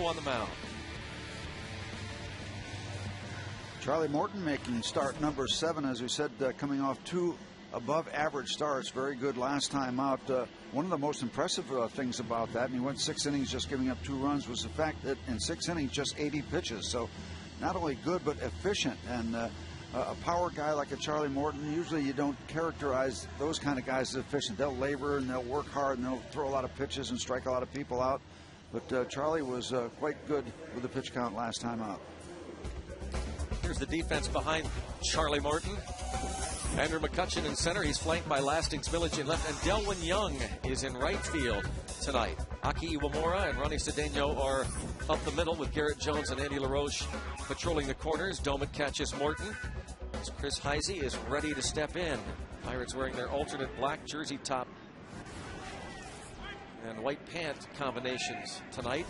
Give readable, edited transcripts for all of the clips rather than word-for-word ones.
on the mound. Charlie Morton making start number 7, as we said, coming off 2 above average starts. Very good last time out. One of the most impressive things about that, and he went 6 innings just giving up 2 runs, was the fact that in 6 innings just 80 pitches. So not only good but efficient. And a power guy like a Charlie Morton, usually you don't characterize those kind of guys as efficient. They'll labor and they'll work hard and they'll throw a lot of pitches and strike a lot of people out. But Charlie was quite good with the pitch count last time out. Here's the defense behind Charlie Morton. Andrew McCutcheon in center. He's flanked by Lastings Village in left. And Delwyn Young is in right field tonight. Aki Iwamura and Ronnie Cedeno are up the middle with Garrett Jones and Andy LaRoche patrolling the corners. Domit catches Morton. As Chris Heisey is ready to step in. Pirates wearing their alternate black jersey top and white pant combinations tonight.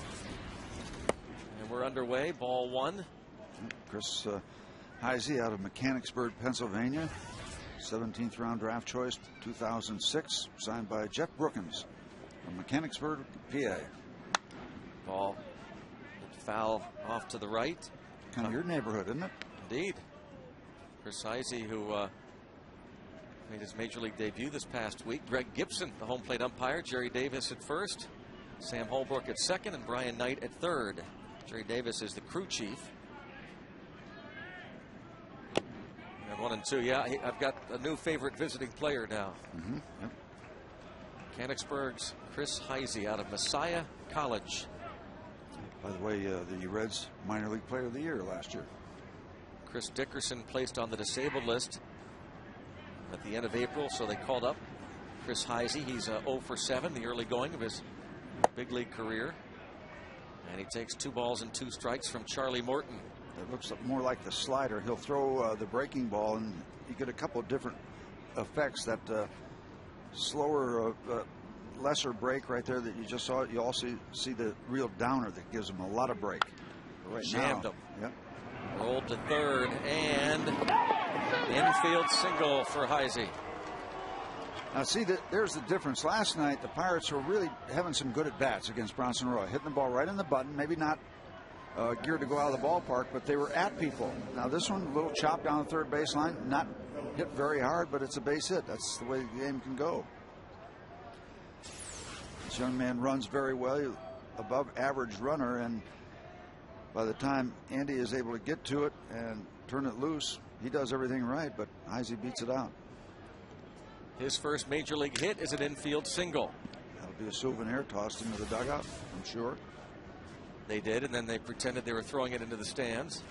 And we're underway. Ball 1. Chris Heisey out of Mechanicsburg, Pennsylvania. 17th round draft choice, 2006, signed by Jeff Brookins from Mechanicsburg, PA. Ball foul off to the right. Kind of your neighborhood, isn't it? Indeed. Chris Heisey, who made his major league debut this past week. Greg Gibson, the home plate umpire. Jerry Davis at first. Sam Holbrook at second, and Brian Knight at third. Jerry Davis is the crew chief. And 1 and 2. Yeah, I've got a new favorite visiting player now. Yep. Mechanicsburg's Chris Heisey out of Messiah College. By the way, the Reds minor league player of the year last year. Chris Dickerson placed on the disabled list at the end of April, so they called up Chris Heisey. He's 0 for 7, the early going of his big league career. And he takes 2 balls and 2 strikes from Charlie Morton. It looks more like the slider. He'll throw the breaking ball, and you get a couple of different effects. That slower, lesser break right there that you just saw. You also see the real downer that gives him a lot of break. Right Jammed now. him. Yep. Rolled to third, and infield single for Heisey. Now see, there's the difference. Last night the Pirates were really having some good at bats against Bronson Roy, hitting the ball right in the button. Maybe not geared to go out of the ballpark, but they were at people. Now this one, a little chop down the third baseline, not hit very hard, but it's a base hit. That's the way the game can go. This young man runs very well, above average runner, and by the time Andy is able to get to it and turn it loose, he does everything right, but Heisey beats it out. His first major league hit is an infield single. That'll be a souvenir tossed into the dugout, I'm sure. They did, and then they pretended they were throwing it into the stands.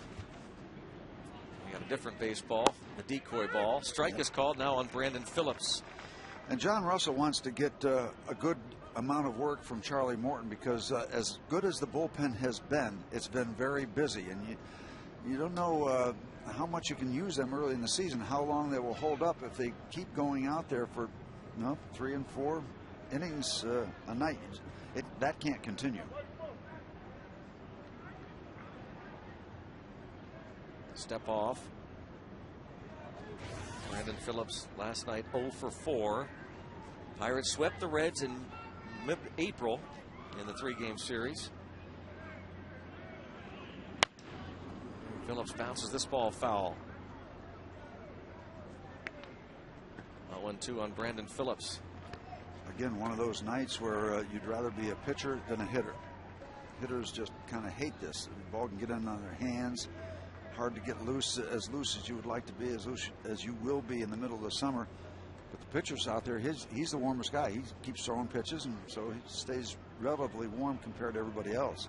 We got a different baseball, the decoy ball. Strike is called now on Brandon Phillips. And John Russell wants to get a good amount of work from Charlie Morton, because as good as the bullpen has been, it's been very busy, and you don't know how much you can use them early in the season, how long they will hold up if they keep going out there for 3 and 4 innings a night. That can't continue. Step off. Brandon Phillips last night 0 for 4. Pirates swept the Reds in mid-April in the 3-game series. Phillips bounces this ball foul. 1-2 on Brandon Phillips. Again, one of those nights where you'd rather be a pitcher than a hitter. Hitters just kind of hate this. The ball can get in on their hands. Hard to get loose as you would like to be, as loose as you will be in the middle of the summer. But the pitcher's out there, he's the warmest guy. He keeps throwing pitches, and so he stays relatively warm compared to everybody else.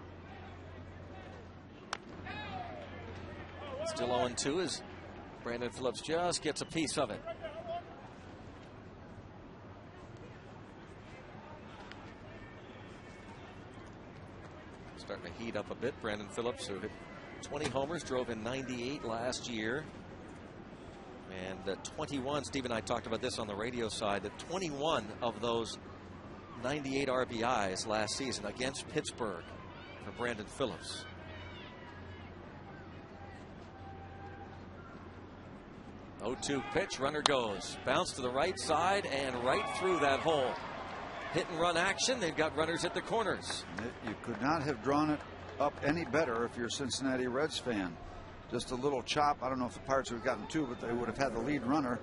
Still 0-2 as Brandon Phillips just gets a piece of it. Starting to heat up a bit. Brandon Phillips, who hit 20 homers, drove in 98 last year. And 21, Steve and I talked about this on the radio side, that 21 of those 98 RBIs last season against Pittsburgh for Brandon Phillips. Oh, 2 pitch, runner goes. Bounce to the right side and right through that hole. Hit and run action. They've got runners at the corners. You could not have drawn it up any better if you're a Cincinnati Reds fan. Just a little chop. I don't know if the Pirates would have gotten two, but they would have had the lead runner.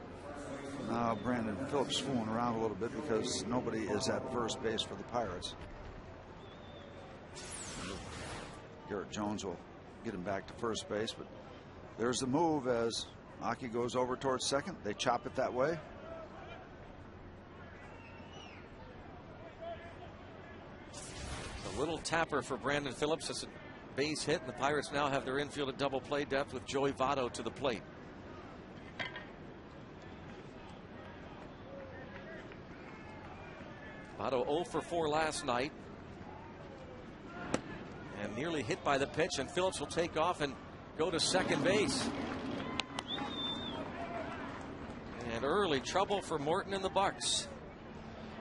Now Brandon Phillips fooling around a little bit because nobody is at first base for the Pirates. Garrett Jones will get him back to first base, but there's the move as Aki goes over towards second. They chop it that way. A little tapper for Brandon Phillips. It's a base hit, and the Pirates now have their infield at double play depth with Joey Votto to the plate. Votto 0 for 4 last night. And nearly hit by the pitch, and Phillips will take off and go to second base. And early trouble for Morton and the Bucks.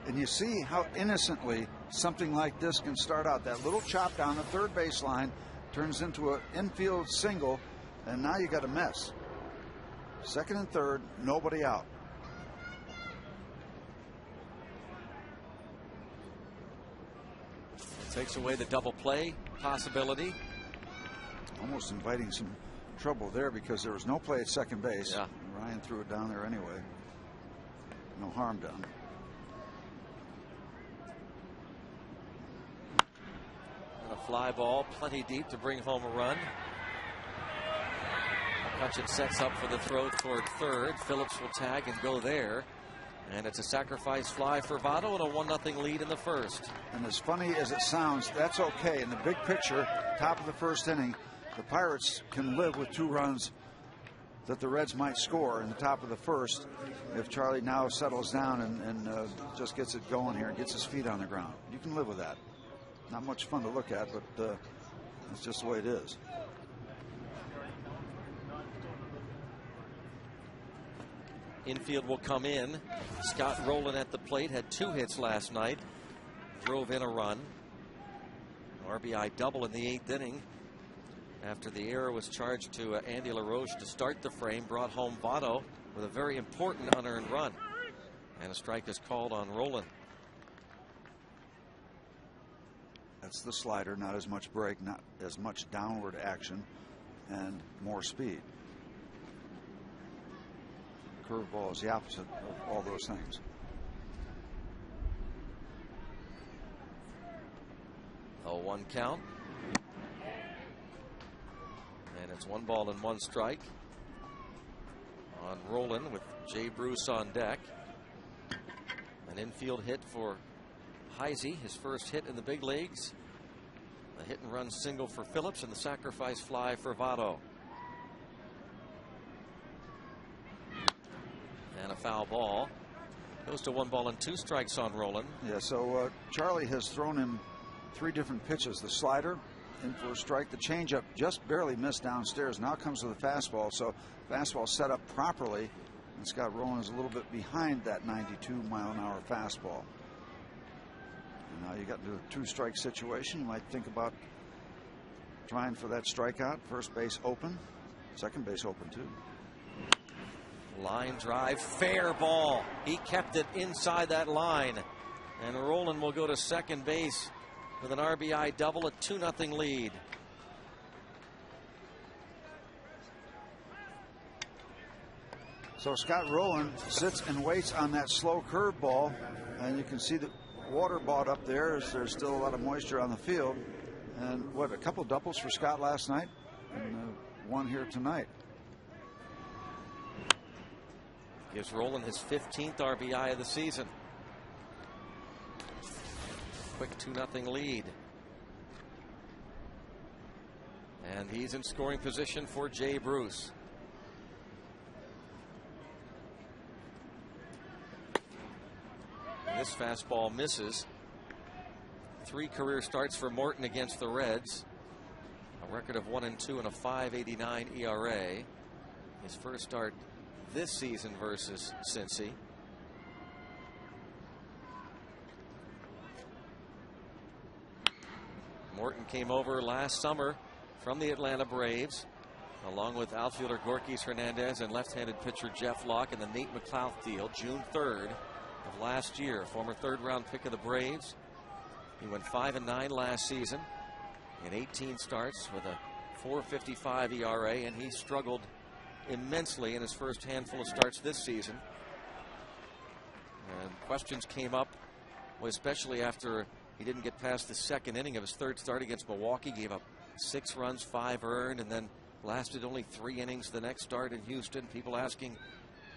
And you see how innocently something like this can start out. That little chop down the third baseline turns into an infield single, and now you got a mess. Second and third, nobody out. Takes away the double play possibility. Almost inviting some trouble there because there was no play at second base. Yeah. Ryan threw it down there anyway. No harm done. And a fly ball plenty deep to bring home a run. McCutchen sets up for the throw toward third. Phillips will tag and go there. And it's a sacrifice fly for Votto and a 1-0 lead in the first. And as funny as it sounds, that's okay. In the big picture, top of the first inning, the Pirates can live with 2 runs that the Reds might score in the top of the first if Charlie now settles down and just gets it going here and gets his feet on the ground. You can live with that. Not much fun to look at, but it's just the way it is. Infield will come in. Scott Rolen at the plate, had 2 hits last night. Drove in a run. RBI double in the 8th inning. After the error was charged to Andy LaRoche to start the frame, brought home Votto with a very important unearned run. And a strike is called on Rolen. That's the slider, not as much break, not as much downward action, and more speed. Curveball is the opposite of all those things. A 1 count. And it's 1 ball and 1 strike on Rolen with Jay Bruce on deck. An infield hit for Heisey, his first hit in the big leagues. A hit and run single for Phillips and the sacrifice fly for Votto. And a foul ball. Goes to 1 ball and 2 strikes on Rolen. Yeah, so Charlie has thrown him 3 different pitches. The slider in for a strike. The changeup just barely missed downstairs. Now comes with a fastball. So fastball set up properly. And Scott Rolen is a little bit behind that 92-mile-an-hour fastball. And now you got into a 2-strike situation. You might think about trying for that strikeout. First base open. Second base open, too. Line drive, fair ball. He kept it inside that line. And Rolen will go to second base with an RBI double, a 2-0 lead. So Scott Rolen sits and waits on that slow curveball, and you can see the water bought up there as there's still a lot of moisture on the field. And what, a couple doubles for Scott last night, and 1 here tonight. Gives Rolen his 15th RBI of the season. Quick 2-0 lead. And he's in scoring position for Jay Bruce. And this fastball misses. 3 career starts for Morton against the Reds. A record of 1-2 and a 5.89 ERA. His first start this season versus Cincy. Morton came over last summer from the Atlanta Braves, along with outfielder Gorkys Hernandez and left-handed pitcher Jeff Locke in the Nate McLouth deal, June 3rd of last year. Former 3rd-round pick of the Braves. He went 5-9 last season. in 18 starts with a 4.55 ERA, and he struggled immensely in his first handful of starts this season. And questions came up, especially after he didn't get past the second inning of his third start against Milwaukee. Gave up 6 runs, 5 earned, and then lasted only 3 innings the next start in Houston. People asking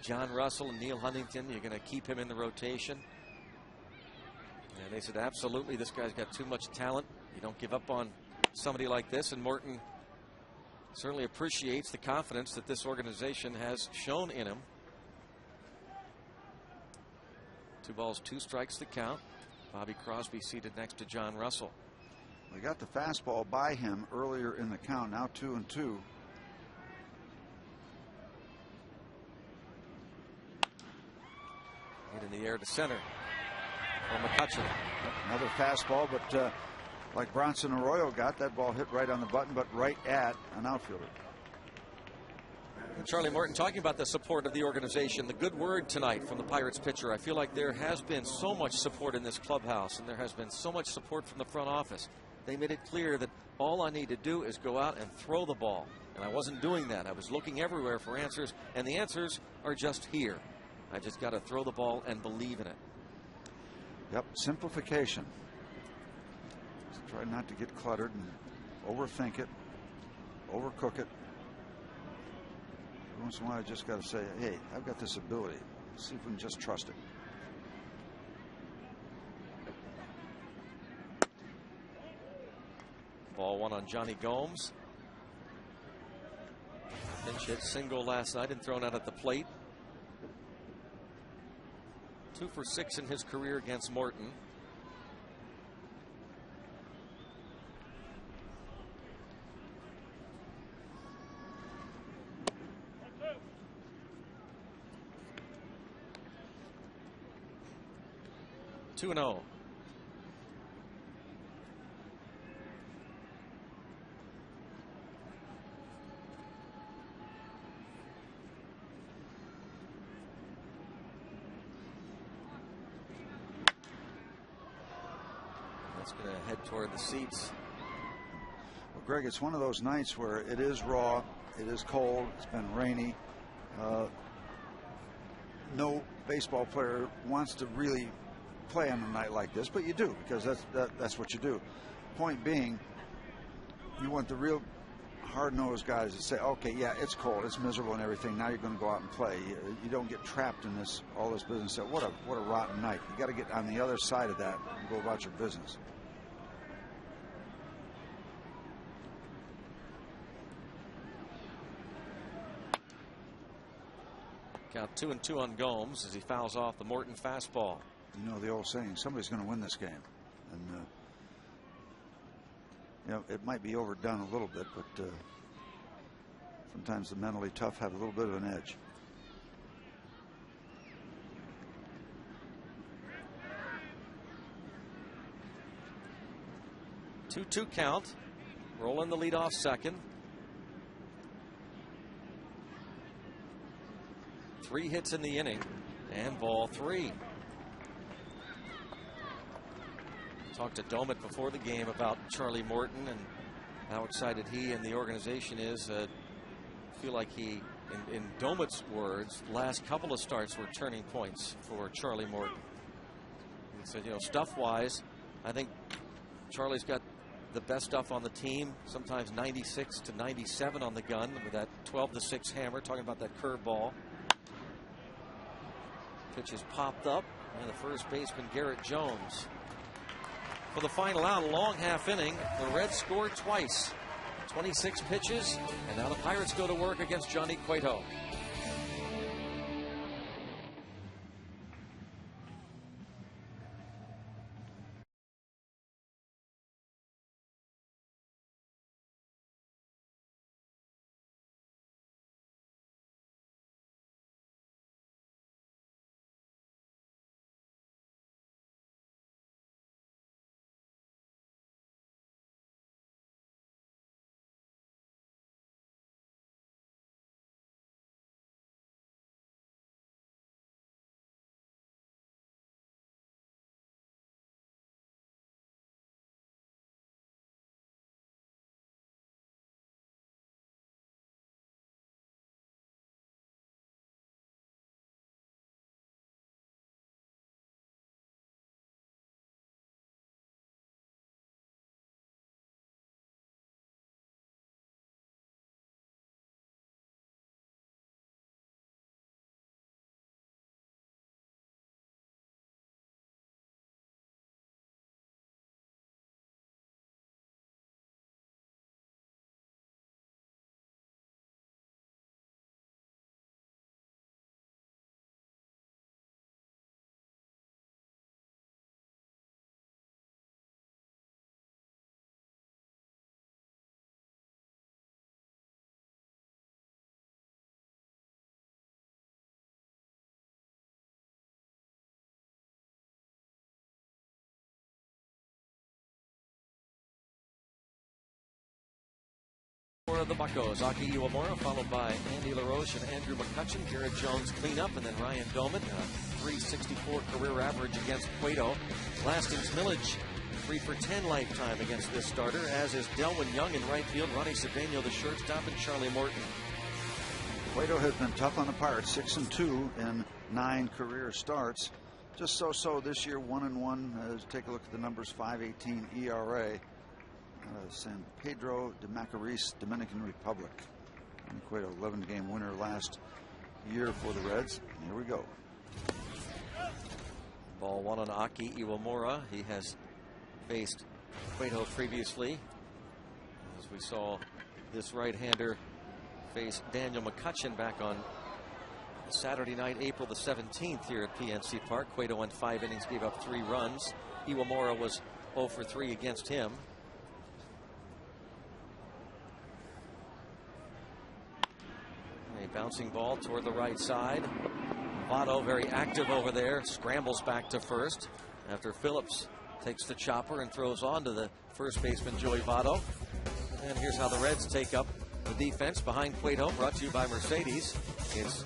John Russell and Neil Huntington, you're going to keep him in the rotation? And they said, absolutely, this guy's got too much talent. You don't give up on somebody like this. And Morton certainly appreciates the confidence that this organization has shown in him. 2 balls, 2 strikes to count. Bobby Crosby seated next to John Russell. We got the fastball by him earlier in the count. Now 2-2. Hit in the air to center for McCutchen. Another fastball, but like Bronson Arroyo got, that ball hit right on the button, but right at an outfielder. And Charlie Morton talking about the support of the organization. The good word tonight from the Pirates pitcher. I feel like there has been so much support in this clubhouse, and there has been so much support from the front office. They made it clear that all I need to do is go out and throw the ball. And I wasn't doing that. I was looking everywhere for answers, and the answers are just here. I just got to throw the ball and believe in it. Yep, simplification. Just try not to get cluttered and overthink it, overcook it. Every once in a while, I just got to say, hey, I've got this ability. Let's see if we can just trust it. Ball 1 on Johnny Gomes. Pinch hit single last night and thrown out at the plate. 2 for 6 in his career against Morton. Two and 0. That's going to head toward the seats. Well, Greg, it's one of those nights where it is raw, it is cold, it's been rainy. No baseball player wants to really play on a night like this, but you do, because that's what you do. Point being, you want the real hard-nosed guys that say, okay, yeah, it's cold, it's miserable and everything, now you're going to go out and play. You don't get trapped in all this business. What a rotten night. You got to get on the other side of that and go about your business. Count 2-2 on Gomes as he fouls off the Morton fastball. You know the old saying, somebody's going to win this game. And, you know, it might be overdone a little bit, but sometimes the mentally tough have a little bit of an edge. Two count. Rolen the leadoff second. 3 hits in the inning, and ball 3. Talked to Domit before the game about Charlie Morton and how excited he and the organization is. Feel like he, in Domit's words, last couple of starts were turning points for Charlie Morton. He said, you know, stuff-wise, I think Charlie's got the best stuff on the team, sometimes 96 to 97 on the gun with that 12-6 hammer, talking about that curveball. Pitch is popped up, and the first baseman, Garrett Jones. For the final out, a long half inning, the Reds scored twice. 26 pitches, and now the Pirates go to work against Johnny Cueto. for the Buccos. Aki Iwamura followed by Andy LaRoche and Andrew McCutchen. Garrett Jones cleanup, and then Ryan Doman, 364 career average against Cueto. Lastings Millage, 3 for 10 lifetime against this starter, as is Delwyn Young in right field, Ronnie Cedeno the shortstop, and Charlie Morton. Cueto has been tough on the Pirates, 6-2 in 9 career starts. Just so this year, 1-1. Take a look at the numbers, 5.18 ERA. San Pedro de Macorís, Dominican Republic. And Cueto, 11-game winner last year for the Reds. Here we go. Ball 1 on Aki Iwamura. He has faced Cueto previously, as we saw this right-hander face Daniel McCutchen back on Saturday night, April the 17th here at PNC Park. Cueto went 5 innings, gave up 3 runs. Iwamura was 0 for 3 against him. A bouncing ball toward the right side. Votto very active over there, scrambles back to first after Phillips takes the chopper and throws on to the first baseman Joey Votto. And here's how the Reds take up the defense behind Cueto, brought to you by Mercedes. It's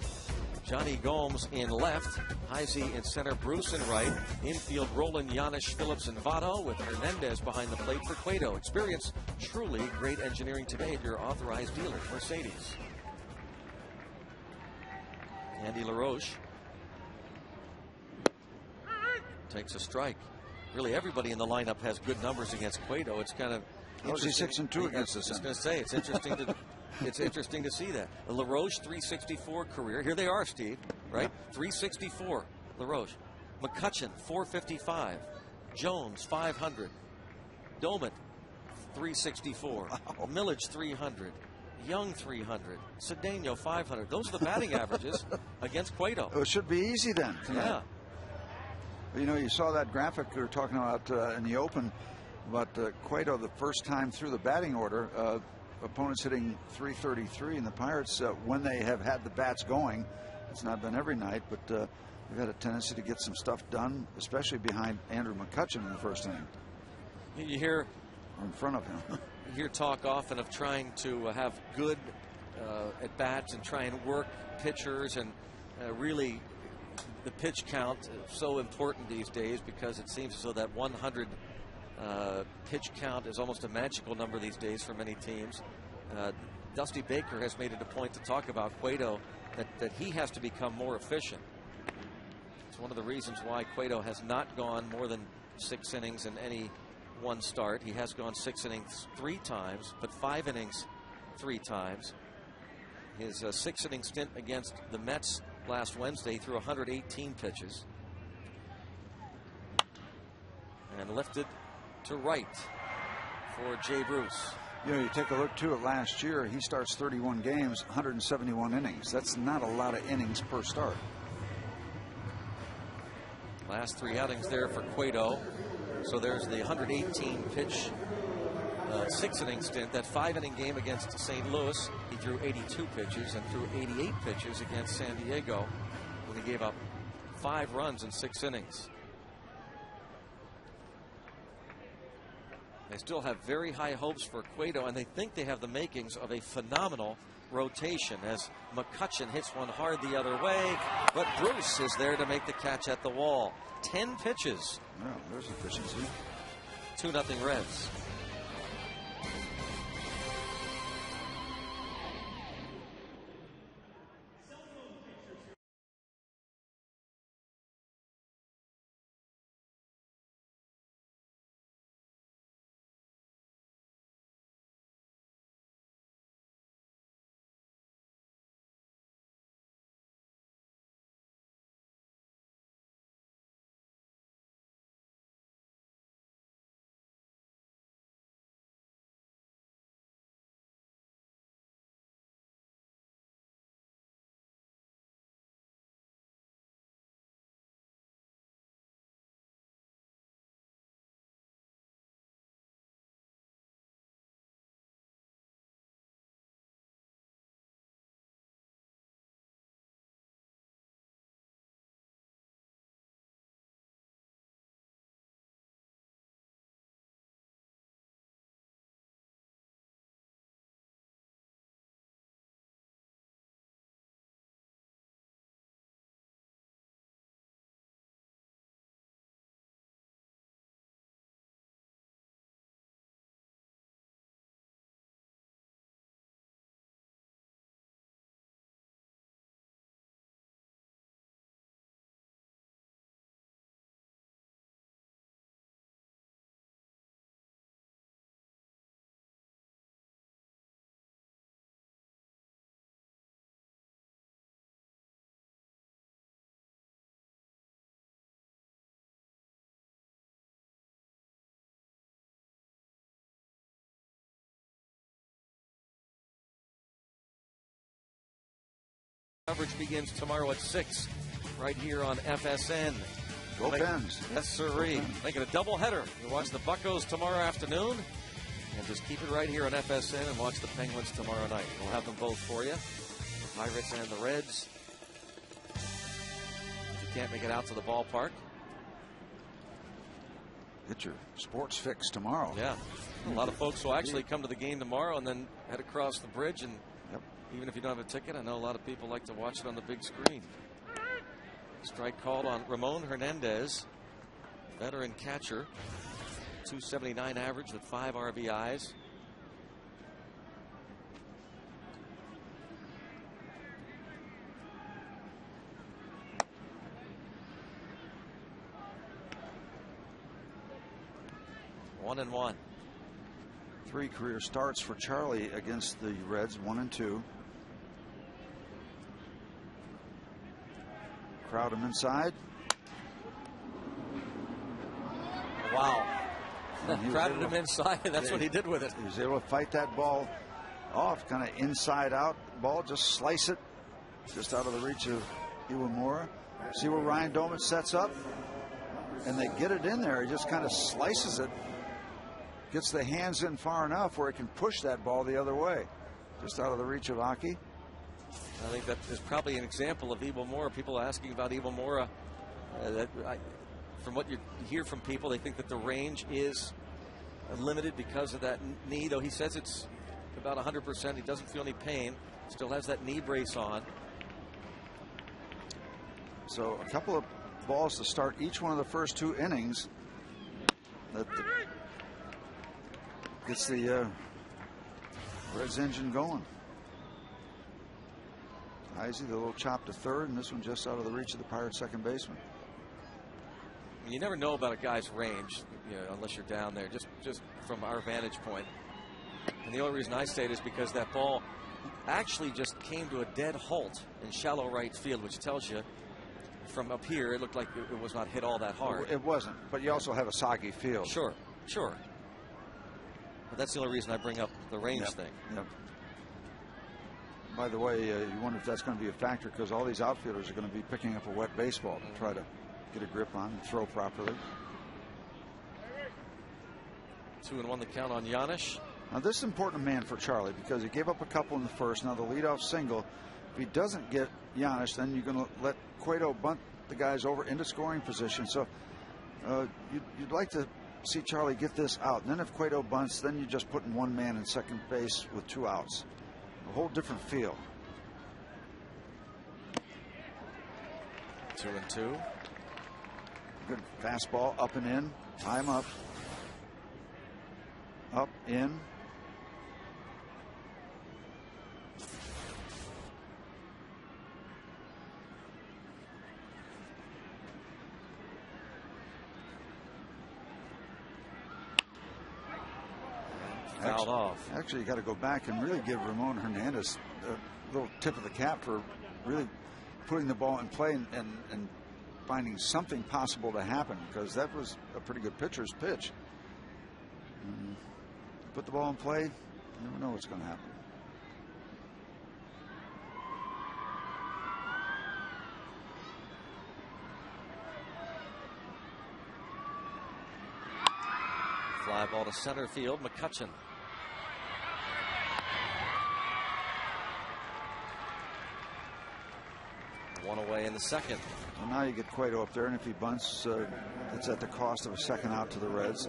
Johnny Gomes in left, Heisey in center, Bruce in right. Infield, Rolen, Janisch, Phillips, and Votto, with Hernandez behind the plate for Cueto. Experience truly great engineering today at your authorized dealer, Mercedes. Andy LaRoche takes a strike. Really, everybody in the lineup has good numbers against Cueto. It's kind of interesting. 6-2 against us. I was going to say, it's interesting to it's interesting to see that. LaRoche, 364 career. Here they are, Steve, right? 364, LaRoche. McCutchen, 455. Jones, 500. Doman, 364. Wow. Millage, 300. Young, 300. Cedeno, 500. Those are the batting averages against Cueto. It should be easy then tonight. Yeah. You know, you saw that graphic we were talking about in the open, but Cueto, the first time through the batting order, opponents hitting 333, and the Pirates, when they have had the bats going, it's not been every night, but they've had a tendency to get some stuff done, especially behind Andrew McCutchen in the first inning. You hear, or in front of him. You hear talk often of trying to have good at bats and try and work pitchers, and really the pitch count is so important these days, because it seems as though that 100 pitch count is almost a magical number these days for many teams. Dusty Baker has made it a point to talk about Cueto, that he has to become more efficient. It's one of the reasons why Cueto has not gone more than 6 innings in any one start. He has gone 6 innings 3 times, but 5 innings 3 times. His 6-inning stint against the Mets last Wednesday, threw 118 pitches. And lifted to right for Jay Bruce. You know, you take a look too at last year, he starts 31 games, 171 innings. That's not a lot of innings per start. Last 3 outings there for Cueto. So there's the 118 pitch 6-inning stint. That 5-inning game against St. Louis, he threw 82 pitches and threw 88 pitches against San Diego, when he gave up 5 runs in 6 innings. They still have very high hopes for Cueto, and they think they have the makings of a phenomenal rotation, as McCutchen hits one hard the other way, but Bruce is there to make the catch at the wall. 10 pitches. Well, there's efficiency. 2-0 Reds. Coverage begins tomorrow at 6 right here on FSN. Go Pens. Yes, sirree. Making a doubleheader. You watch the Buccos tomorrow afternoon. And just keep it right here on FSN and watch the Penguins tomorrow night. We'll have them both for you. The Pirates and the Reds. If you can't make it out to the ballpark, get your sports fix tomorrow. Yeah. A lot of folks will actually come to the game tomorrow and then head across the bridge. And even if you don't have a ticket, I know a lot of people like to watch it on the big screen. Strike called on Ramon Hernandez, veteran catcher. 279 average with 5 RBIs. One and one. 3 career starts for Charlie against the Reds, 1 and 2. Crowd him inside. Wow. Crowded him inside, and that's what he did with it. He was able to fight that ball off, kind of inside out ball, just slice it just out of the reach of Iwamura. See where Ryan Doman sets up? And they get it in there. He just kind of slices it, gets the hands in far enough where he can push that ball the other way, just out of the reach of Aki. I think that is probably an example of Iwamura. People asking about Iwamura. From what you hear from people, they think that the range is limited because of that knee, though he says it's about 100%. He doesn't feel any pain. Still has that knee brace on. So a couple of balls to start each one of the first 2 innings. That gets the Reds engine going. Heisey, the little chop to third, and this one just out of the reach of the Pirates' second baseman. You never know about a guy's range, unless you're down there, just from our vantage point. And the only reason I say it is because that ball actually just came to a dead halt in shallow right field, which tells you from up here it looked like it was not hit all that hard. It wasn't, but you also have a soggy field. Sure. But that's the only reason I bring up the range thing. Yep. By the way, you wonder if that's going to be a factor, because all these outfielders are going to be picking up a wet baseball to try to get a grip on and throw properly. 2-1 the count on Giannis. Now this is an important man for Charlie, because he gave up a couple in the first. Now the leadoff single. If he doesn't get Giannis, then you're going to let Cueto bunt the guys over into scoring position. So you'd like to see Charlie get this out. And then if Cueto bunts, then you're just putting one man in second base with 2 outs. A whole different feel. 2-2. Good fastball, up and in. Tie him up. Up, in. Fouled off. Actually, you got to go back and really give Ramon Hernandez a little tip of the cap for really putting the ball in play and finding something possible to happen, because that was a pretty good pitcher's pitch. Put the ball in play, you never know what's going to happen. Fly ball to center field, McCutchen. One away in the second. Well, now you get Cueto up there, and if he bunts, it's at the cost of a second out to the Reds.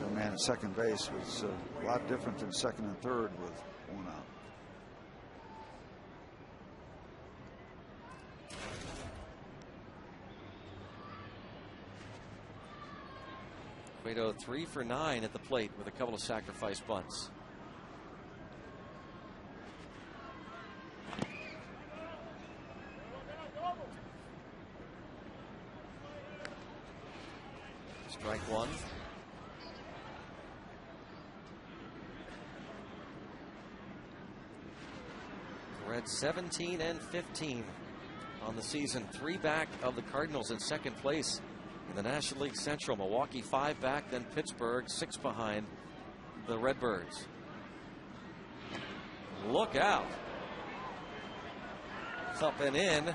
The man at second base was a lot different than second and third with 1 out. Cueto 3 for 9 at the plate with a couple of sacrifice bunts. Strike 1. Reds 17 and 15 on the season. 3 back of the Cardinals in second place in the National League Central. Milwaukee 5 back, then Pittsburgh 6 behind the Redbirds. Look out. Up and in,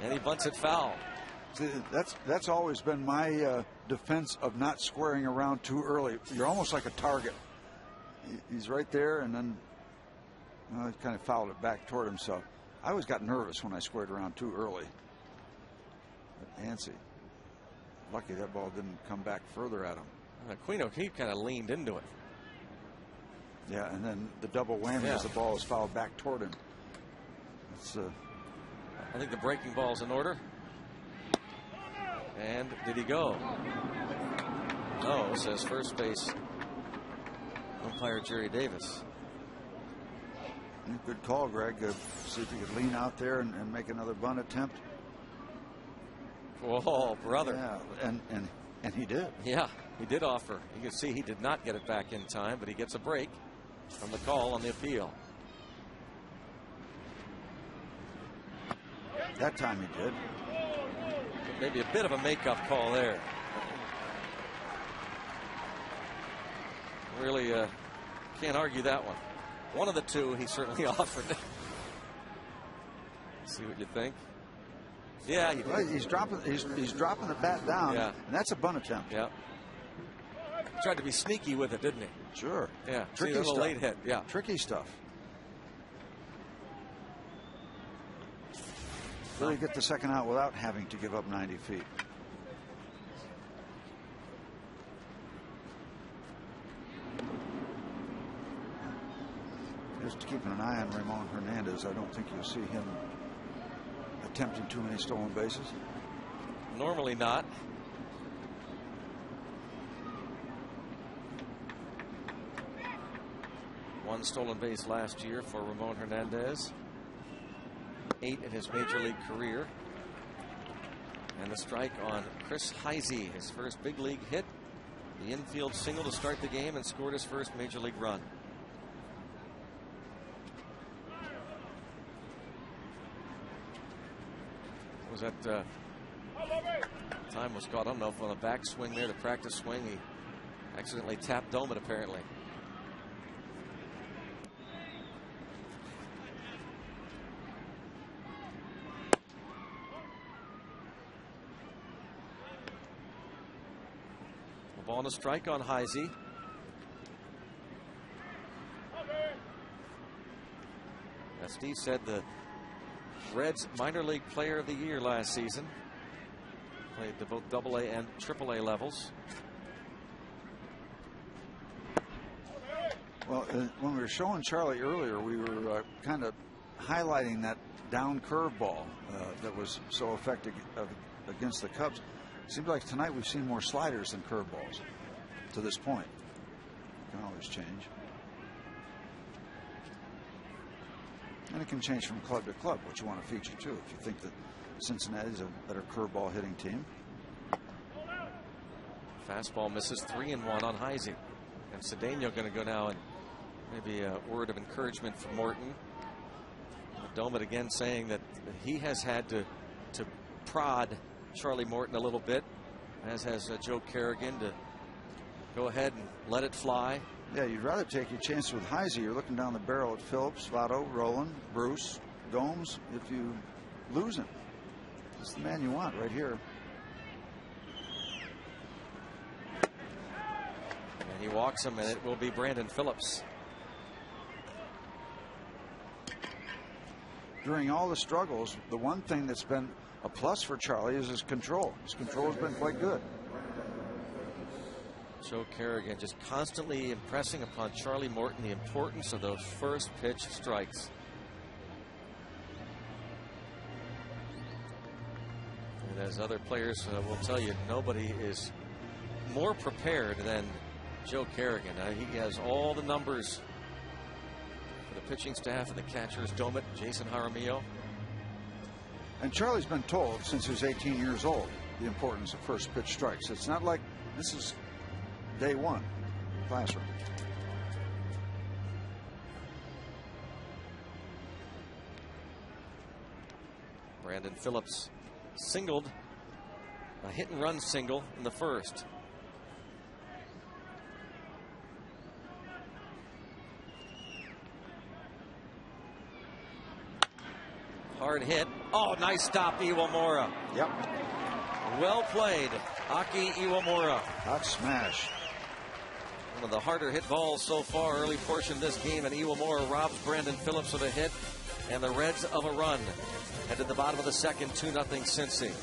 and he bunts it foul. See, that's always been my defense of not squaring around too early. You're almost like a target. He's right there, and then he kind of fouled it back toward himself. I always got nervous when I squared around too early. But Yancey, lucky that ball didn't come back further at him. Queen O'Keefe kind of leaned into it. Yeah, and then the double whammy as the ball was fouled back toward him. It's, I think the breaking ball's in order. And did he go? No, says first base umpire Jerry Davis. Good call, Greg. See if you could lean out there and make another bunt attempt. Oh, brother. Yeah, and he did. Yeah, he did offer. You can see he did not get it back in time, but he gets a break from the call on the appeal. That time he did. Maybe a bit of a make-up call there. Really can't argue that one. One of the two he certainly offered. See what you think. Yeah, he did. Well, he's dropping the bat down. Yeah. And that's a bunt attempt. Yeah. He tried to be sneaky with it, didn't he? Sure. Yeah. Tricky stuff. stuff. Late hit. Yeah. Tricky stuff. Really get the second out without having to give up 90 feet. Just keeping an eye on Ramon Hernandez. I don't think you'll see him attempting too many stolen bases. Normally not. One stolen base last year for Ramon Hernandez. 8 in his major league career. And the strike on Chris Heisey, his first big league hit. The infield single to start the game and scored his first major league run. Was that time was caught? I don't know if on the backswing there, the practice swing, he accidentally tapped Doman apparently. A ball and a strike on Heisey. As Steve said, the Reds minor league player of the year last season. Played to both AA and AAA levels. Well, when we were showing Charlie earlier, we were kind of highlighting that down curveball that was so effective against the Cubs. Seems like tonight we've seen more sliders than curveballs to this point. Can always change. And it can change from club to club, what you want to feature too. If you think that Cincinnati's a better curveball hitting team. Fastball misses 3-1 on Heisey. And Cedeno going to go now, and maybe a word of encouragement for Morton. Doman again saying that he has had to prod Charlie Morton a little bit, as has Joe Kerrigan, to go ahead and let it fly. Yeah, you'd rather take your chance with Heisey. You're looking down the barrel at Phillips, Votto, Rolen, Bruce, Gomes. If you lose him, it's the man you want right here. And he walks him, and it will be Brandon Phillips. During all the struggles, the one thing that's been a plus for Charlie is his control. His control has been quite good. Joe Kerrigan just constantly impressing upon Charlie Morton the importance of those first pitch strikes. And as other players will tell you, nobody is more prepared than Joe Kerrigan. He has all the numbers for the pitching staff and the catchers, Doman, Jason Jaramillo. And Charlie's been told since he was 18 years old the importance of first pitch strikes. It's not like this is day one classroom. Brandon Phillips singled, a hit and run single in the first. Hard hit. Oh, nice stop, Iwamura. Yep. Well played, Aki Iwamura. Hot smash. One of the harder hit balls so far, early portion of this game, and Iwamura robs Brandon Phillips of a hit, and the Reds of a run. And at the bottom of the second, 2-0 Cincy.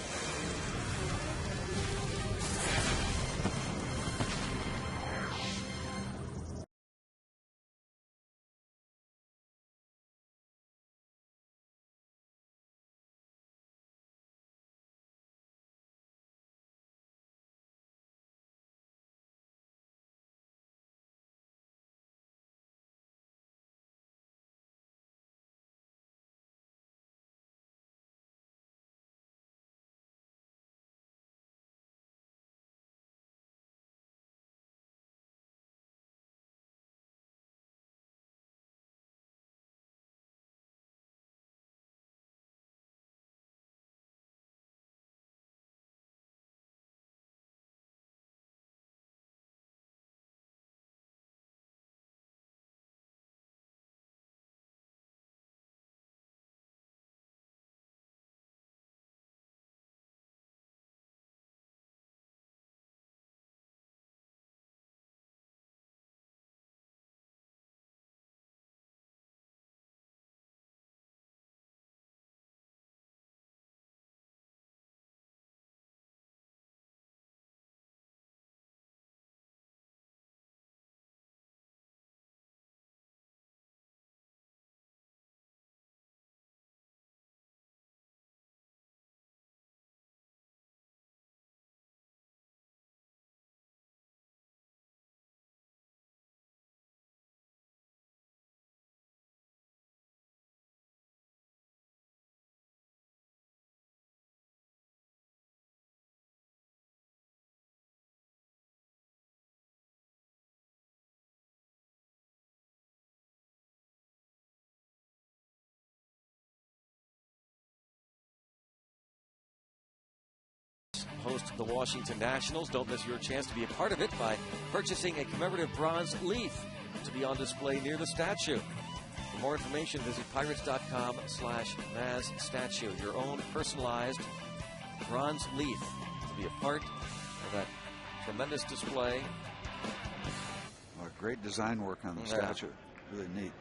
Host the Washington Nationals. Don't miss your chance to be a part of it by purchasing a commemorative bronze leaf to be on display near the statue. For more information, visit pirates.com/Maz statue. Your own personalized bronze leaf to be a part of that tremendous display. Great design work on the statue. Really neat.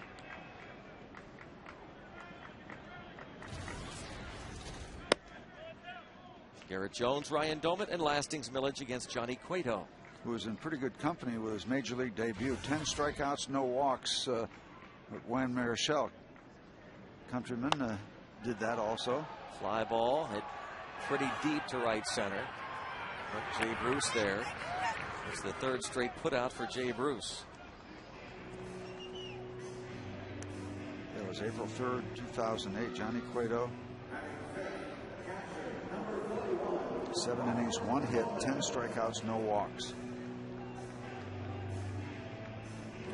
Garrett Jones, Ryan Domet, and Lastings Millage against Johnny Cueto, who was in pretty good company with his major league debut. 10 strikeouts, no walks with Juan Marichal. Countryman did that also. Fly ball hit pretty deep to right center. But Jay Bruce there. It's the third straight put out for Jay Bruce. It was April 3rd, 2008. Johnny Cueto. 7 innings, 1 hit, 10 strikeouts, no walks.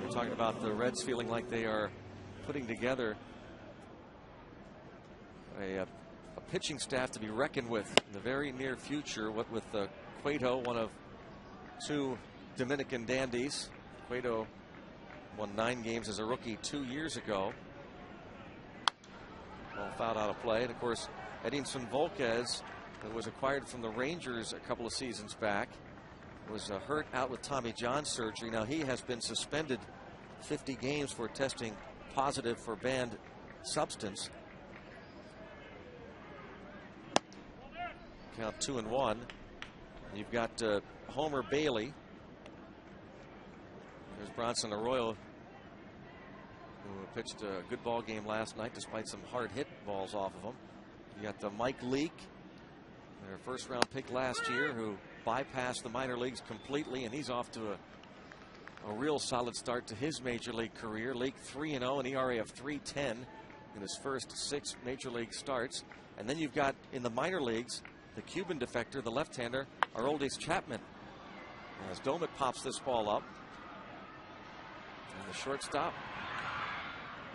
We're talking about the Reds feeling like they are putting together a pitching staff to be reckoned with in the very near future. What with Cueto, one of 2 Dominican dandies. Cueto won 9 games as a rookie 2 years ago. All fouled out of play. And of course, Edinson Volquez, that was acquired from the Rangers a couple of seasons back, was hurt out with Tommy John surgery. Now he has been suspended 50 games for testing positive for banned substance. Count 2-1. You've got Homer Bailey. There's Bronson Arroyo, who pitched a good ball game last night despite some hard hit balls off of him. You got Mike Leake, their first round pick last year, who bypassed the minor leagues completely, and he's off to a real solid start to his major league career. Leake 3-0, an ERA of 3.10 in his first 6 major league starts. And then you've got in the minor leagues the Cuban defector, the left-hander, Aroldis Chapman. As Domet pops this ball up, and the shortstop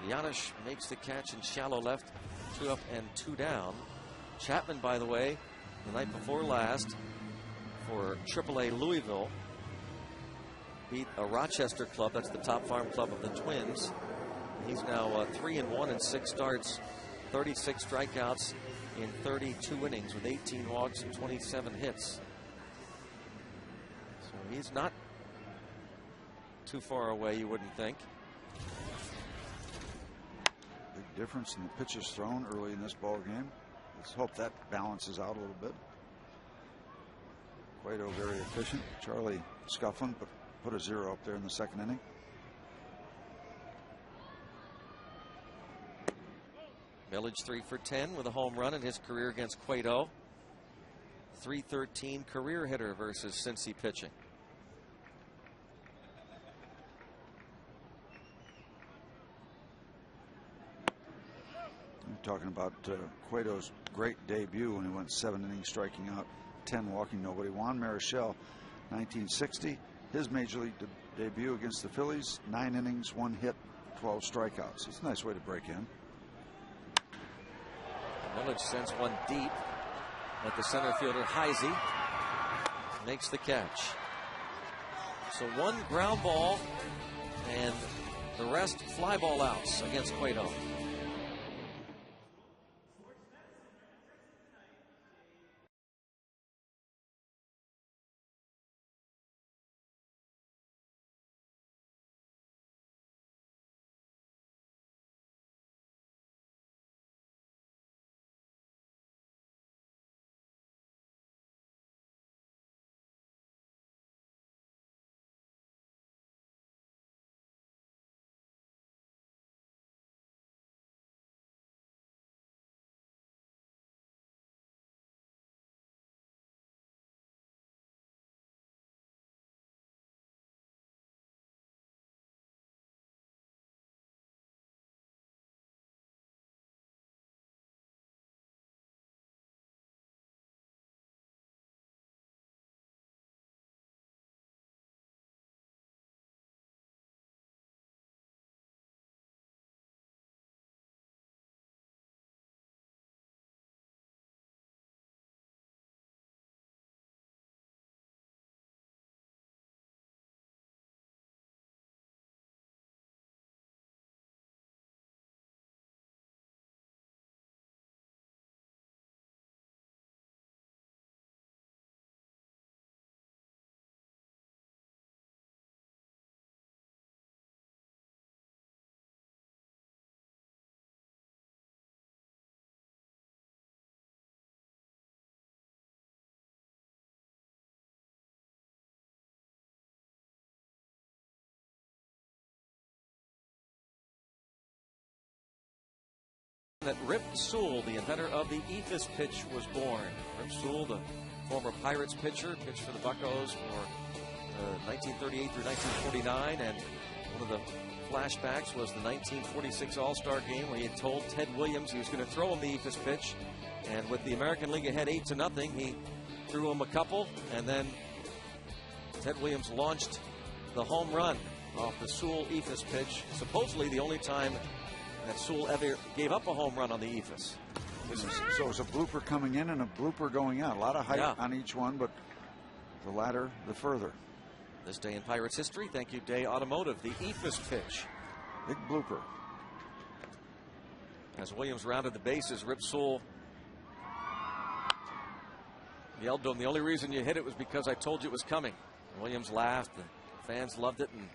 Janusz makes the catch in shallow left, 2 up and 2 down. Chapman, by the way, the night before last for AAA Louisville, beat a Rochester club. That's the top farm club of the Twins. He's now 3-1 in 6 starts 36 strikeouts in 32 innings with 18 walks and 27 hits. So he's not too far away, you wouldn't think. Big difference in the pitches thrown early in this ball game. Let's hope that balances out a little bit. Cueto very efficient. Charlie scuffling, but put a 0 up there in the second inning. Millage 3 for 10 with a home run in his career against Cueto. .313 career hitter versus Cincy pitching. I'm talking about Cueto's great debut when he went 7 innings striking out, 10 walking nobody. Juan Marichal, 1960, his major league debut against the Phillies, 9 innings, 1 hit, 12 strikeouts. It's a nice way to break in. Millage sends one deep at the center fielder Heisey. Makes the catch. So 1 ground ball and the rest fly ball outs against Cueto. That Rip Sewell, the inventor of the eephus pitch, was born. Rip Sewell, the former Pirates pitcher, pitched for the Buccos for 1938 through 1949, and one of the flashbacks was the 1946 All-Star game where he had told Ted Williams he was going to throw him the eephus pitch, and with the American League ahead 8-0, he threw him a couple, and then Ted Williams launched the home run off the Sewell eephus pitch, supposedly the only time that Sewell ever gave up a home run on the eephus. So it's a blooper coming in and a blooper going out. A lot of height on each one, but the latter, the further. This day in Pirates history, thank you, Day Automotive, the eephus pitch. Big blooper. As Williams rounded the bases, Rip Sewell yelled to him, "The only reason you hit it was because I told you it was coming." And Williams laughed, the fans loved it, and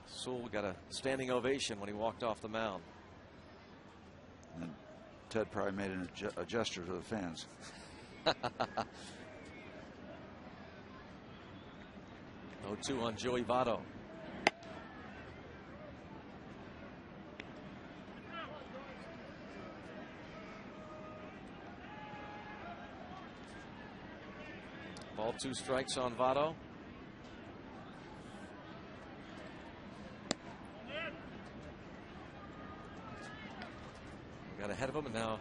Sewell got a standing ovation when he walked off the mound. And Ted probably made a gesture to the fans. 0-2 on Joey Votto. Ball 2 strikes on Votto. Got ahead of him, and now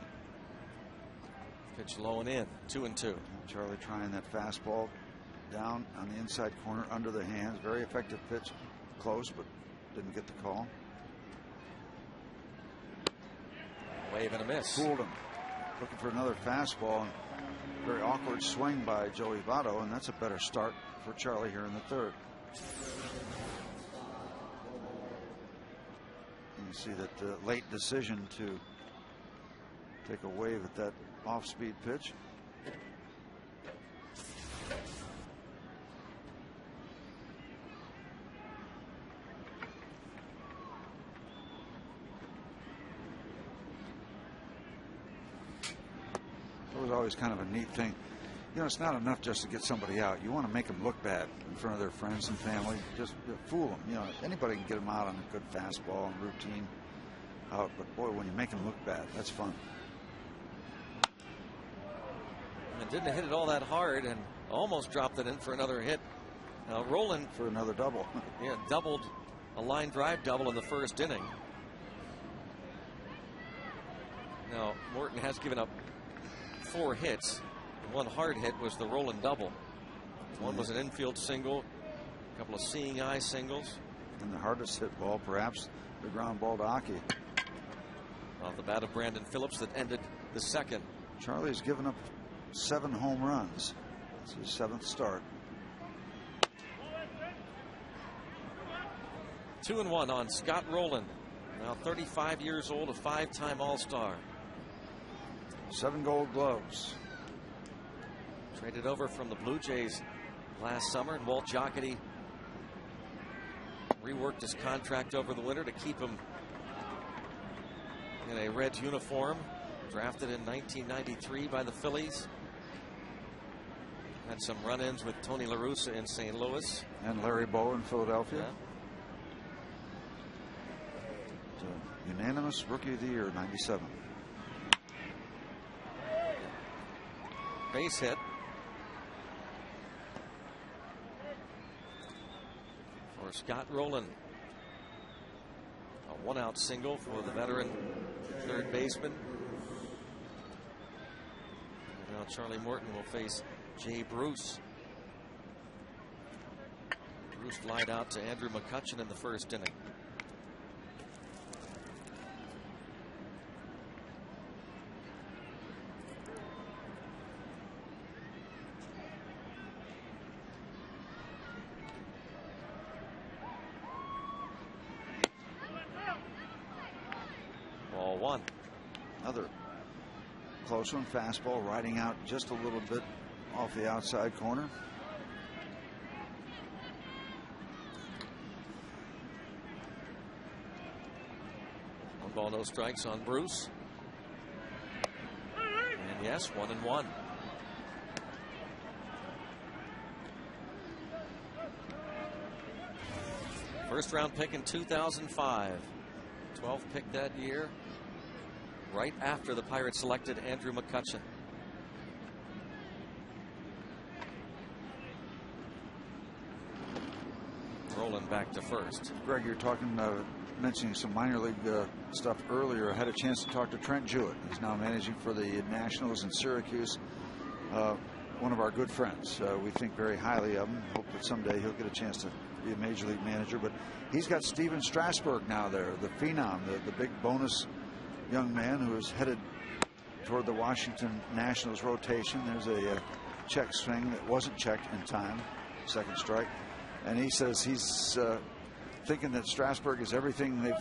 pitch low and in. 2-2. Charlie trying that fastball down on the inside corner under the hands. Very effective pitch. Close, but didn't get the call. Wave and a miss. Fooled him. Looking for another fastball. And very awkward swing by Joey Votto, and that's a better start for Charlie here in the third. And you see that late decision to take a wave at that off-speed pitch. It was always kind of a neat thing. You know, it's not enough just to get somebody out. You want to make them look bad in front of their friends and family. Just fool them. You know, anybody can get them out on a good fastball and routine out. But boy, when you make them look bad, that's fun. And didn't hit it all that hard and almost dropped it in for another hit. Now Rolen for another double. Yeah, doubled a line drive double in the first inning. Now Morton has given up 4 hits. One hard hit was the Rolen double. One was an infield single, a couple of seeing eye singles. And the hardest hit ball, perhaps, the ground ball to Aki. Off the bat of Brandon Phillips that ended the second. Charlie's given up 7 home runs. It's his 7th start. 2-1 on Scott Rolen. Now 35 years old, a 5-time All-Star. 7 Gold Gloves. Traded over from the Blue Jays last summer, and Walt Jocketty reworked his contract over the winter to keep him in a red uniform. Drafted in 1993 by the Phillies. Had some run-ins with Tony La Russa in St. Louis. And Larry Bow in Philadelphia. Yeah. Unanimous Rookie of the Year, 97. Base hit. For Scott Rolen. A 1-out single for the veteran third baseman. And now Charlie Morton will face Jay Bruce. Bruce flied out to Andrew McCutchen in the first inning. Ball 1. Another close one, fastball riding out just a little bit off the outside corner. One ball, no strikes on Bruce. And yes, 1-1. First round pick in 2005. 12th pick that year. Right after the Pirates selected Andrew McCutchen. Rolen back to first. Greg, you're talking, mentioning some minor league stuff earlier. I had a chance to talk to Trent Jewett. He's now managing for the Nationals in Syracuse. One of our good friends. We think very highly of him. Hope that someday he'll get a chance to be a major league manager. But he's got Steven Strasburg now there, the phenom, the big bonus young man who is headed toward the Washington Nationals rotation. There's a check swing that wasn't checked in time. Second strike. And he says he's thinking that Strasburg is everything they've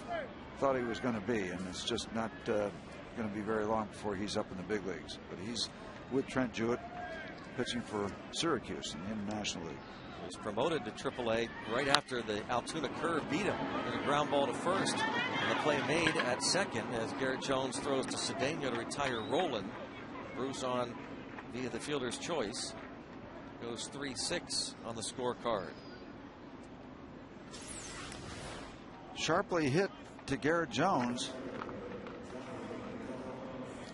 thought he was going to be. And it's just not going to be very long before he's up in the big leagues. But he's with Trent Jewett pitching for Syracuse in the International League. He was promoted to AAA right after the Altoona curve beat him in a ground ball to first. And the play made at second as Garrett Jones throws to Cedeno to retire Rolen. Bruce on via the fielder's choice. Goes 3-6 on the scorecard. Sharply hit to Garrett Jones.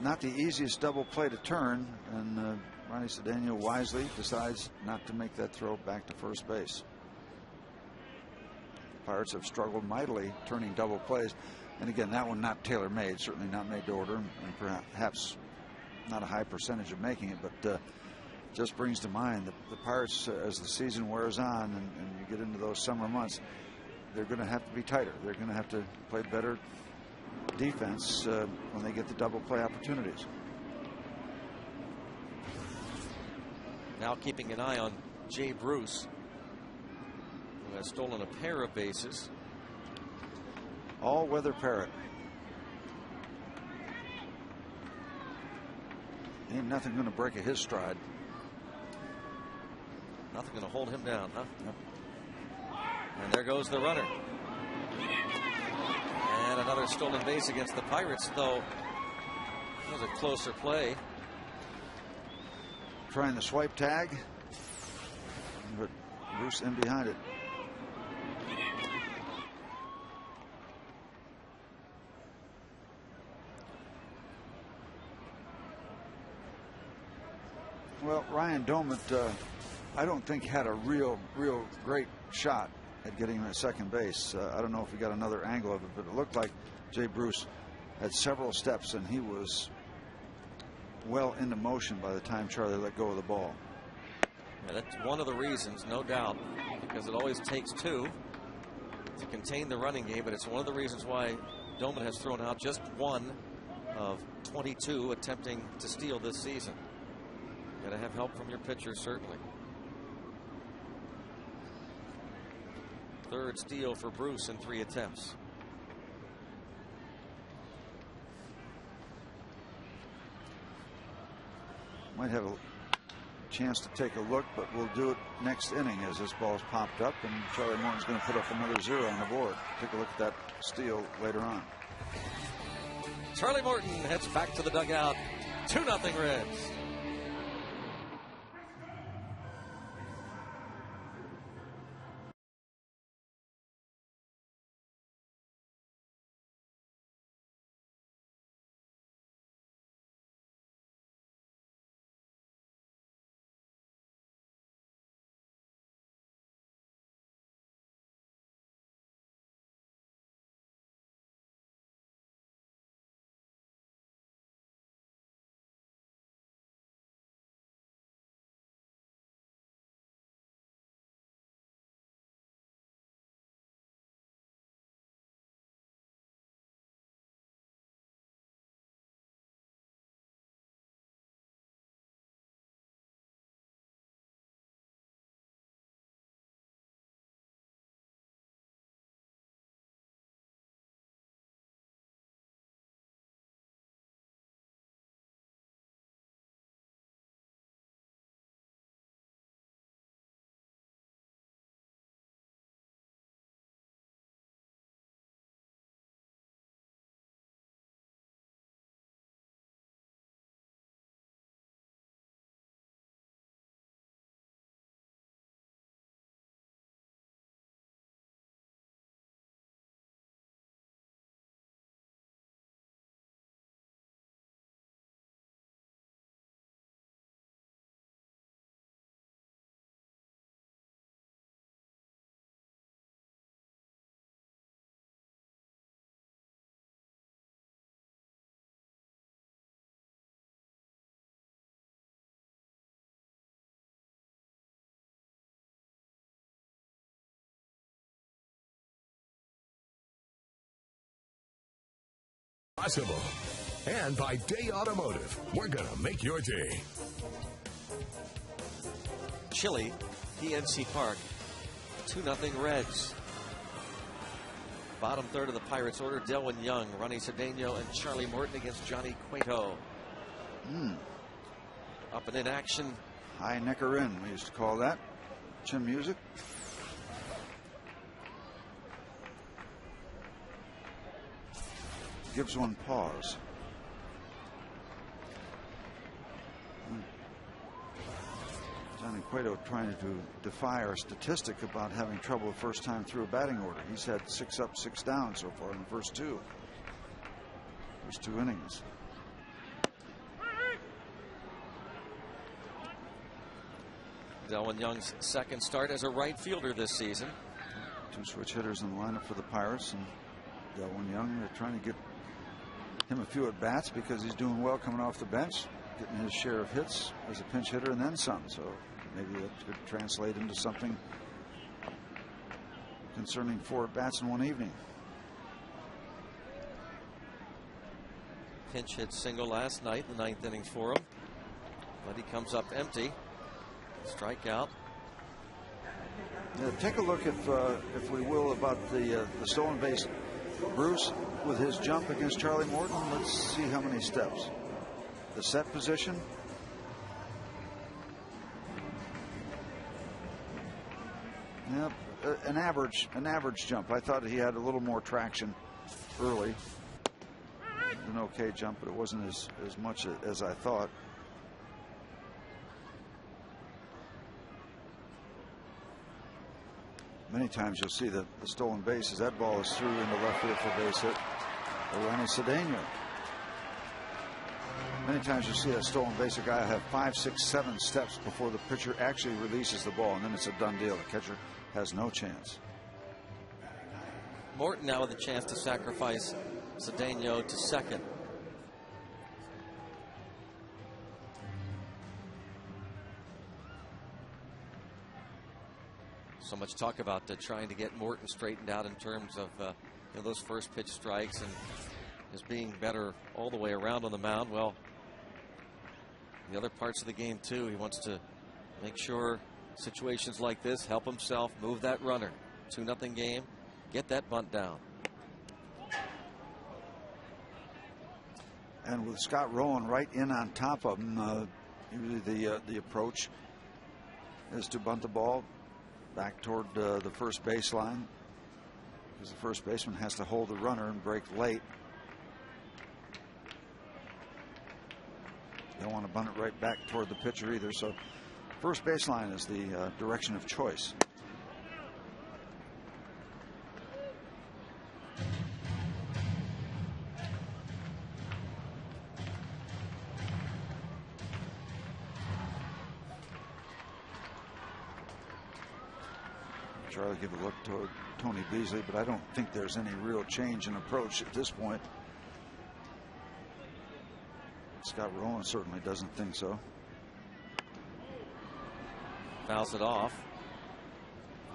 Not the easiest double play to turn, and Ronnie Cedeno wisely decides not to make that throw back to first base. Pirates have struggled mightily turning double plays, and again, that one not tailor-made, certainly not made to order, and perhaps not a high percentage of making it, but just brings to mind the Pirates as the season wears on and you get into those summer months, they're going to have to be tighter. They're going to have to play better defense when they get the double play opportunities. Now keeping an eye on Jay Bruce, who has stolen a pair of bases. All-weather parrot. Ain't nothing going to break his stride. Nothing going to hold him down, huh? Yep. And there goes the runner. And another stolen base against the Pirates, though it was a closer play. Trying the swipe tag, but Bruce in behind it. Well, Ryan Domit, I don't think had a real great shot at getting him at second base. I don't know if he got another angle of it, but it looked like Jay Bruce had several steps, and he was well into motion by the time Charlie let go of the ball. Yeah, that's one of the reasons, no doubt, because it always takes two to contain the running game, but it's one of the reasons why Domit has thrown out just one of 22 attempting to steal this season. Got to have help from your pitcher, certainly. Third steal for Bruce in 3 attempts. Might have a chance to take a look, but we'll do it next inning as this ball's popped up, and Charlie Morton's going to put up another 0 on the board. Take a look at that steal later on. Charlie Morton heads back to the dugout. 2-0 Reds. Possible. And by Day Automotive, we're going to make your day. Chile, PNC Park, 2-0 Reds. Bottom third of the Pirates order, Delwyn Young, Ronnie Cedeno, and Charlie Morton against Johnny Cueto. Up and in action. High necker in, we used to call that. Chin music. Gives one pause. Johnny Cueto trying to defy our statistic about having trouble the first time through a batting order. He's had 6 up, 6 down so far in the first two innings. Delwyn Young's second start as a right fielder this season. 2 switch hitters in the lineup for the Pirates, and Delwyn Young, they're trying to get him a few at bats because he's doing well coming off the bench, getting his share of hits as a pinch hitter and then some. So maybe that could translate into something concerning 4 at bats in one evening. Pinch hit single last night in the 9th inning for him, but he comes up empty. Strikeout. Yeah, take a look, if we will, about the stolen base. Bruce with his jump against Charlie Morton. Let's see how many steps. The set position, Yep, an average jump. I thought he had a little more traction early. An okay jump, but it wasn't as much as I thought. Many times you'll see the stolen bases. That ball is through into left field for base hit. Orlando Cedeno. Many times you see a stolen base, a guy have 5, 6, 7 steps before the pitcher actually releases the ball, and then it's a done deal. The catcher has no chance. Morton now with a chance to sacrifice Cedeno to second. So much talk about trying to get Morton straightened out in terms of those first pitch strikes and just being better all the way around on the mound. Well, the other parts of the game too, he wants to make sure situations like this, help himself, move that runner. 2-0 game, get that bunt down. And with Scott Rolen right in on top of him, usually the approach is to bunt the ball back toward the first baseline, because the first baseman has to hold the runner and break late. You don't want to bunt it right back toward the pitcher either. So first baseline is the direction of choice. Charlie give a look toward Tony Beasley, but I don't think there's any real change in approach at this point. Scott Rolen certainly doesn't think so. Fouls it off.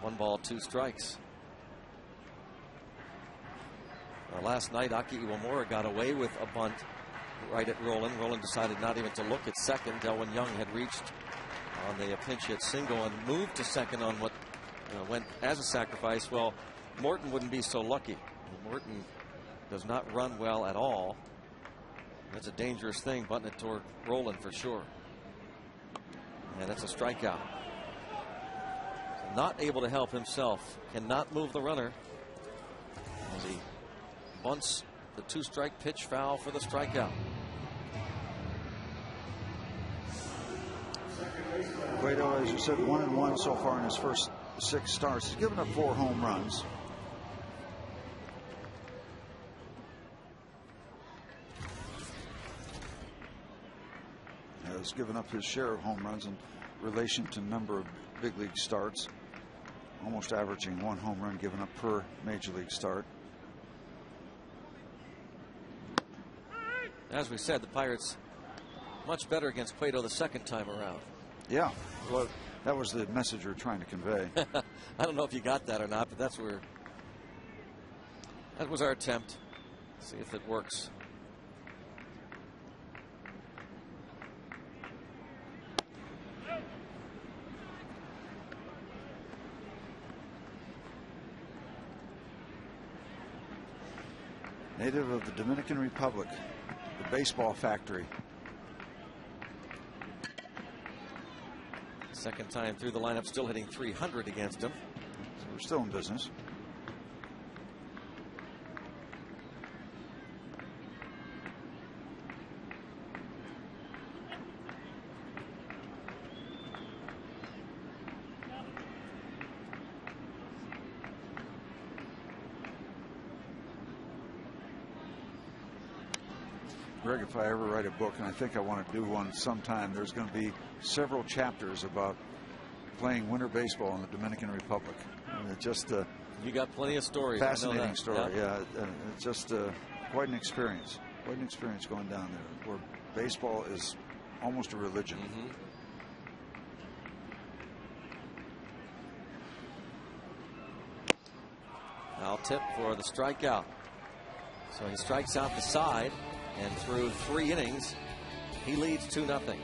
1 ball, 2 strikes. Last night, Aki Iwamura got away with a bunt right at Rolen. Rolen decided not even to look at second. Delwyn Young had reached on the pinch hit single and moved to second on what went as a sacrifice. Well, Morton wouldn't be so lucky. Morton does not run well at all. That's a dangerous thing, bunting it toward Rolen for sure. And that's a strikeout. Not able to help himself. Cannot move the runner as he bunts the 2-strike pitch, foul for the strikeout. Cueto, as you said, 1-1 so far in his first 6 starts. He's given up 4 home runs. Has given up his share of home runs in relation to number of big league starts, almost averaging 1 home run given up per major league start. As we said, the Pirates much better against Cueto the second time around. Yeah, well, that was the message we were trying to convey. I don't know if you got that or not, but that was our attempt. See if it works. Native of the Dominican Republic, the baseball factory. Second time through the lineup, still hitting .300 against him. So we're still in business. Greg, if I ever write a book, and I think I want to do one sometime, there's going to be several chapters about playing winter baseball in the Dominican Republic. And it just you got plenty of stories. Fascinating story, yeah. It's just quite an experience. Quite an experience going down there, where baseball is almost a religion. Foul tip for the strikeout. So he strikes out the side, and through 3 innings, he leads 2-0.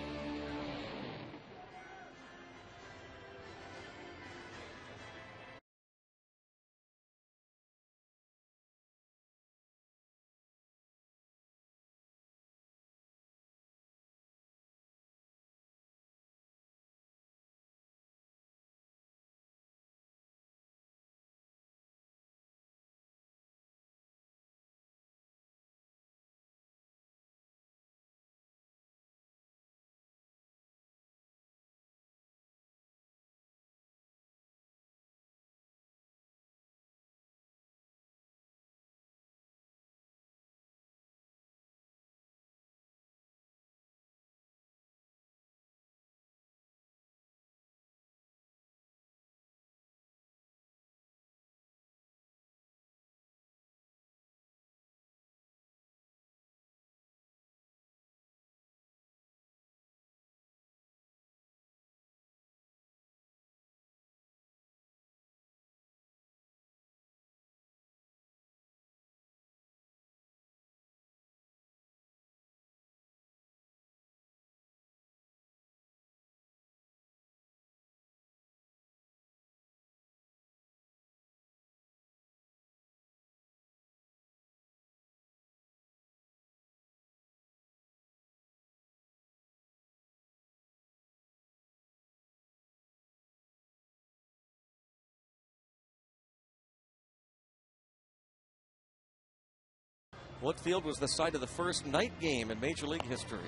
What field was the site of the first night game in Major League history?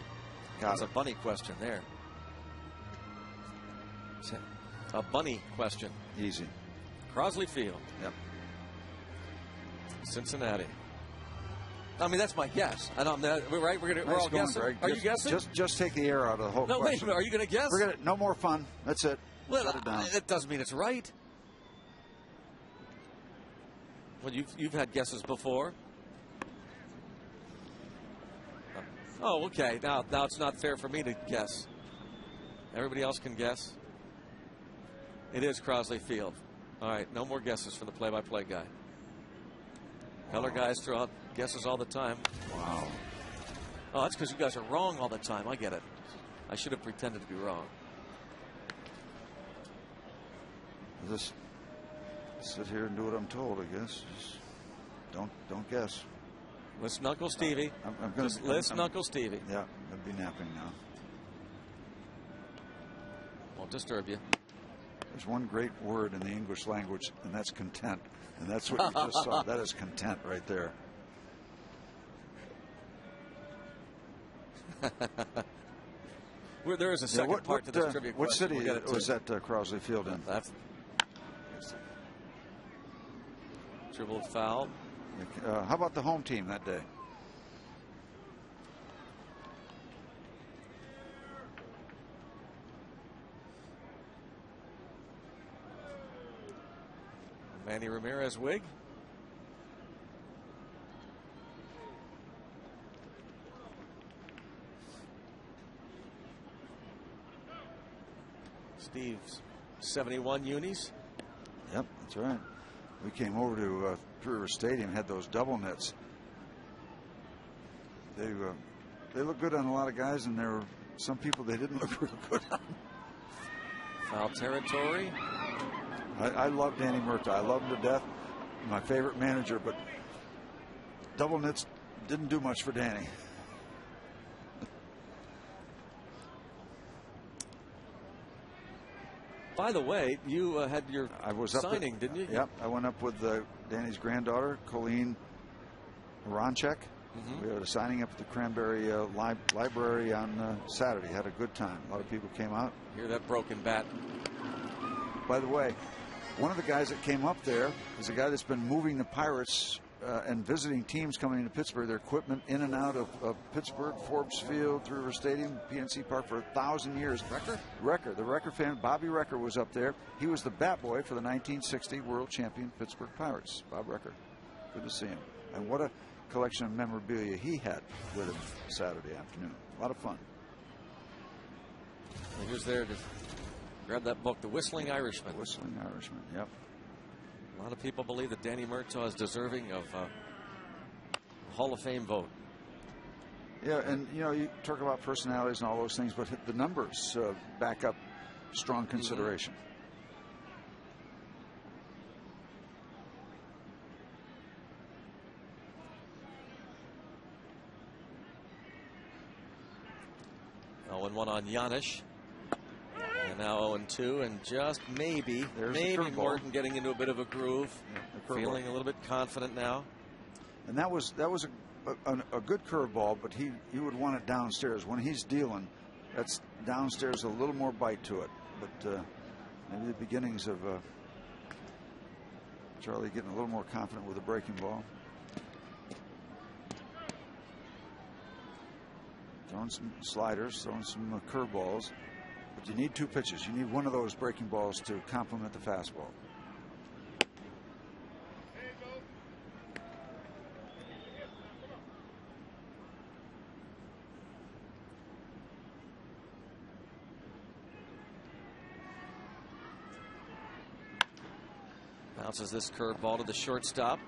That's a bunny question there. A bunny question. Easy. Crosley Field. Yep. Cincinnati. I mean, that's my guess. And we're all guessing. Greg. Are you guessing? Just take the air out of the whole question. Wait a minute. Are you going to guess? Forget it. No more fun. That's it. Well, shut it down. That doesn't mean it's right. Well, you've had guesses before. Oh, okay. Now it's not fair for me to guess. Everybody else can guess. It is Crosley Field. All right, no more guesses for the play-by-play guy. Color guys throw out guesses all the time. Wow. Oh, that's because you guys are wrong all the time. I get it. I should have pretended to be wrong. I'll just sit here and do what I'm told, I guess. Just don't guess. Listen, Uncle Stevie. Listen, Uncle Stevie. Yeah, I'm going to be napping now. Won't disturb you. There's one great word in the English language, and that's content. And that's what we just saw. That is content right there. There is a second part to this trivia what question. City was that Crosley Field in? That's dribbled foul. How about the home team that day? Manny Ramirez wig. Steve's 71 unis. Yep, that's right. We came over to River Stadium, had those double nets. They look good on a lot of guys, and there were some people they didn't look real good on. Foul territory. I love Danny Murtaugh. I love him to death. My favorite manager, but double nets didn't do much for Danny. By the way, you had your signing, didn't you? Yep, I went up with Danny's granddaughter, Colleen Ronchek. We had a signing up at the Cranberry Library on Saturday. Had a good time. A lot of people came out. Hear that broken bat. By the way, one of the guys that came up there is a guy that's been moving the Pirates and visiting teams coming into Pittsburgh, their equipment in and out of Pittsburgh, Forbes Field, through River Stadium, PNC Park for 1,000 years. Recker, the Recker fan, Bobby Recker was up there. He was the bat boy for the 1960 world champion Pittsburgh Pirates. Bob Recker. Good to see him. And what a collection of memorabilia he had with him Saturday afternoon. A lot of fun. He was there to grab that book, The Whistling Irishman. The Whistling Irishman, yep. A lot of people believe that Danny Murtaugh is deserving of a Hall of Fame vote. Yeah, and you talk about personalities and all those things, but the numbers back up strong consideration. Mm-hmm. 0-1 on Giannis. And now 0-2, and just maybe Morton getting into a bit of a groove, feeling a little bit confident now. And that was a good curveball, but he would want it downstairs. When he's dealing, that's downstairs, a little more bite to it. But maybe the beginnings of Charlie getting a little more confident with the breaking ball. Throwing some sliders, throwing some curveballs. But you need two pitches. You need one of those breaking balls to complement the fastball. Bounces this curveball to the shortstop.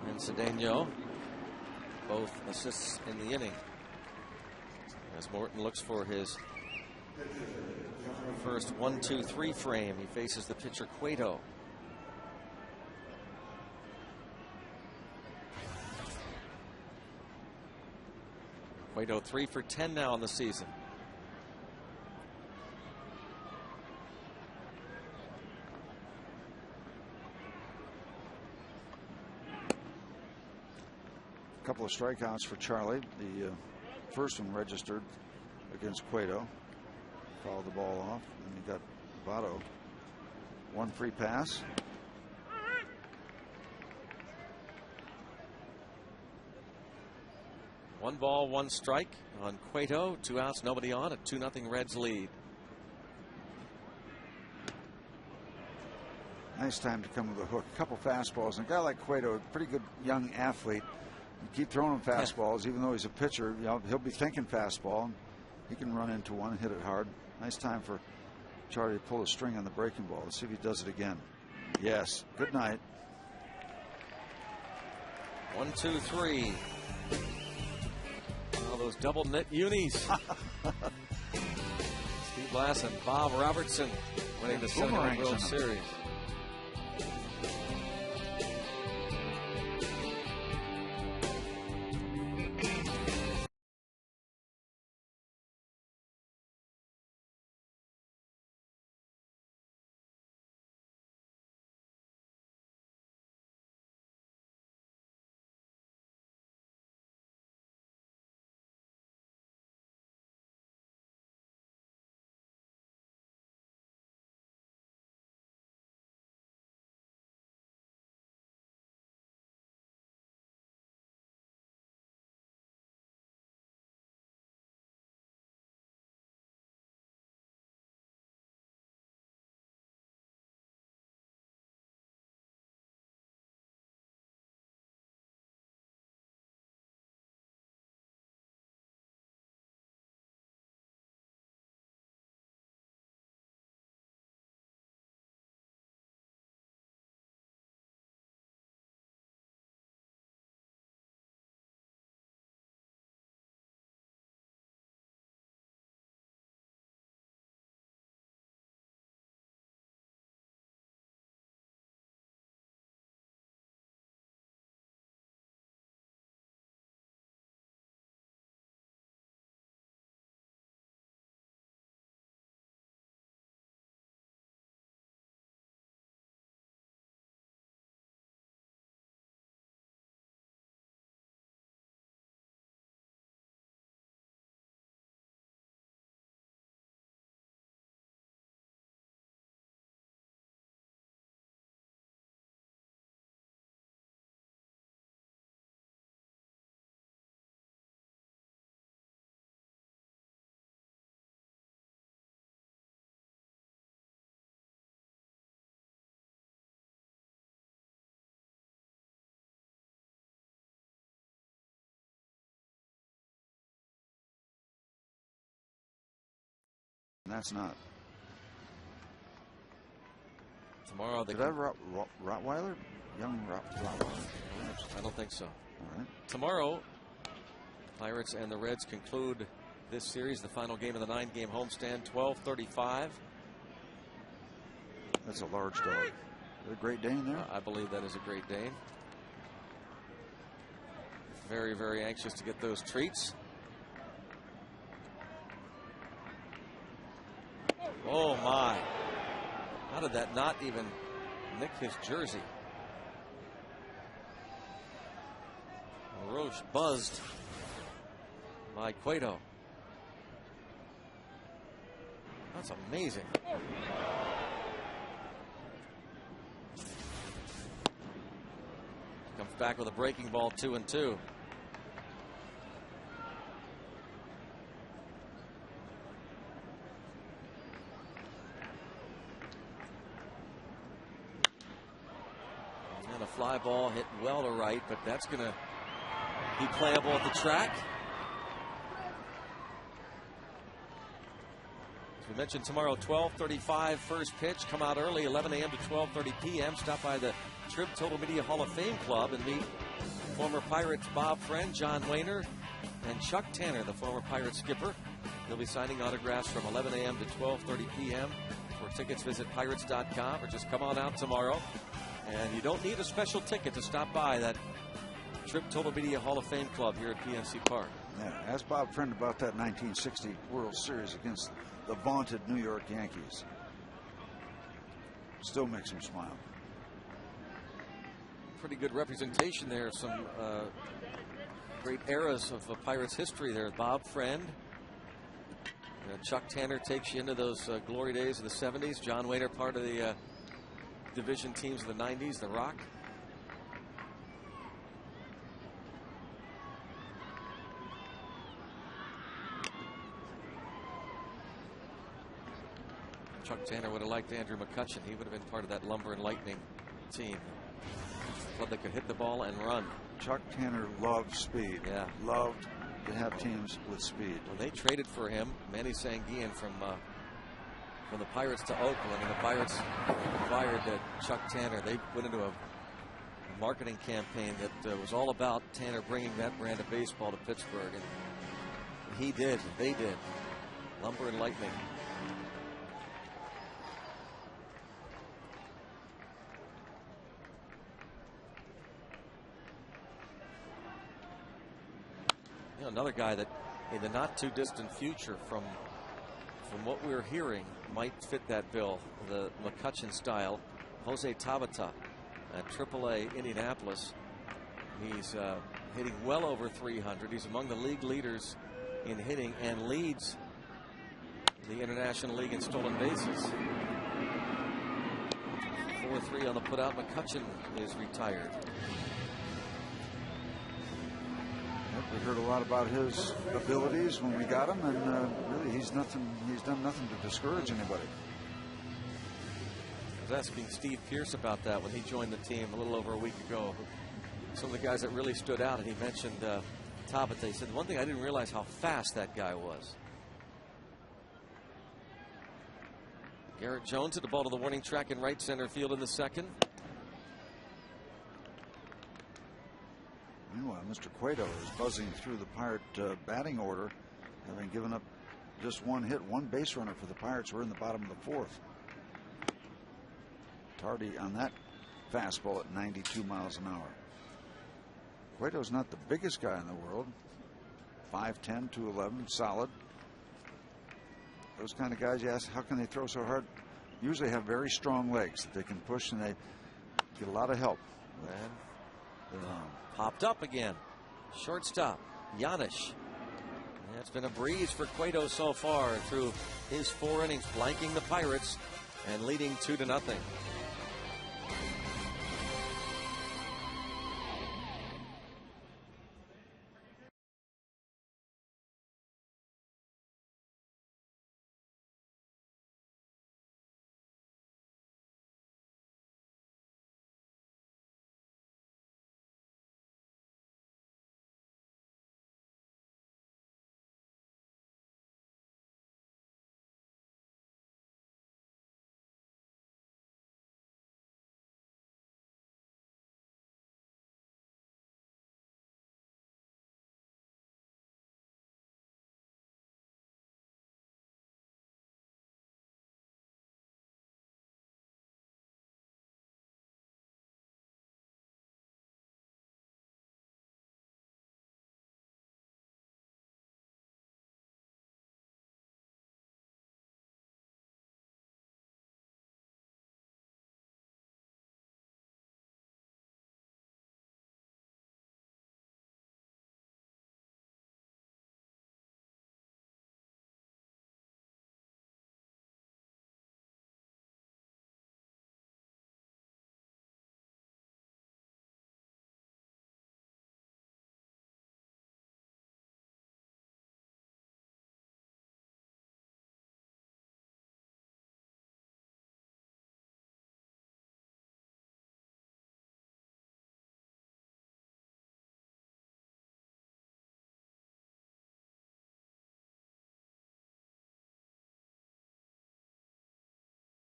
And Cedeno, both assists in the inning. As Morton looks for his first 1-2-3 frame, he faces the pitcher Cueto. Cueto 3 for 10 now in the season. A couple of strikeouts for Charlie. The first one registered against Cueto. Fouled the ball off. And he got Votto. One free pass. One ball, one strike on Cueto. 2 outs, nobody on. A 2-0 Reds lead. Nice time to come with a hook. A couple fastballs. And a guy like Cueto, a pretty good young athlete. You keep throwing him fastballs, even though he's a pitcher. You know, he'll be thinking fastball. And he can run into one, hit it hard. Nice time for Charlie to pull a string on the breaking ball. Let's see if he does it again. Yes. Good night. 1, 2, 3. All those double knit unis. Steve Blass and Bob Robertson winning the Second World Series. That's not. Tomorrow they. Did that Rottweiler? Young Rottweiler? I don't think so. All right. Tomorrow, Pirates and the Reds conclude this series, the final game of the 9-game homestand, 12:35. That's a large dog. Is there a Great Dane there? I believe that is a Great Dane. Very, very anxious to get those treats. Oh my. How did that not even nick his jersey? Roche buzzed by Cueto. That's amazing. Comes back with a breaking ball, 2-2. And a fly ball hit well to right, but that's going to be playable at the track. As we mentioned, tomorrow, 12:35 first pitch. Come out early, 11 a.m. to 12:30 p.m. Stop by the Trib Total Media Hall of Fame Club and meet former Pirates Bob Friend, John Wayner, and Chuck Tanner, the former Pirate skipper. They'll be signing autographs from 11 a.m. to 12:30 p.m. For tickets, visit pirates.com or just come on out tomorrow. And you don't need a special ticket to stop by that Trib Total Media Hall of Fame Club here at PNC Park. Yeah, ask Bob Friend about that 1960 World Series against the vaunted New York Yankees. Still makes him smile. Pretty good representation there. Some great eras of Pirates history there. Bob Friend. Chuck Tanner takes you into those glory days of the 70s. John Wayner, part of the division teams of the 90s, the Rock. Chuck Tanner would have liked Andrew McCutchen. He would have been part of that Lumber and Lightning team. Club that could hit the ball and run. Chuck Tanner loved speed. Yeah. Loved to have teams with speed. When they traded for him, Manny Sanguillen from the Pirates to Oakland, and the Pirates acquired Chuck Tanner. They went into a marketing campaign that was all about Tanner bringing that brand of baseball to Pittsburgh, and he did. They did. Lumber and Lightning. Another guy that in the not too distant future, from what we're hearing, might fit that bill, the McCutchen style. Jose Tabata at AAA Indianapolis. He's hitting well over 300. He's among the league leaders in hitting and leads the International League in stolen bases. 4-3 on the putout. McCutchen is retired. We heard a lot about his abilities when we got him, and really he's done nothing to discourage anybody. I was asking Steve Pierce about that when he joined the team a little over a week ago. Some of the guys that really stood out, and he mentioned Tabata. He said, one thing, I didn't realize how fast that guy was. Garrett Jones at the ball to the warning track in right center field in the second. Meanwhile, Mr. Cueto is buzzing through the Pirate batting order, having given up just one hit, one base runner for the Pirates. We're in the bottom of the fourth. Tardy on that fastball at 92 miles an hour. Cueto's not the biggest guy in the world. 5'10", 211, solid. Those kind of guys, you ask, how can they throw so hard? Usually have very strong legs that they can push, and they get a lot of help. And popped up again. Shortstop, Yanish. It's been a breeze for Cueto so far through his 4 innings, blanking the Pirates and leading 2-0.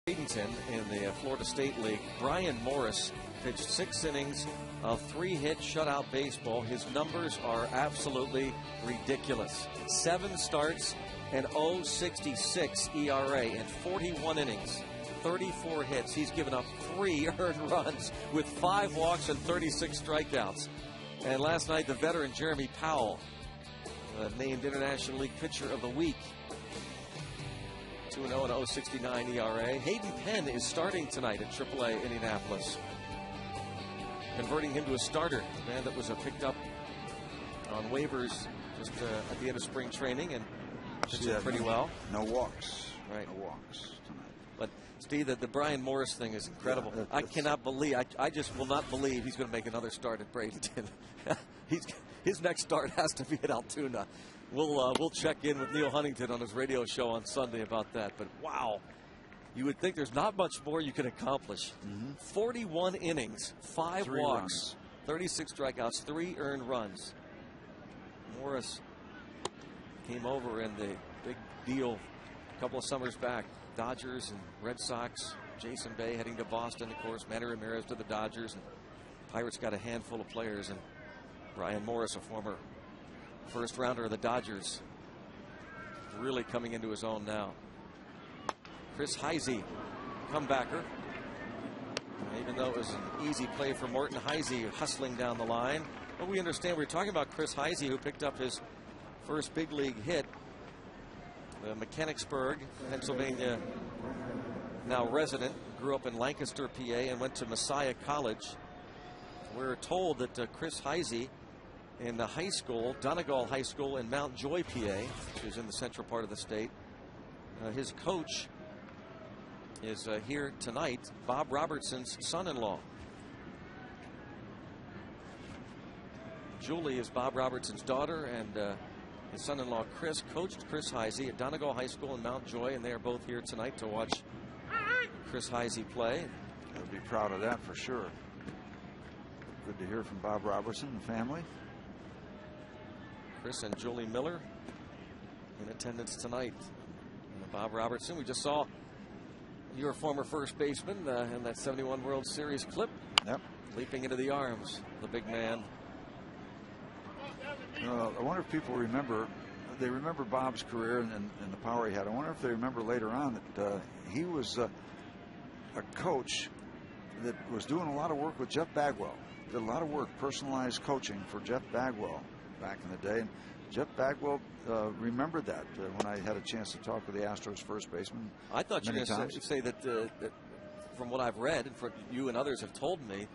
Bradenton in the Florida State League. Brian Morris pitched 6 innings of 3-hit shutout baseball. His numbers are absolutely ridiculous. 7 starts and 0.66 ERA in 41 innings, 34 hits. He's given up 3 earned runs with 5 walks and 36 strikeouts. And last night, the veteran Jeremy Powell named International League Pitcher of the Week. 2-0 and 0.69 ERA. Hayden Penn is starting tonight at AAA Indianapolis, converting him to a starter. The man that was picked up on waivers just at the end of spring training and pitching pretty no, well. No walks. Right. No walks tonight. But Steve, the Brian Morris thing is incredible. Yeah, I cannot believe. I just will not believe he's going to make another start at Bradenton. His next start has to be at Altoona. We'll check in with Neil Huntington on his radio show on Sunday about that. But wow, you would think there's not much more you can accomplish. 41 innings, 5 3 walks, runs. 36 strikeouts, 3 earned runs. Morris came over in the big deal a couple of summers back. Dodgers and Red Sox. Jason Bay heading to Boston, of course. Manny Ramirez to the Dodgers. And Pirates got a handful of players. And Brian Morris, a former first rounder of the Dodgers, really coming into his own now. Chris Heisey, comebacker. Even though it was an easy play for Morton, Heisey hustling down the line. But we understand we're talking about Chris Heisey, who picked up his first big league hit. Mechanicsburg, Pennsylvania, now resident, grew up in Lancaster, PA, and went to Messiah College. We're told that Chris Heisey in the high school, Donegal High School in Mount Joy, PA, which is in the central part of the state, his coach is here tonight, Bob Robertson's son-in-law. Julie is Bob Robertson's daughter, and his son-in-law Chris coached Chris Heisey at Donegal High School in Mount Joy, and they are both here tonight to watch Chris Heisey play. They'll be proud of that for sure. Good to hear from Bob Robertson and family. Chris and Julie Miller in attendance tonight. And Bob Robertson, we just saw your former first baseman in that 71 World Series clip. Yep. Leaping into the arms of the big man. I wonder if people remember, they remember Bob's career and the power he had. I wonder if they remember later on that he was a coach that was doing a lot of work with Jeff Bagwell. Did a lot of work, personalized coaching for Jeff Bagwell back in the day. And Jeff Bagwell remembered that when I had a chance to talk with the Astros first baseman. I thought you were going to say that from what I've read and from you and others have told me,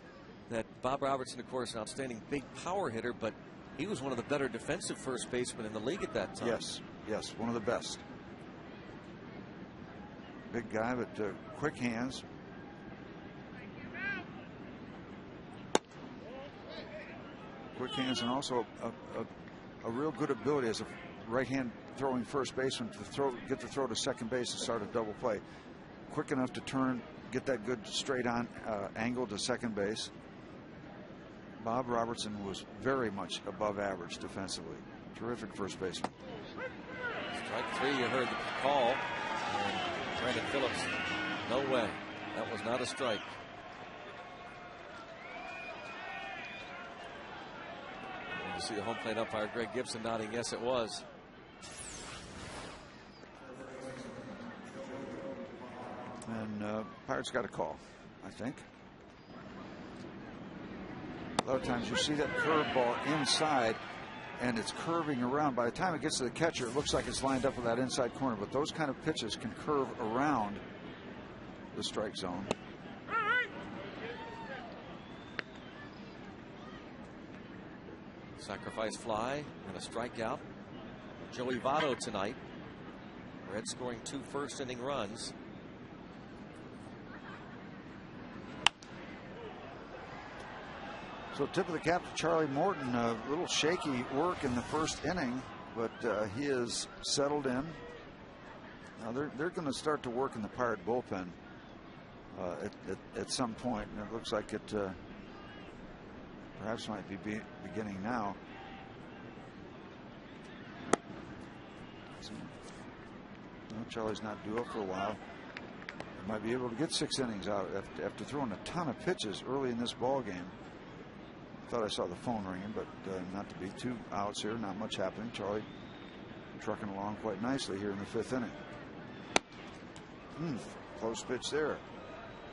that Bob Robertson, of course, an outstanding big power hitter, but he was one of the better defensive first basemen in the league at that time. Yes, one of the best. Big guy, but quick hands. Quick hands, and also a real good ability as a right-hand throwing first baseman to get the throw to second base and start a double play. Quick enough to turn, get that good straight-on angle to second base. Bob Robertson was very much above average defensively. Terrific first baseman. Strike 3, you heard the call. And Brandon Phillips, no way. That was not a strike. You see the home plate umpire, Greg Gibson, nodding yes, it was. And Pirates got a call, I think. A lot of times you see that curveball inside and it's curving around. By the time it gets to the catcher, it looks like it's lined up with that inside corner, but those kind of pitches can curve around the strike zone. Sacrifice fly and a strikeout. Joey Votto tonight. Reds scoring 2 first-inning runs. So tip of the cap to Charlie Morton. A little shaky work in the first inning, but he is settled in. Now they're going to start to work in the Pirate bullpen at some point, and it looks like it perhaps might be beginning now. No, Charlie's not due up for a while. He might be able to get 6 innings out after throwing a ton of pitches early in this ball game. Thought I saw the phone ringing, but not to be 2 outs here. Not much happening. Charlie trucking along quite nicely here in the 5th inning. Close pitch there.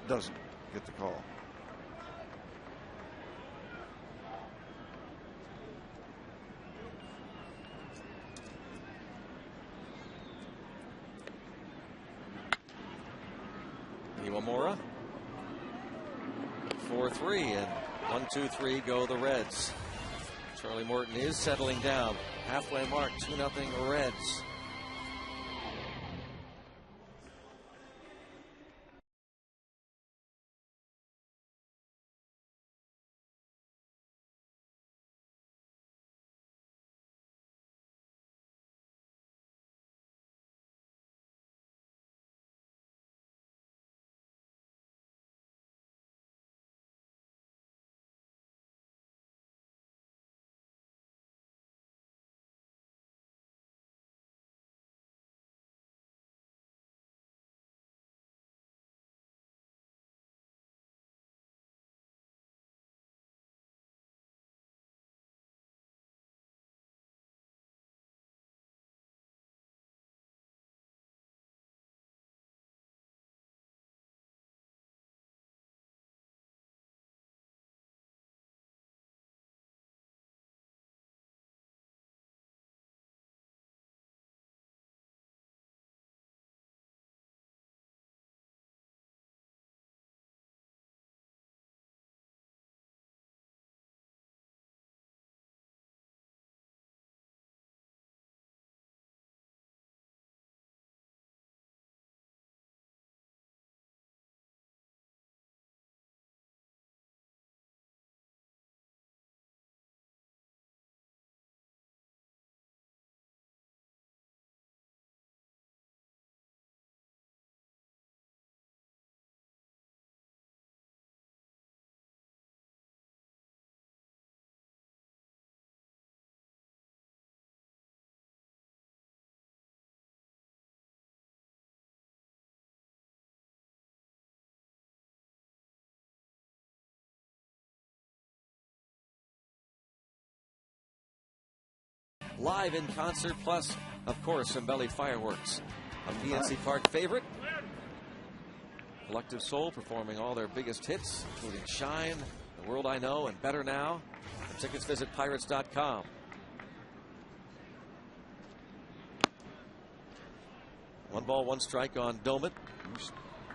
Doesn't get the call. Iwamura. 4-3, and 1-2-3 go the Reds. Charlie Morton is settling down. Halfway mark, 2-0 Reds. Live in concert, plus, of course, embellied fireworks. A PNC Park favorite. Collective Soul performing all their biggest hits, including Shine, The World I Know, and Better Now. For tickets, visit Pirates.com. One ball, one strike on Domet.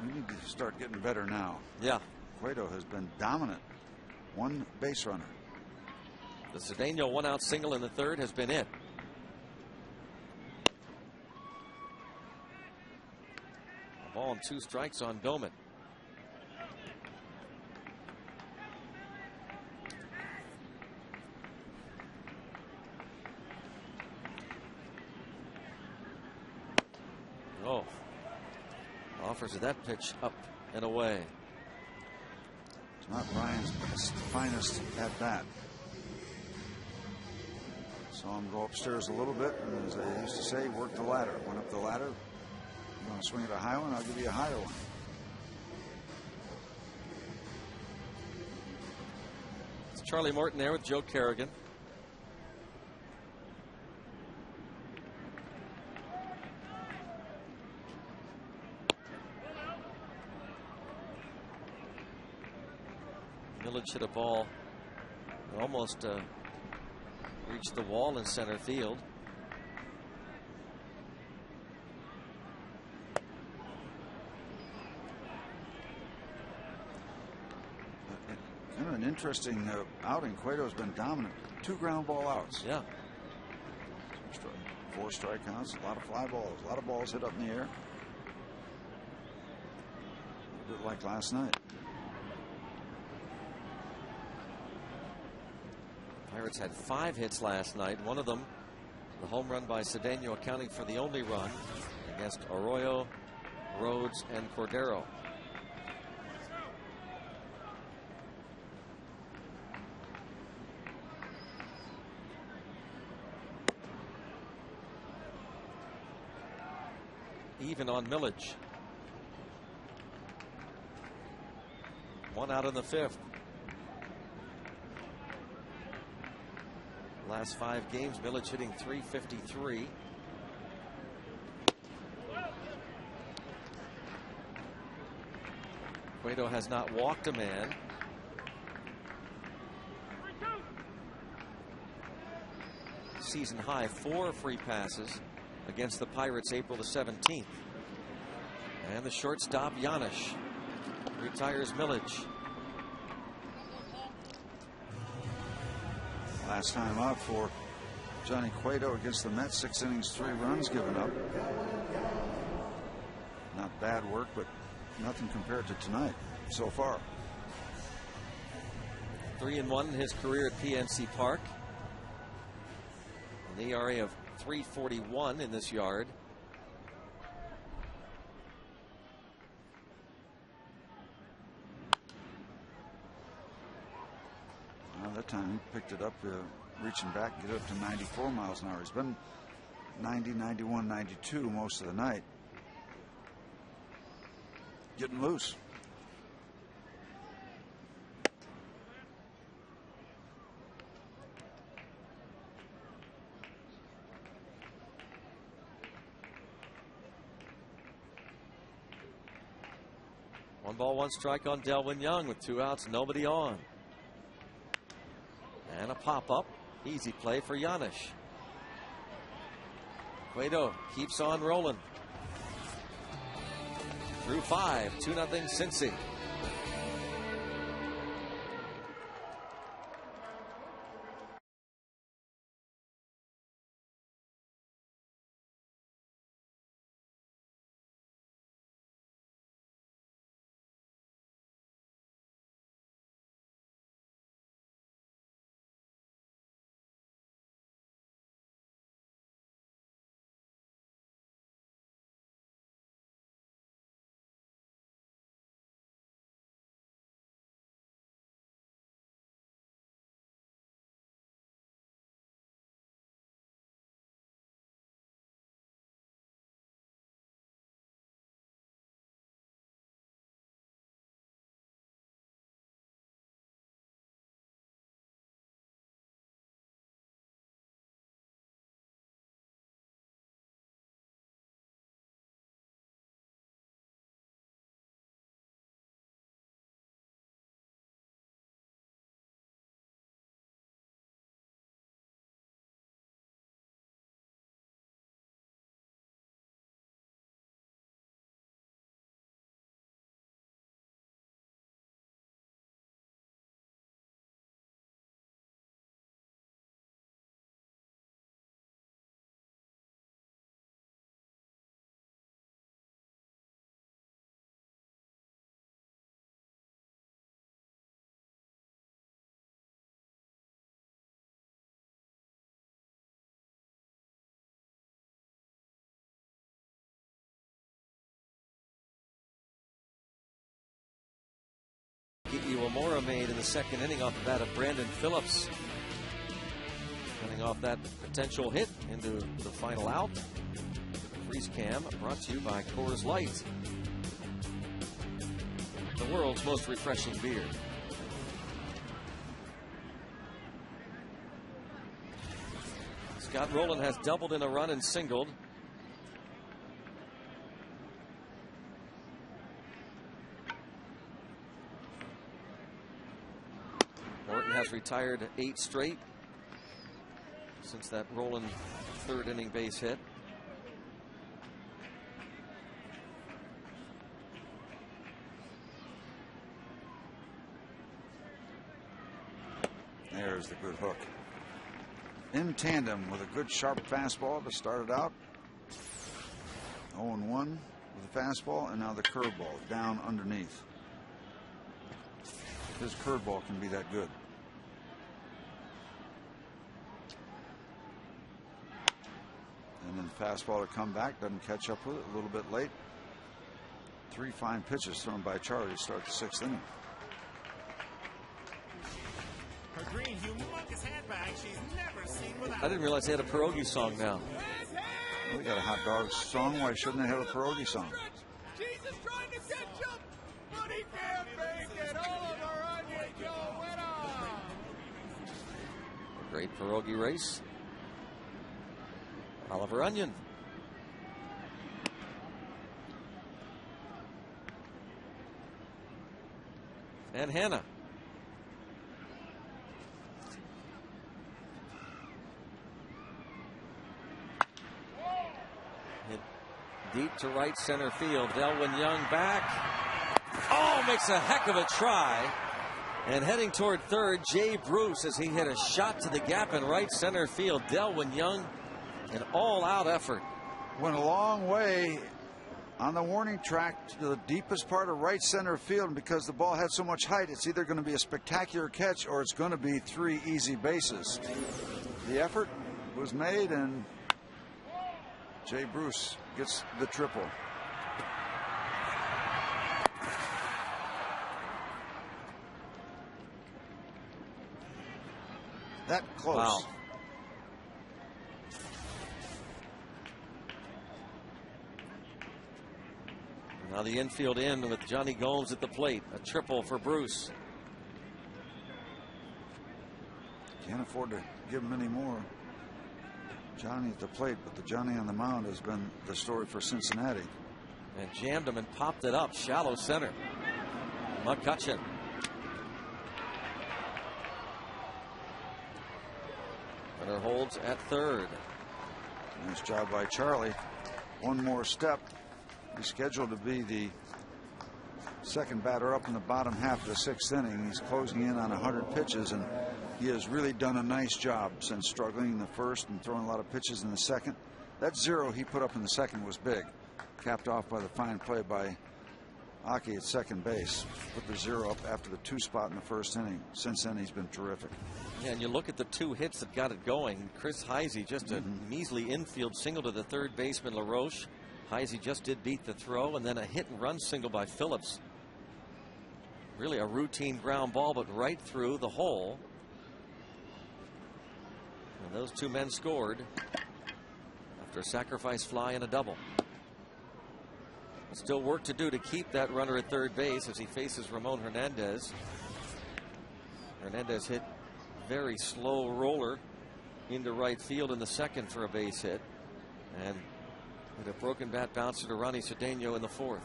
We need to start getting better now. Yeah. Cueto has been dominant. One base runner. The Cedeno one-out single in the third has been it. A ball and two strikes on Domet. Oh. Offers of that pitch up and away. It's not Ryan's finest at bat. Saw him go upstairs a little bit, and as I used to say, work the ladder. Went up the ladder. You want to swing at a high one? I'll give you a higher one. It's Charlie Morton there with Joe Kerrigan. Millage hit a ball almost reached the wall in center field. Kind of an interesting outing. Cueto's been dominant. 2 ground ball outs. Yeah. 4 strikeouts. A lot of fly balls. A lot of balls hit up in the air. A bit like last night. Pirates had 5 hits last night. One of them, the home run by Cedeno, accounting for the only run against Arroyo, Rhodes, and Cordero. Even on Millage. 1 out in the 5th. Last 5 games, Millage hitting .353. Cueto has not walked a man. Season high 4 free passes against the Pirates April the 17th. And the shortstop Janisch retires Millage. Last time out for Johnny Cueto against the Mets, 6 innings, 3 runs given up. Not bad work, but nothing compared to tonight so far. 3-1 in his career at PNC Park. An ERA of 3.41 in this yard. Well, that time he picked it up, reaching back, get it up to 94 miles an hour. He's been 90, 91, 92 most of the night. Getting loose. One ball, one strike on Delwyn Young with 2 outs, nobody on. And a pop-up. Easy play for Janisch. Cueto keeps on rolling. Through 5, 2-0 Cincy. Iwamura made in the 2nd inning off the bat of Brandon Phillips. Coming off that potential hit into the final out. Freeze Cam brought to you by Coors Light, the world's most refreshing beer. Scott Rolen has doubled in a run and singled. Morton has retired 8 straight since that Rolen 3rd inning base hit. There's the good hook. In tandem with a good sharp fastball to start it out. 0-1 with the fastball, and now the curveball down underneath. His curveball can be that good. And then the fastball to come back, doesn't catch up with it, a little bit late. 3 fine pitches thrown by Charlie to start the 6th inning. Her green, humongous handbag she's never seen without. I didn't realize they had a pierogi song now. Well, we got a hot dog song. Why shouldn't they have a pierogi song? Jesus trying to catch up, but he can't make it. Oliver Onion, your winner. A great pierogi race. Oliver Onion. And Hannah. Hit deep to right center field. Delwyn Young back. Oh, makes a heck of a try. And heading toward third, Jay Bruce, as he hit a shot to the gap in right center field. Delwyn Young, an all-out effort. Went a long way on the warning track to the deepest part of right center field. And because the ball had so much height, it's either going to be a spectacular catch or it's going to be 3 easy bases. The effort was made, and Jay Bruce gets the triple. That close. Wow. Now the infield in with Johnny Gomes at the plate. A triple for Bruce. Can't afford to give him any more. Johnny at the plate, but the Johnny on the mound has been the story for Cincinnati. And jammed him and popped it up. Shallow center. McCutchen. Runner holds at third. Nice job by Charlie. One more step. He's scheduled to be the second batter up in the bottom half of the 6th inning. He's closing in on 100 pitches, and he has really done a nice job since struggling in the first and throwing a lot of pitches in the second. That 0 he put up in the second was big, capped off by the fine play by Aki at second base. Put the 0 up after the 2 spot in the first inning. Since then, he's been terrific. Yeah, and you look at the 2 hits that got it going. Chris Heisey, just a measly infield single to the third baseman LaRoche. Heisey just did beat the throw, and then a hit and run single by Phillips. Really a routine ground ball, but right through the hole. And those 2 men scored after a sacrifice fly and a double. Still work to do to keep that runner at third base as he faces Ramon Hernandez. Hernandez hit very slow roller into right field in the second for a base hit, and with a broken bat bouncer to Ronnie Cedeno in the 4th.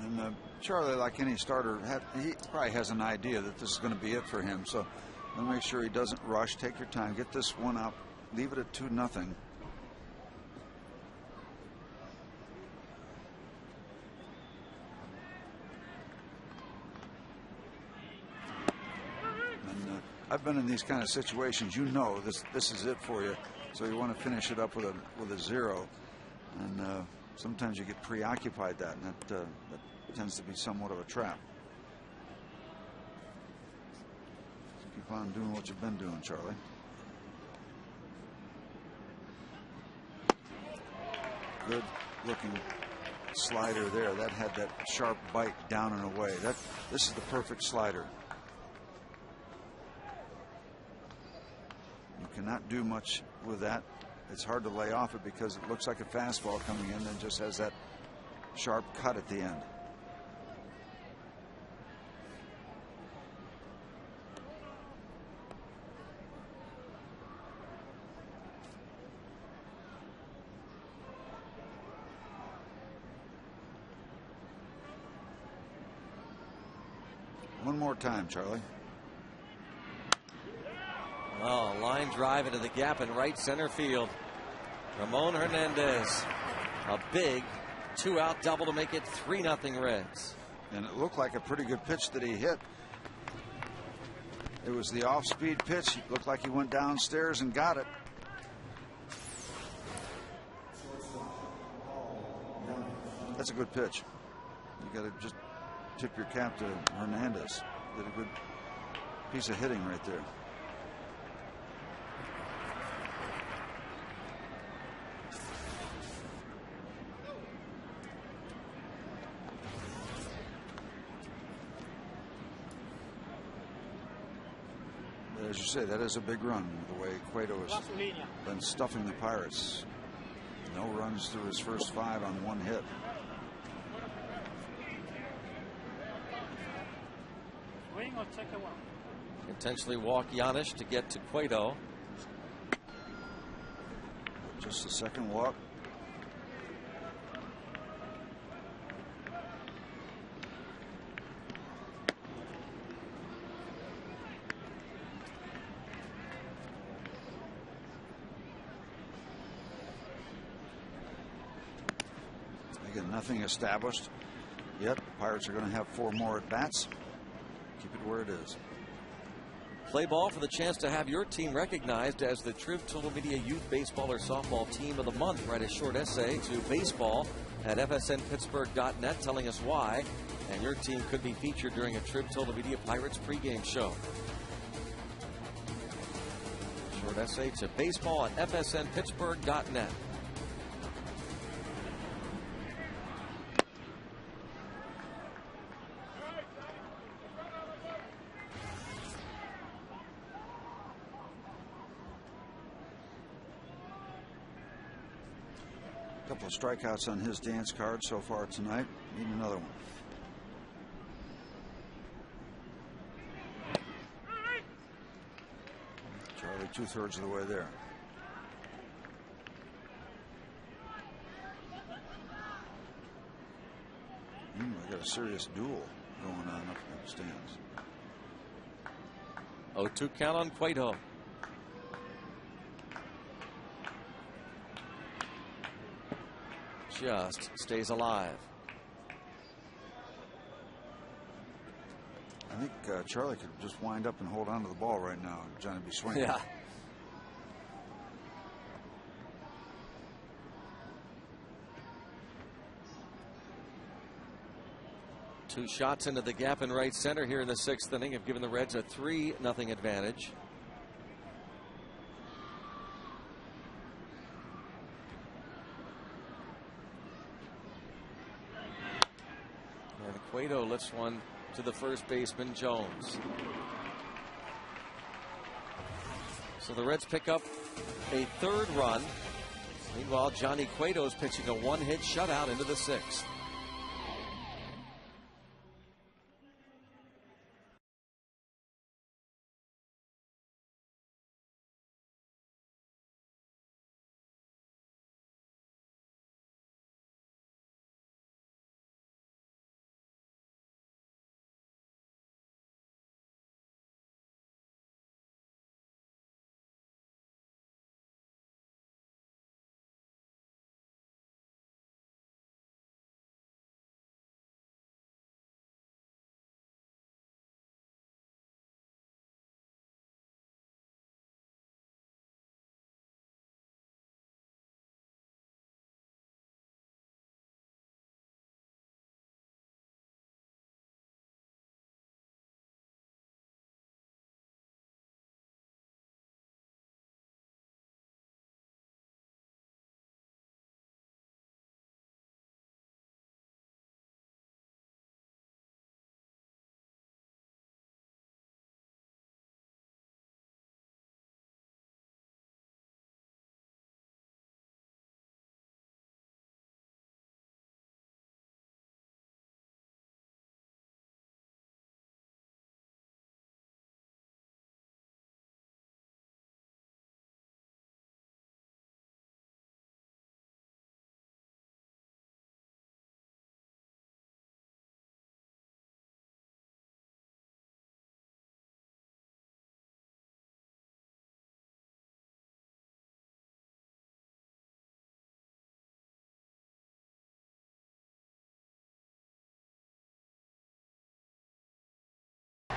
And Charlie, like any starter, he probably has an idea that this is going to be it for him. So let make sure he doesn't rush. Take your time. Get this one up. Leave it at 2-0. I've been in these kind of situations. You know this is it for you, so you want to finish it up with a 0, and sometimes you get preoccupied that, and that tends to be somewhat of a trap. So keep on doing what you've been doing, Charlie. Good looking slider there. That had that sharp bite down and away. This is the perfect slider. You cannot do much with that. It's hard to lay off it because it looks like a fastball coming in and just has that sharp cut at the end. One more time, Charlie. Oh, line drive into the gap in right center field. Ramon Hernandez, a big 2-out double to make it 3-0 Reds. And it looked like a pretty good pitch that he hit. It was the off-speed pitch. It looked like he went downstairs and got it. That's a good pitch. You got to just tip your cap to Hernandez. Did a good piece of hitting right there. As you say, that is a big run, the way Cueto has been stuffing the Pirates. No runs through his first 5 on 1 hit. Swing or take a walk? Intentionally walk Giannis to get to Cueto. Just a second walk. Again, nothing established yet. The Pirates are going to have 4 more at bats. Keep it where it is. Play ball for the chance to have your team recognized as the Triv Total Media Youth Baseball or Softball Team of the Month. Write a short essay to baseball@fsnpittsburgh.net telling us why, and your team could be featured during a Triv Total Media Pirates pregame show. Short essay to baseball@fsnpittsburgh.net. Couple of strikeouts on his dance card so far tonight. Need another one. Charlie 2/3 of the way there. We got a serious duel going on up in the stands. 0-2 count on Cueto. Just stays alive. I think Charlie could just wind up and hold on to the ball right now. Johnny be swinging. Yeah. Two shots into the gap in right center here in the 6th inning have given the Reds a 3-0 advantage. And Cueto lifts one to the first baseman, Jones. So the Reds pick up a 3rd run. Meanwhile, Johnny Cueto is pitching a 1-hit shutout into the 6th.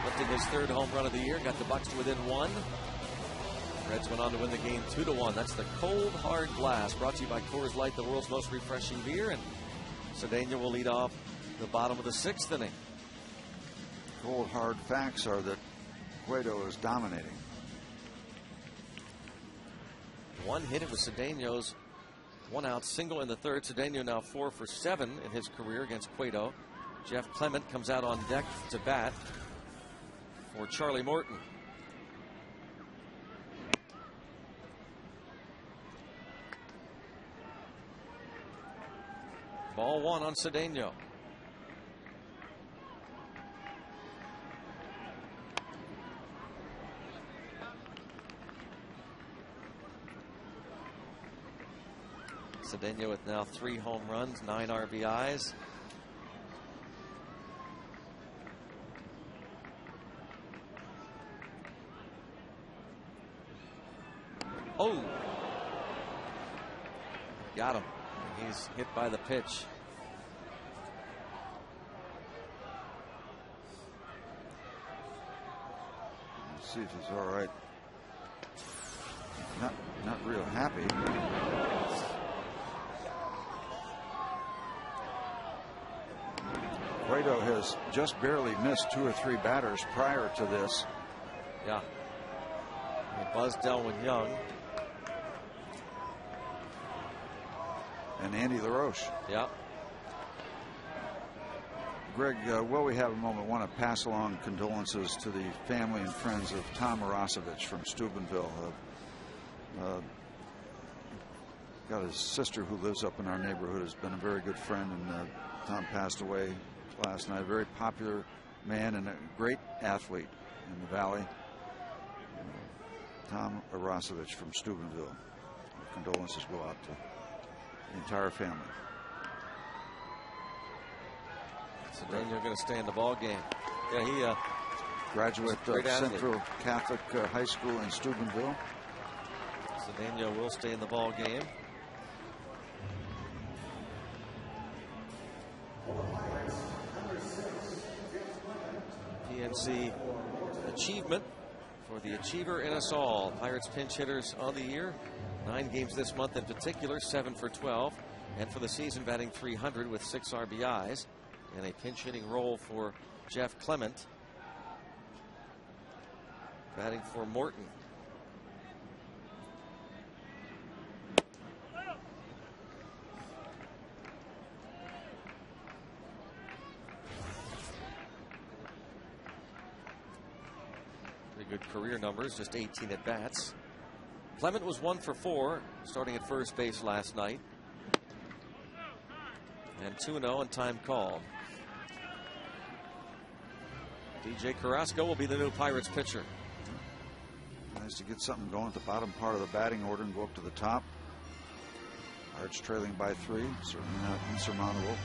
Lifting his 3rd home run of the year, got the Bucks to within 1. Reds went on to win the game 2-1. That's the Cold Hard Blast, brought to you by Coors Light, the world's most refreshing beer. And Cedeno will lead off the bottom of the 6th inning. Cold hard facts are that Cueto is dominating. 1 hit. It was Cedeno's 1-out single in the 3rd. Cedeno now 4 for 7 in his career against Cueto. Jeff Clement comes out on deck to bat for Charlie Morton. Ball 1 on Cedeno. Cedeno with now 3 home runs, 9 RBIs. Oh, got him. He's hit by the pitch. See if he's all right. Not real happy. Cueto has just barely missed 2 or 3 batters prior to this. Yeah. He buzzed Delwyn Young. And Andy LaRoche. Yeah. Greg, while we have a moment, I want to pass along condolences to the family and friends of Tom Arosevich from Steubenville. Got his sister who lives up in our neighborhood, has been a very good friend, and Tom passed away last night. A very popular man and a great athlete in the Valley. Tom Arosevich from Steubenville. Condolences go out to the entire family. So then you're going to stay in the ball game. Yeah, he graduate of Central Catholic High School in Steubenville. Cedeno will stay in the ball game. PNC achievement for the achiever in us all. Pirates pinch hitters of the year. 9 games this month in particular, 7 for 12. And for the season, batting .300 with 6 RBIs. And a pinch hitting role for Jeff Clement. Batting for Morton. Pretty good career numbers, just 18 at bats. Clement was 1 for 4, starting at first base last night. And 2-0 and time called. DJ Carrasco will be the new Pirates pitcher. Nice to get something going at the bottom part of the batting order and go up to the top. Pirates trailing by 3, certainly not insurmountable.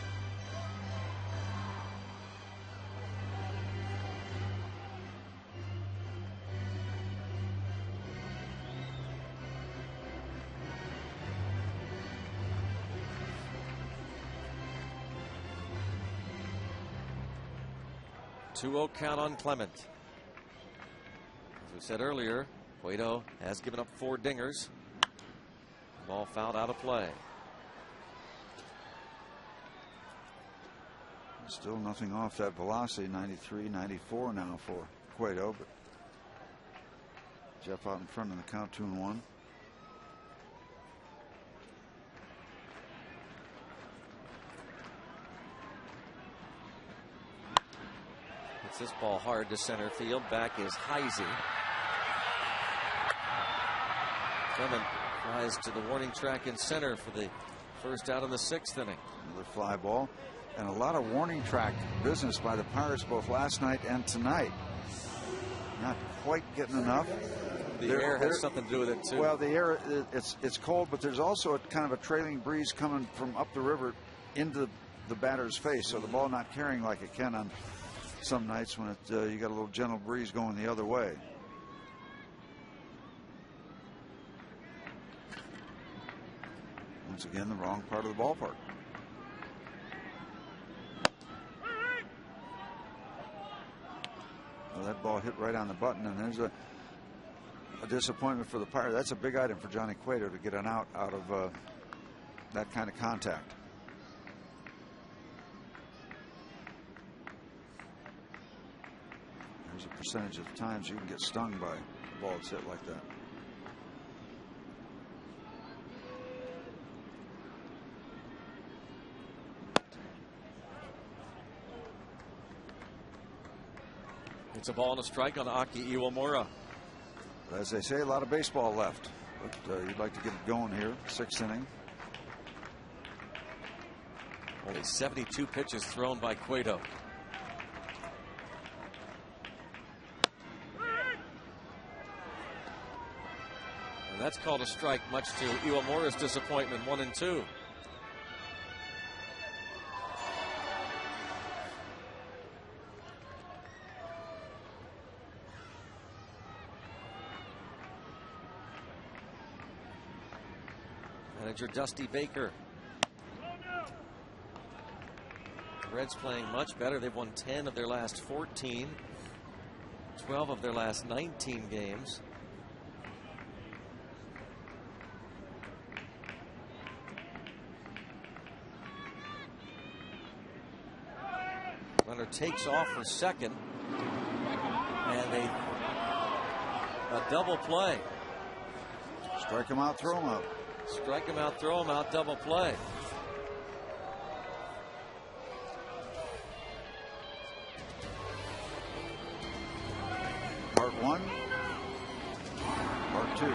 Two-0 count on Clement. As we said earlier, Cueto has given up 4 dingers. Ball fouled out of play. Still nothing off that velocity, 93, 94 now for Cueto, but Jeff out in front in the count, 2-1. Hits this ball hard to center field. Back is Heisey. Clement flies to the warning track in center for the first out in the 6th inning. Another fly ball. And a lot of warning track business by the Pirates both last night and tonight. Not quite getting enough. The air has something to do with it too. Well, the air, it's cold, but there's also a kind of a trailing breeze coming from up the river into the batter's face, so the ball not carrying like it can on some nights when you got a little gentle breeze going the other way. Once again, the wrong part of the ballpark. Well, that ball hit right on the button, and there's a disappointment for the Pirates. That's a big item for Johnny Cueto to get an out of that kind of contact. There's a percentage of times you can get stung by a ball that's hit like that. It's a ball and a strike on Aki Iwamura. As they say, a lot of baseball left, but you'd like to get it going here. 6th inning. Only 72 pitches thrown by Cueto. And that's called a strike, much to Iwamura's disappointment. 1-2. Manager Dusty Baker. The Reds playing much better. They've won 10 of their last 14. 12 of their last 19 games. Runner takes off for second, and a double play. Strike him out, throw him out. Strike him out, throw him out, double play. Part one, part two.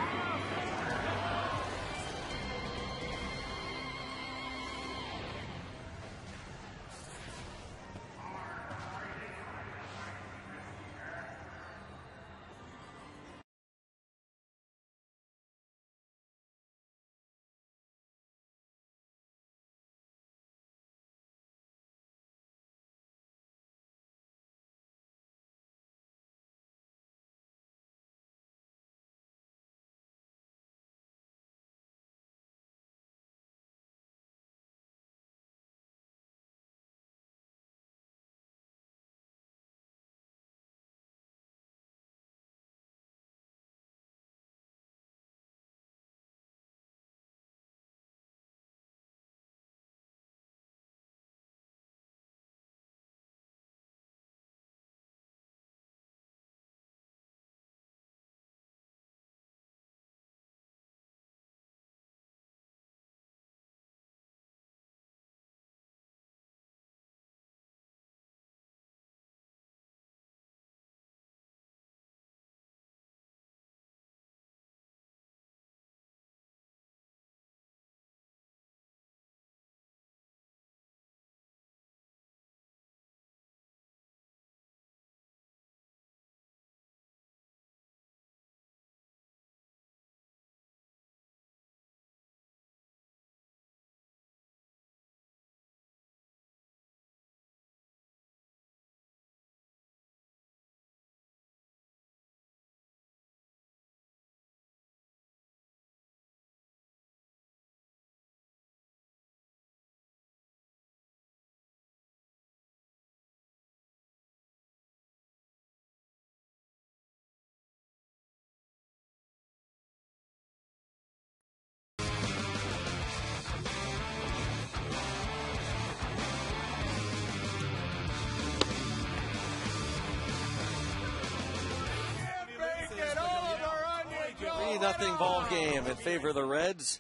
Nothing ball game in favor of the Reds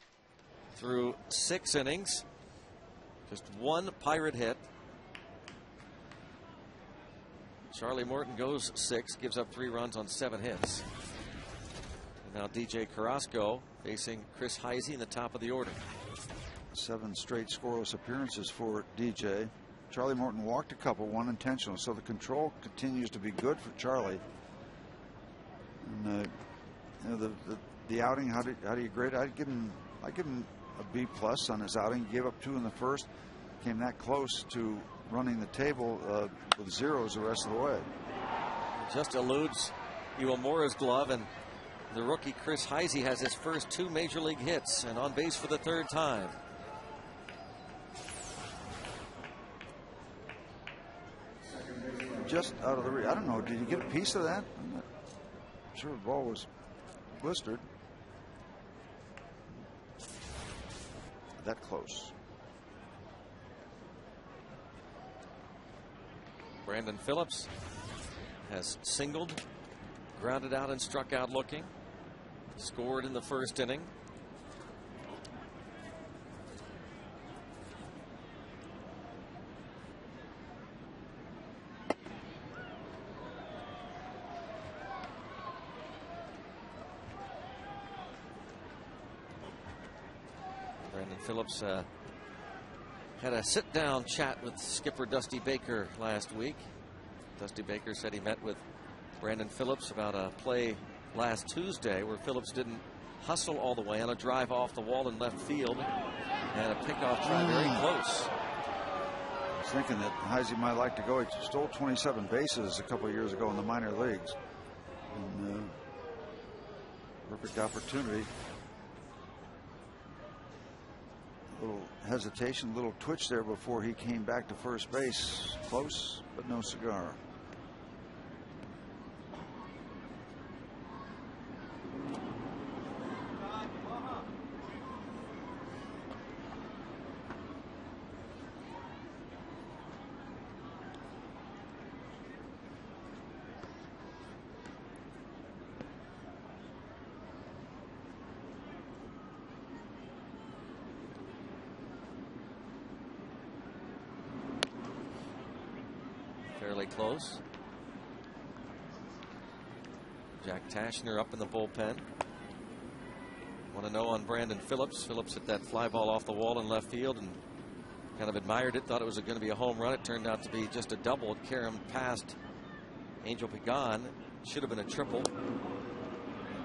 through 6 innings. Just one Pirate hit. Charlie Morton goes 6, gives up 3 runs on 7 hits. And now DJ Carrasco facing Chris Heisey in the top of the order. 7 straight scoreless appearances for DJ. Charlie Morton walked a couple, 1 intentional, so the control continues to be good for Charlie. And you know, the outing, how do you grade? I give him a B plus on his outing. He gave up 2 in the first, came that close to running the table with 0s the rest of the way. Just eludes Iwamora's glove, and the rookie Chris Heisey has his first 2 major league hits and on base for the 3rd time. Just out of the I don't know, did you get a piece of that? I'm not sure the ball was blistered. That close. Brandon Phillips has singled, grounded out and struck out looking. Scored in the first inning. Brandon Phillips had a sit-down chat with skipper Dusty Baker last week. Dusty Baker said he met with Brandon Phillips about a play last Tuesday where Phillips didn't hustle all the way on a drive off the wall in left field and a pickoff try very close. I was thinking that Heisey might like to go. He stole 27 bases a couple of years ago in the minor leagues. And, perfect opportunity. A little hesitation, a little twitch there before he came back to first base. Close, but no cigar. fairly close. Jack Tashner up in the bullpen. 1-0 on Brandon Phillips. Phillips hit that fly ball off the wall in left field and kind of admired it. Thought it was going to be a home run. It turned out to be just a double. It carried him past Angel Pagan. Should have been a triple.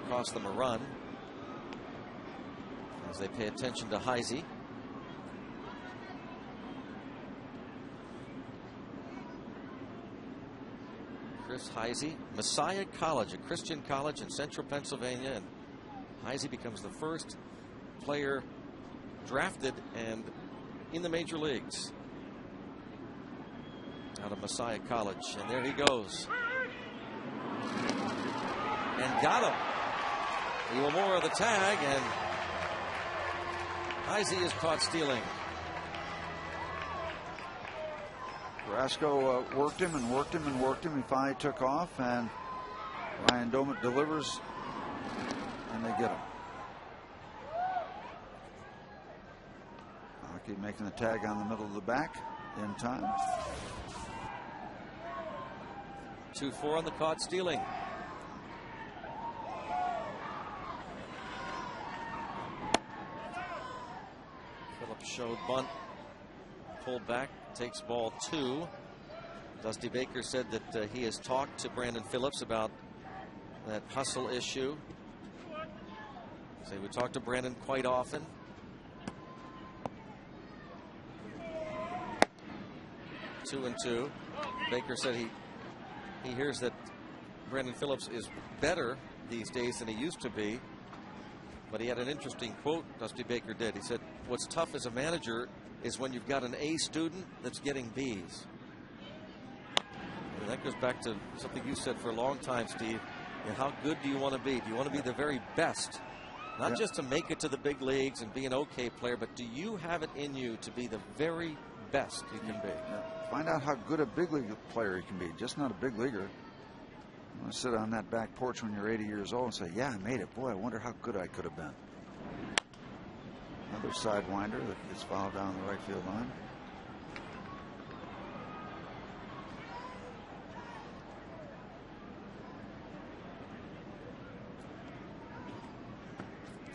Cost them a run. As they pay attention to Heisey. Chris Heisey, Messiah College, a Christian college in central Pennsylvania, and Heisey becomes the first player drafted and in the major leagues out of Messiah College. And there he goes. And got him. Iwamura the tag, and Heisey is caught stealing. Carrasco worked him and worked him and worked him. He finally took off, and Ryan Doumit delivers, and they get him. Hockey making the tag on the middle of the back in time. 2-4 on the caught stealing. Phillips showed bunt, pulled back, takes ball 2. Dusty Baker said that he has talked to Brandon Phillips about that hustle issue. So he would talk to Brandon quite often. 2-2. Baker said he hears that Brandon Phillips is better these days than he used to be. But he had an interesting quote, Dusty Baker did. He said, what's tough as a manager is when you've got an A student that's getting B's. And that goes back to something you said for a long time, Steve. And how good do you want to be? Do you want to be the very best? Not just to make it to the big leagues and be an okay player, but do you have it in you to be the very best you can be? Find out how good a big league player you can be, just not a big leaguer. You want to sit on that back porch when you're 80 years old and say, yeah, I made it. Boy, I wonder how good I could have been. Another sidewinder that gets fouled down the right field line.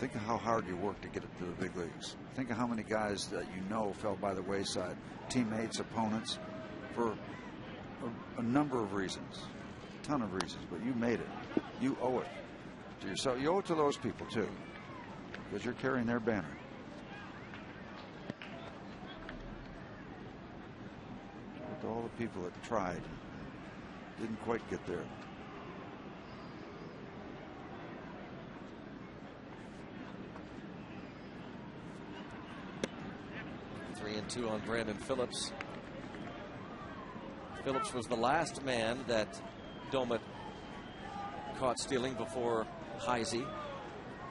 Think of how hard you work to get it to the big leagues. Think of how many guys that you know fell by the wayside. Teammates, opponents, for a number of reasons. A ton of reasons, but you made it. You owe it to yourself. You owe it to those people, too, because you're carrying their banner. To all the people that tried, didn't quite get there. And 2 on Brandon Phillips. Phillips was the last man that Doumit caught stealing before Heisey.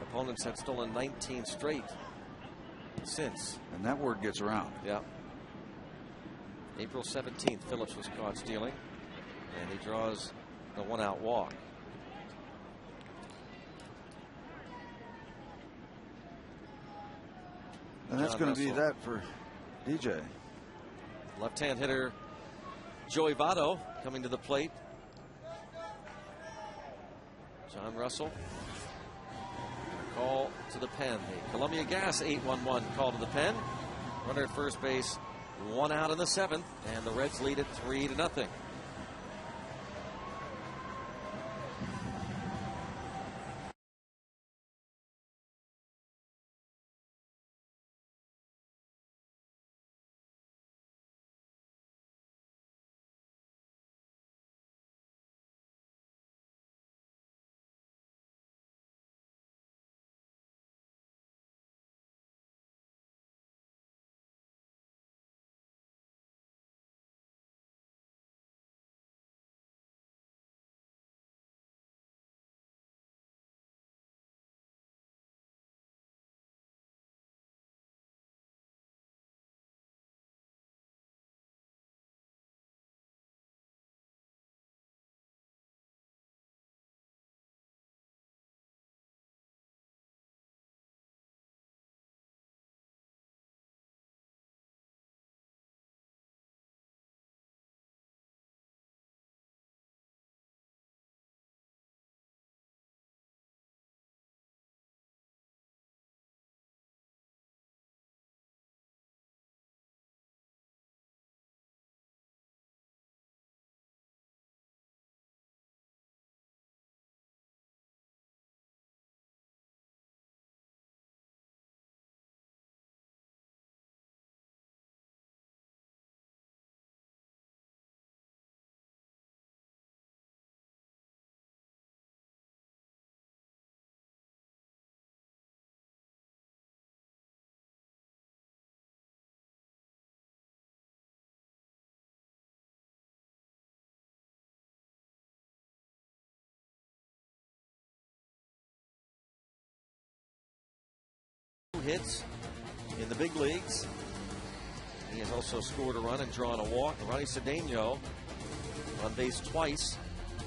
Opponents had stolen 19 straight since. And that word gets around. Yeah. April 17th, Phillips was caught stealing, and he draws the 1-out walk. And that's going to be that for DJ. Left-hand hitter Joey Votto coming to the plate. John Russell. Call to the pen. The Columbia Gas 8-1-1 call to the pen. Runner at first base, 1 out in the 7th, and the Reds lead it 3-0. hits in the big leagues. He has also scored a run and drawn a walk. Ronnie Cedeno on base twice.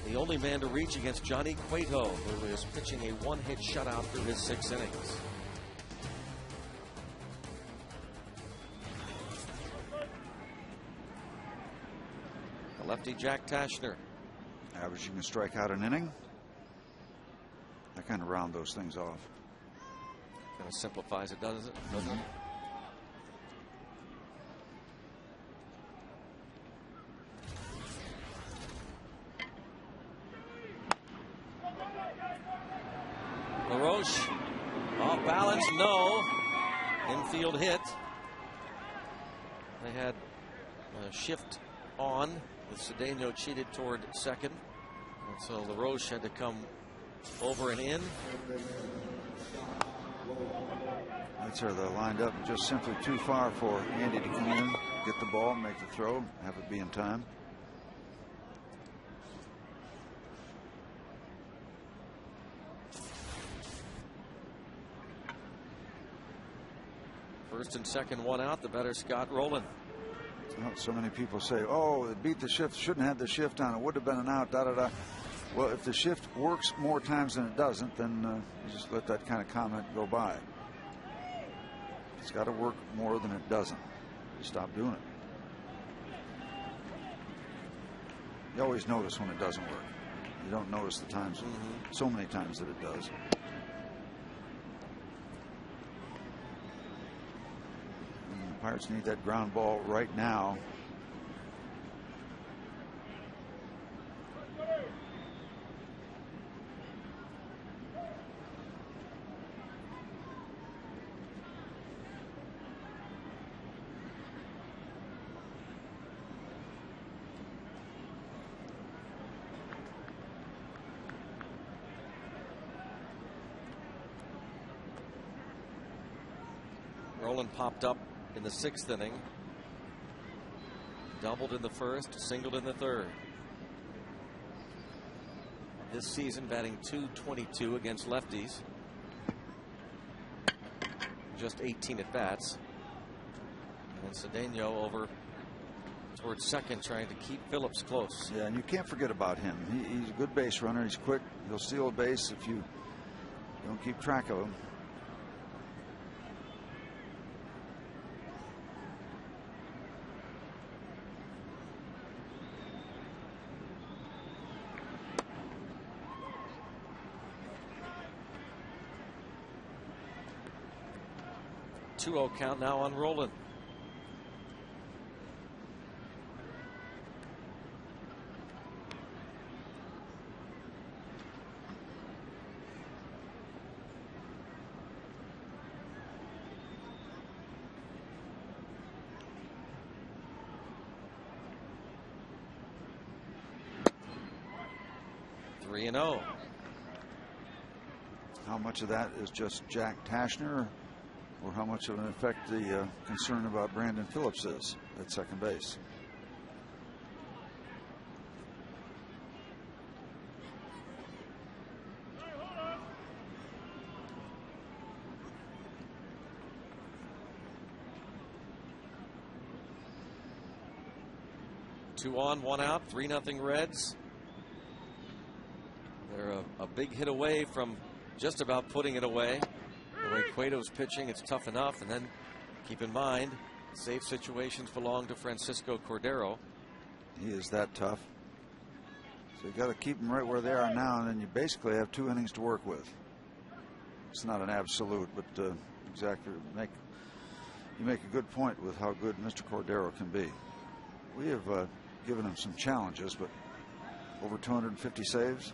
The only man to reach against Johnny Cueto, who is pitching a one-hit shutout through his 6 innings. The lefty Jack Tashner. Averaging a strikeout an inning. I kind of round those things off. Kind of simplifies it, doesn't it? LaRoche off balance, no. Infield hit. They had a shift on with Cedeno cheated toward second. And so LaRoche had to come over and in. That's where they're lined up just simply too far for Andy to come in, get the ball, make the throw, have it be in time. First and second, one out. The better Scott Rolen. Well, so many people say, oh, it beat the shift, shouldn't have the shift on, it would have been an out, da da da. Well, if the shift works more times than it doesn't, then you just let that kind of comment go by. It's got to work more than it doesn't. You stop doing it. You always notice when it doesn't work. You don't notice the times, so many times that it does. And the Pirates need that ground ball right now. Rolen popped up in the 6th inning. Doubled in the first, singled in the third. This season batting .222 against lefties. Just 18 at bats. And Cedeno over towards second, trying to keep Phillips close. Yeah, and you can't forget about him. He's a good base runner. He's quick. He'll steal a base if you don't keep track of him. .2-0 count now on Rolen. .3-0. How much of that is just Jack Tashner, or how much of an effect the concern about Brandon Phillips is at second base? Two on, one out, 3-0 Reds. They're a big hit away from just about putting it away. The way Cueto's pitching, it's tough enough. And then keep in mind, safe situations belong to Francisco Cordero. He is that tough. So you got to keep them right where they are now, and then you basically have 2 innings to work with. It's not an absolute, but exactly you make a good point with how good Mr. Cordero can be. We have given him some challenges, but over 250 saves.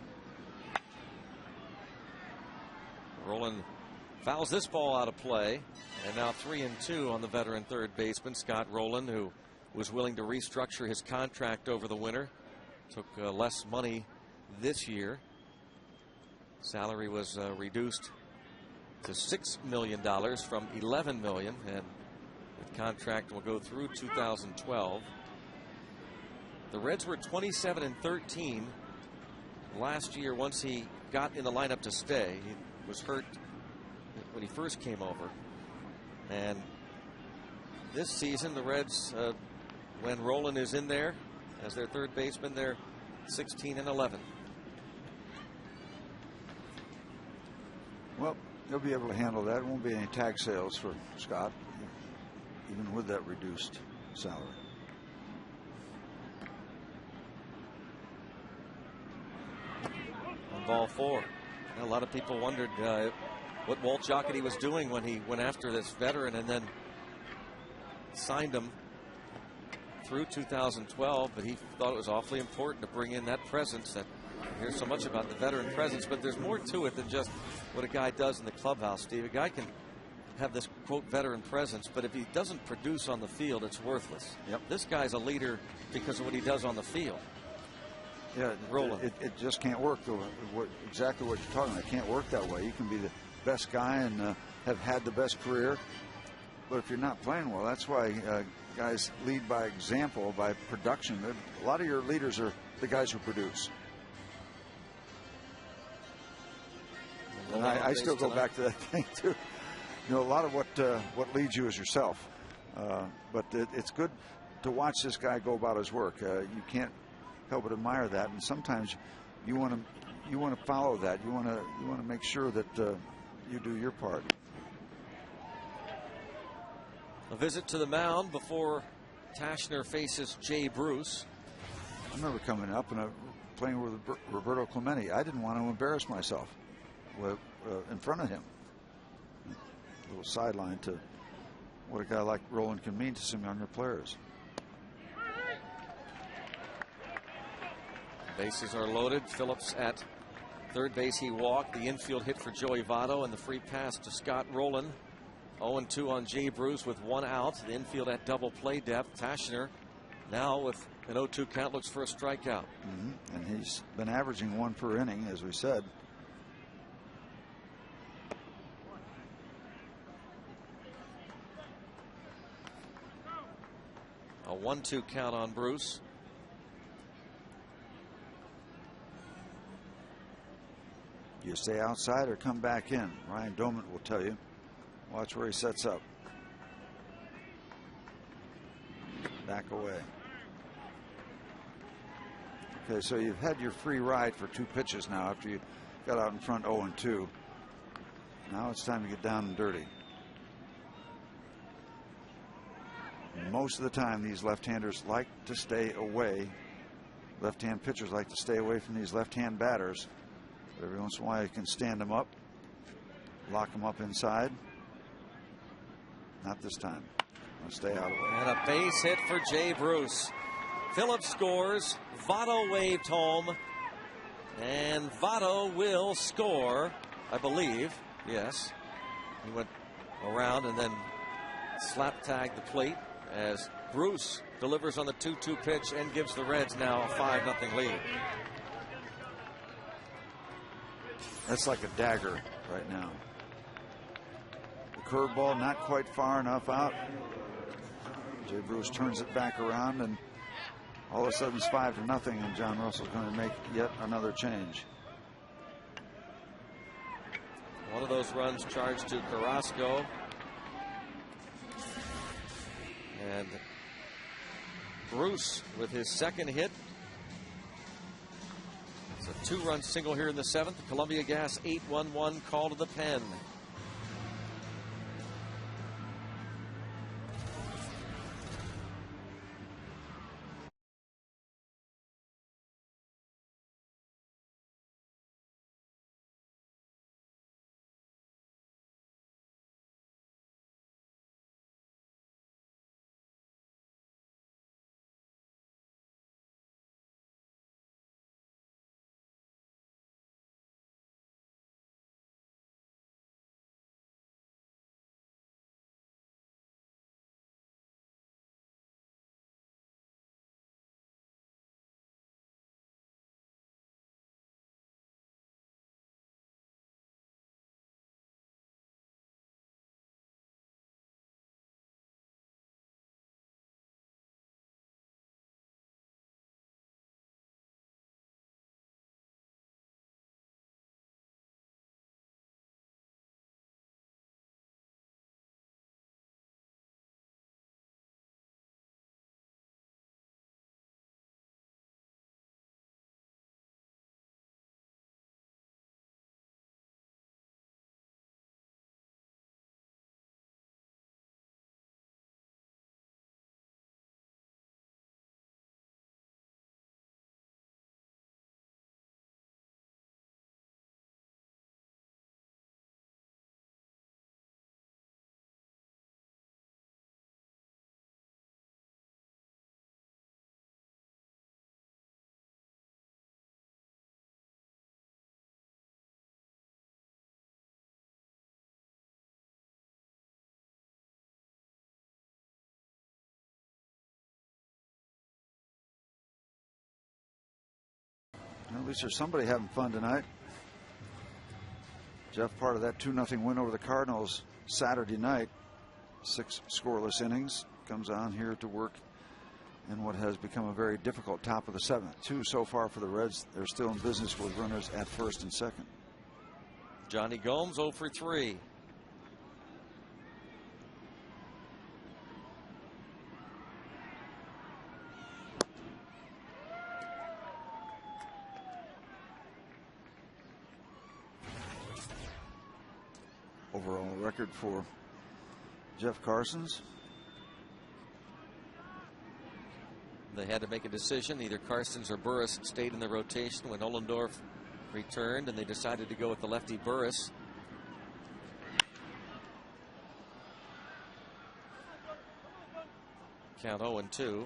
Rolen fouls this ball out of play, and now 3-2 on the veteran third baseman Scott Rolen, who was willing to restructure his contract over the winter. Took less money this year. Salary was reduced to $6 million from $11 million, and the contract will go through 2012. The Reds were 27-13 last year once he got in the lineup to stay. He was hurt when he first came over. And this season, the Reds, when Rolen is in there as their third baseman, they're 16-11. Well, they'll be able to handle that. It won't be any tag sales for Scott, even with that reduced salary. On ball 4. A lot of people wondered what Walt Jocketty was doing when he went after this veteran and then signed him through 2012, but he thought it was awfully important to bring in that presence. That you hear so much about the veteran presence, but there's more to it than just what a guy does in the clubhouse, Steve. A guy can have this quote veteran presence, but if he doesn't produce on the field, it's worthless. Yep. This guy's a leader because of what he does on the field. Yeah, Rolen. It just can't work. Exactly what you're talking about. It can't work that way. You can be the best guy and have had the best career, but if you're not playing well, that's why guys lead by example, by production. A lot of your leaders are the guys who produce. And I still go back to that thing too. You know, a lot of what leads you is yourself. But it's good to watch this guy go about his work. You can't help but admire that, and sometimes you want to follow that. You want to make sure that you do your part. A visit to the mound before Tashner faces Jay Bruce. I remember coming up and playing with Roberto Clemente. I didn't want to embarrass myself in front of him. A little sideline to what a guy like Rolen can mean to some younger players. Bases are loaded. Phillips at third base. He walked. The infield hit for Joey Votto and the free pass to Scott Rolen. 0-2 on Jay Bruce with one out. The infield at double play depth. Tashner now with an 0-2 count looks for a strikeout. And he's been averaging one per inning, as we said. A 1-2 count on Bruce. You stay outside or come back in. Ryan Doman will tell you. Watch where he sets up. Back away. Okay, so you've had your free ride for 2 pitches now after you got out in front 0-2. Now it's time to get down and dirty. Most of the time, these left-handers like to stay away. Left-hand pitchers like to stay away from these left-hand batters. But every once in a while, you can stand them up, lock them up inside. Not this time. I'll stay out of it. And a base hit for Jay Bruce. Phillips scores. Votto waved home. And Votto will score, I believe. Yes. He went around and then slap tagged the plate as Bruce delivers on the 2-2 pitch and gives the Reds now a 5-0 lead. That's like a dagger right now. The curveball not quite far enough out. Jay Bruce turns it back around, and all of a sudden it's 5-0, and John Russell's going to make yet another change. One of those runs charged to Carrasco. And Bruce with his second hit. It's a 2-run single here in the 7th. Columbia Gas 8-1-1 call to the pen. At least there's somebody having fun tonight. Jeff, part of that 2-0 win over the Cardinals Saturday night. 6 scoreless innings. Comes on here to work in what has become a very difficult top of the 7th. 2 so far for the Reds. They're still in business with runners at first and second. Johnny Gomes 0 for 3. Overall record for Jeff Carson's. They had to make a decision. Either Carstens or Burris stayed in the rotation when Ollendorf returned, and they decided to go with the lefty Burris. Count 0-2.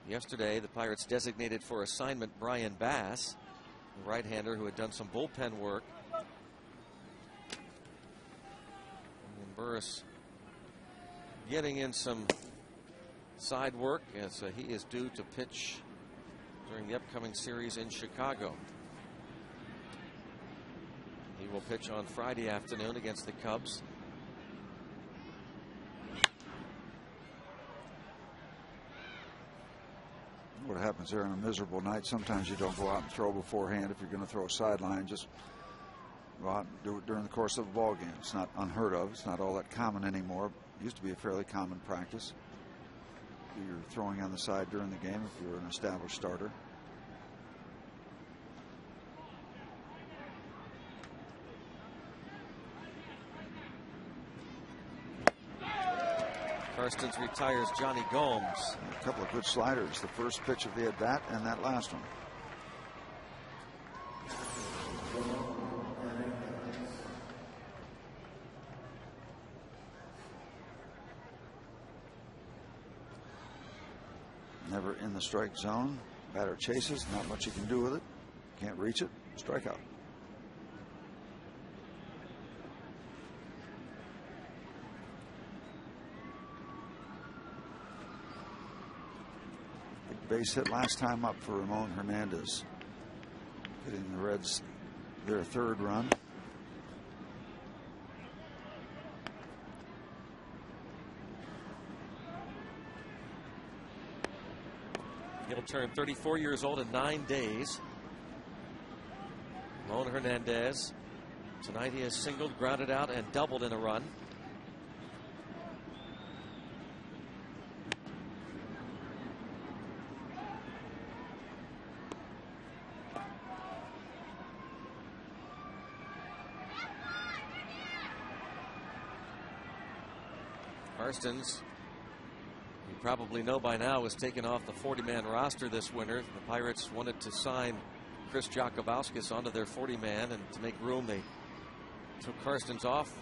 Yesterday, the Pirates designated for assignment Brian Bass, the right-hander who had done some bullpen work. And Burris getting in some side work as he is due to pitch during the upcoming series in Chicago. He will pitch on Friday afternoon against the Cubs. What happens there on a miserable night, sometimes you don't go out and throw beforehand. If you're going to throw a sideline, just go out and do it during the course of a ball game. It's not unheard of. It's not all that common anymore. It used to be a fairly common practice. You're throwing on the side during the game if you're an established starter. Carstens retires Johnny Gomes. A couple of good sliders. The first pitch of the at bat and that last one. Never in the strike zone. Batter chases. Not much you can do with it. Can't reach it. Strikeout. Big base hit last time up for Ramon Hernandez. Getting the Reds their 3rd run. He'll turn 34 years old in 9 days. Ramon Hernandez. Tonight he has singled, grounded out, and doubled in a run. Carstens, you probably know by now, was taken off the 40-man roster this winter. The Pirates wanted to sign Chris Jakubauskas onto their 40-man, and to make room, they took Carstens off.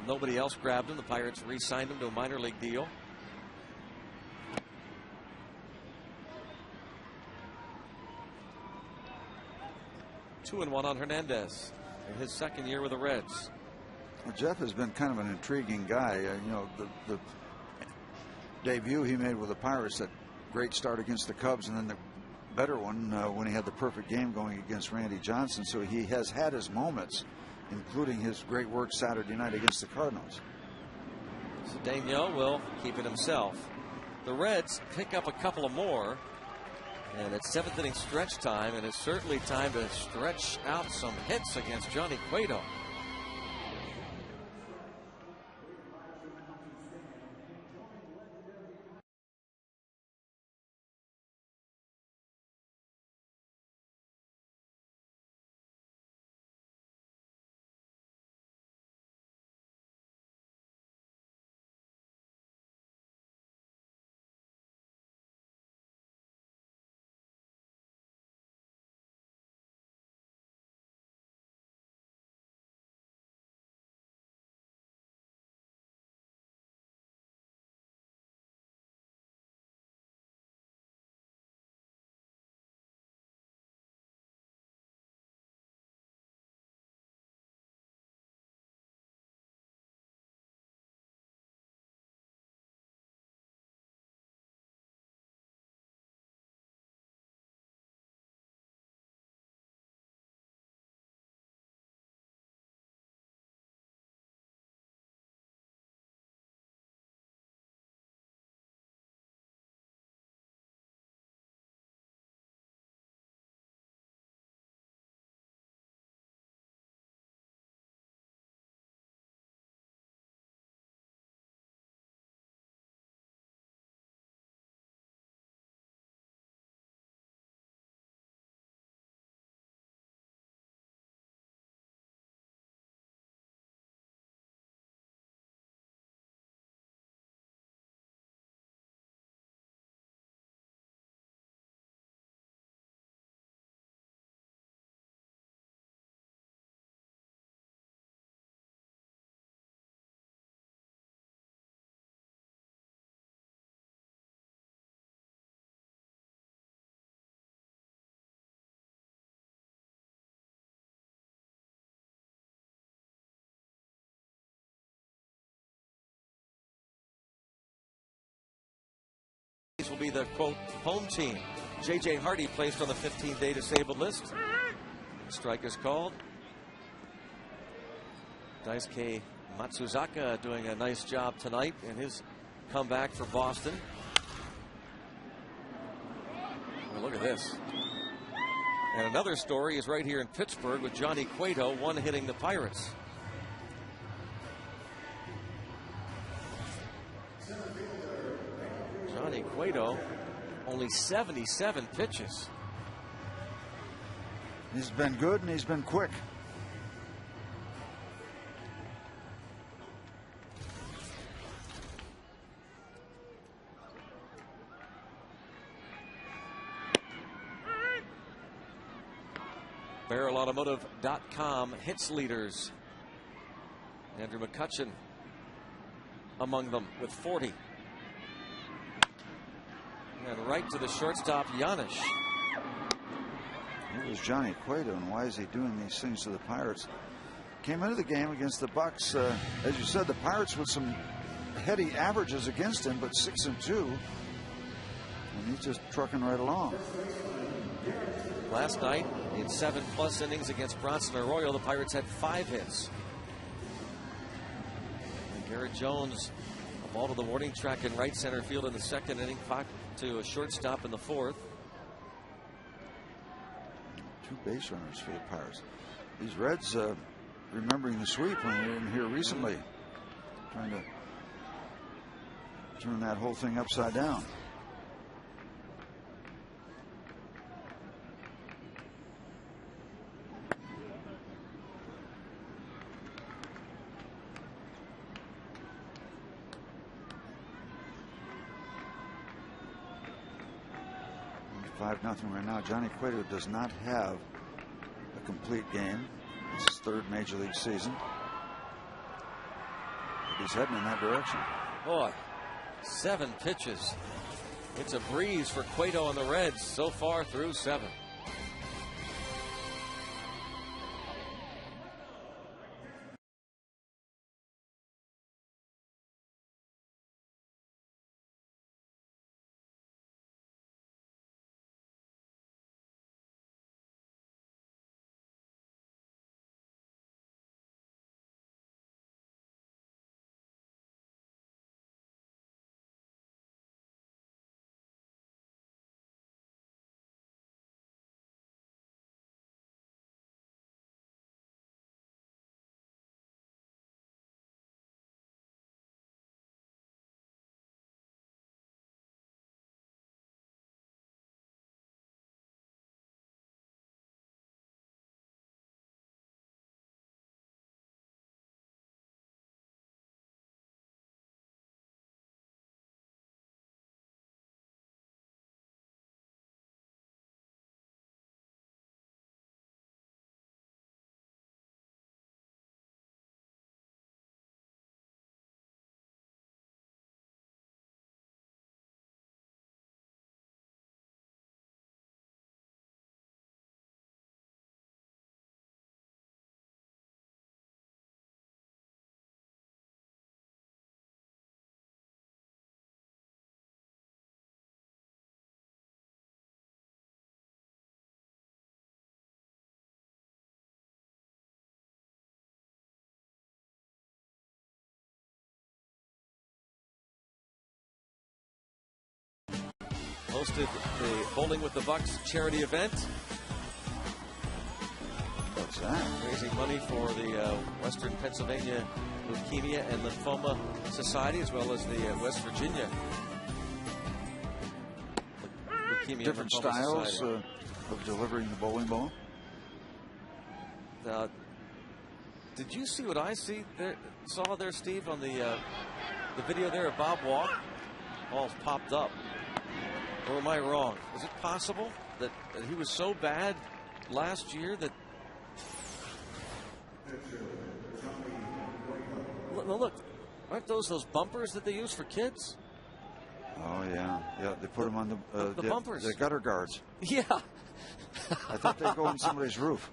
Nobody else grabbed him. The Pirates re-signed him to a minor league deal. Two and one on Hernandez in his 2nd year with the Reds. Well, Jeff has been kind of an intriguing guy. You know, the debut he made with the Pirates, that great start against the Cubs, and then the better one when he had the perfect game going against Randy Johnson. So he has had his moments, including his great work Saturday night against the Cardinals. Cedeno will keep it himself. The Reds pick up a couple of more, and it's 7th inning stretch time, and it's certainly time to stretch out some hits against Johnny Cueto. will be the, quote, home team. J.J. Hardy placed on the 15-day disabled list. Strike is called. Daisuke Matsuzaka doing a nice job tonight in his comeback for Boston. Well, look at this. And another story is right here in Pittsburgh with Johnny Cueto one-hitting the Pirates. Johnny Cueto, only 77 pitches. He's been good and he's been quick. BarrelAutomotive.com hits leaders. Andrew McCutchen among them with 40. And right to the shortstop, Janisch. It was Johnny Cueto, and why is he doing these things to the Pirates? Came into the game against the Bucks, as you said, the Pirates with some heady averages against him, but 6-2, and he's just trucking right along. Last night, in 7+ innings against Bronson Arroyo, the Pirates had 5 hits. And Garrett Jones, a ball to the warning track in right center field in the 2nd inning, popped to a shortstop in the 4th. 2 base runners for the Pirates. These Reds remembering the sweep when we were in here recently, trying to turn that whole thing upside down. Nothing right now. Johnny Cueto does not have a complete game. It's his 3rd Major League season. But he's heading in that direction. Boy, 7 pitches. It's a breeze for Cueto and the Reds so far through 7. Hosted the Bowling with the Bucks charity event. What's that? Raising money for the Western Pennsylvania Leukemia and Lymphoma Society, as well as the West Virginia Leukemia Different and Lymphoma styles Society. of delivering the bowling ball. Did you see what I saw there, Steve, on the video there of Bob Walk? Ball's popped up. Or am I wrong? Is it possible that he was so bad last year that... Look, aren't those bumpers that they use for kids? Oh, yeah. Yeah, they put them on the bumpers. The gutter guards. Yeah. I thought they'd go on somebody's roof.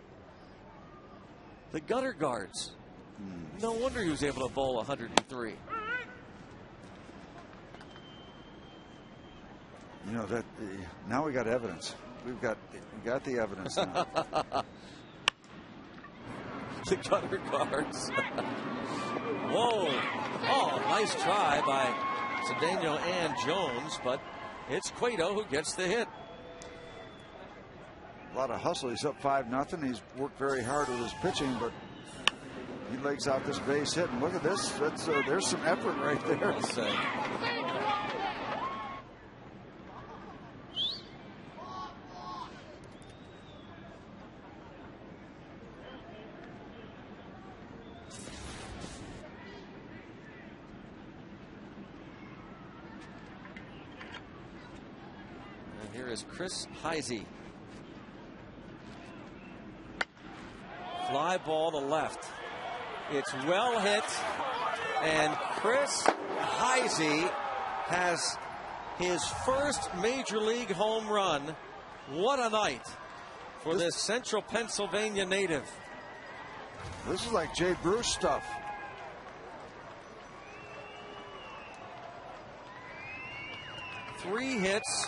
The gutter guards. No wonder he was able to bowl 103. You know that now we got evidence. We got the evidence now. The gutter guards. Whoa. Oh, nice try by Cedeno and Jones, but it's Cueto who gets the hit. A lot of hustle. He's up 5-0. He's worked very hard with his pitching, but he legs out this base hit. And look at this. There's some effort right there. I'll say. And here is Chris Heisey. Fly ball to left. It's well hit, and Chris Heisey has his first major league home run. What a night for this Central Pennsylvania native. This is like Jay Bruce stuff. Three hits.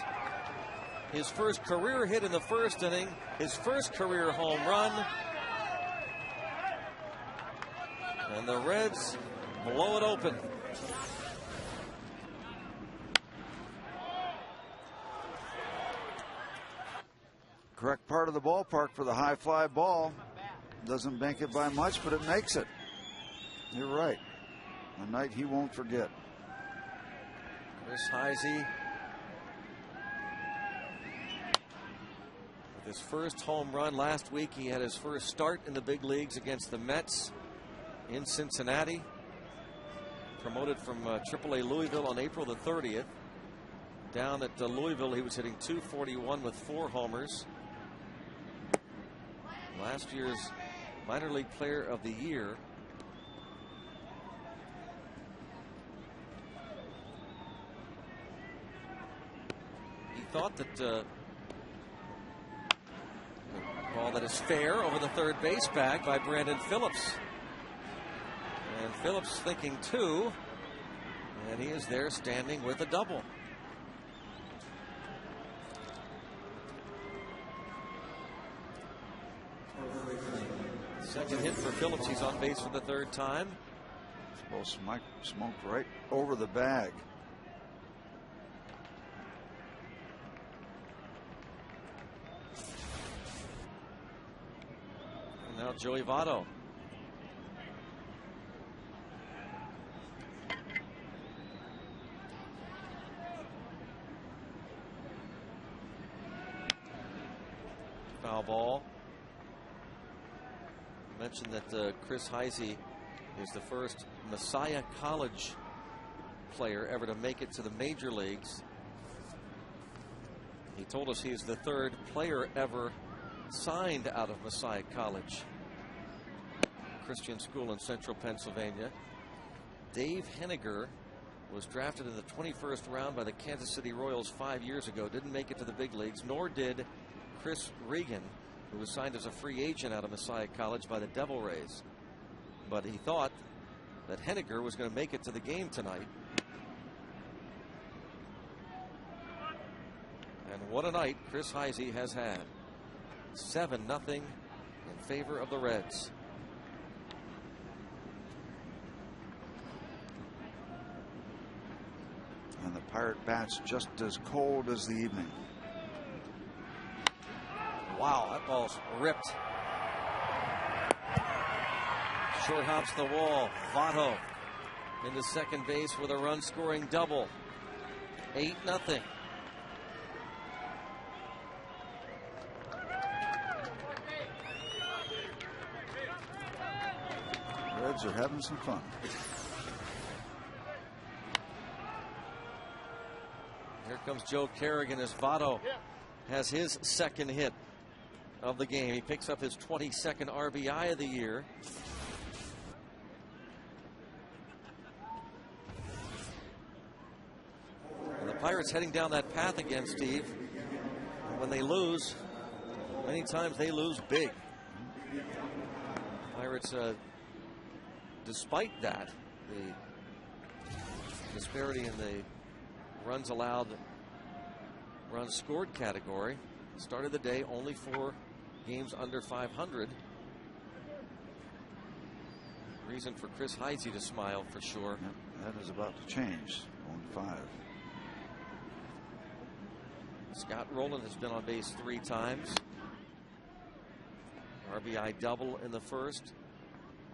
His first career hit in the first inning. His first career home run. And the Reds blow it open. Correct part of the ballpark for the high fly ball. Doesn't bank it by much, but it makes it. You're right. A night he won't forget. Chris Heisey with his first home run last week. He had his first start in the big leagues against the Mets in Cincinnati. Promoted from AAA Louisville on April the 30th. Down at Louisville, he was hitting .241 with 4 homers. Last year's minor league player of the year. He thought that the ball that is fair over the third base bag by Brandon Phillips. And Phillips thinking too, and he is there standing with a double. Second hit for Phillips. He's on base for the third time. Ball smoked right over the bag. And now Joey Votto. Foul ball. Mentioned that Chris Heisey is the first Messiah College player ever to make it to the major leagues. He told us he is the third player ever signed out of Messiah College, Christian school in Central Pennsylvania. Dave Henniger was drafted in the 21st round by the Kansas City Royals 5 years ago. Didn't make it to the big leagues, nor did Chris Regan, who was signed as a free agent out of Messiah College by the Devil Rays. But he thought that Henniger was going to make it to the game tonight. And what a night Chris Heisey has had. 7-0 in favor of the Reds. And the Pirate bats just as cold as the evening. Wow, that ball's ripped. Short hops the wall. Votto into second base with a run-scoring double. 8-0. Reds are having some fun. Here comes Joe Kerrigan as Votto has his second hit of the game. He picks up his 22nd RBI of the year. And the Pirates heading down that path again, Steve. When they lose, many times they lose big. Pirates, despite that, the disparity in the runs allowed runs scored category. Started the day only 4 games under 500. Reason for Chris Heisey to smile for sure. Yep, that is about to change. 1-5. Scott Rolen has been on base 3 times. RBI double in the first.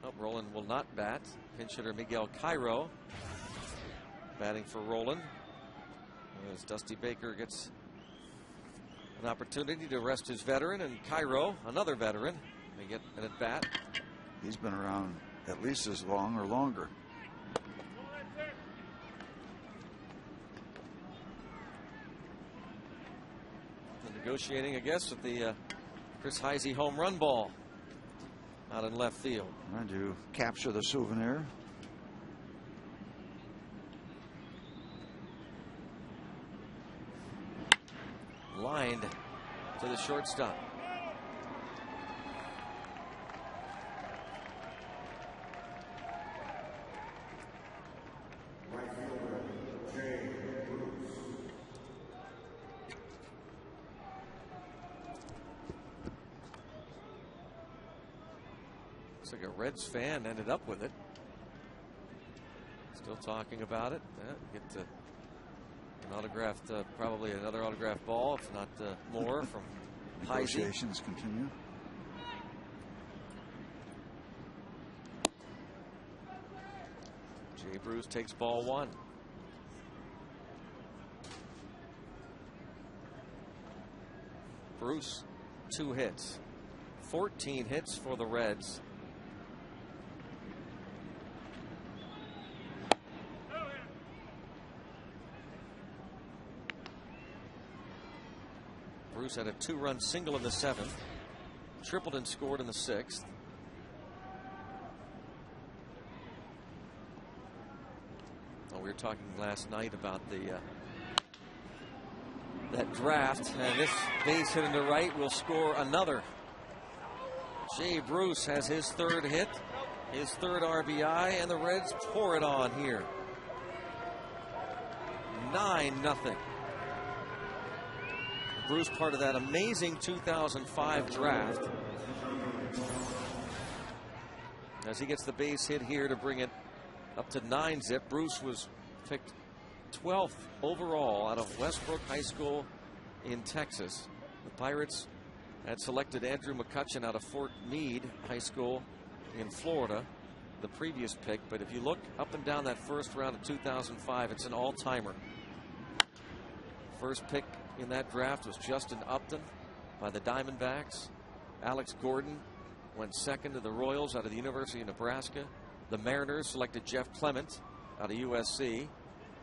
Oh, Rolen will not bat. Pinch hitter Miguel Cairo batting for Rolen. As Dusty Baker gets an opportunity to rest his veteran, and Cairo, another veteran, may get an at bat. He's been around at least as long or longer. Negotiating, I guess, with the Chris Heisey home run ball out in left field. Trying to capture the souvenir. Lined to the shortstop. Looks like a Reds fan ended up with it. Still talking about it. Get an autographed, probably another autographed ball, if not more, from Heisey. Negotiations continue. Jay Bruce takes ball 1. Bruce, 2 hits. 14 hits for the Reds. Bruce had a 2-run single in the 7th, tripled and scored in the 6th. Oh, we were talking last night about that draft, and this base hit into right will score another. Jay Bruce has his 3rd hit, his 3rd RBI, and the Reds pour it on here. 9-0. Bruce, part of that amazing 2005 draft. As he gets the base hit here to bring it up to 9-zip. Bruce was picked 12th overall out of Westbrook High School in Texas. The Pirates had selected Andrew McCutchen out of Fort Meade High School in Florida, the previous pick. But if you look up and down that first round of 2005, it's an all-timer. First pick in that draft was Justin Upton by the Diamondbacks. Alex Gordon went 2nd to the Royals out of the University of Nebraska. The Mariners selected Jeff Clement out of USC.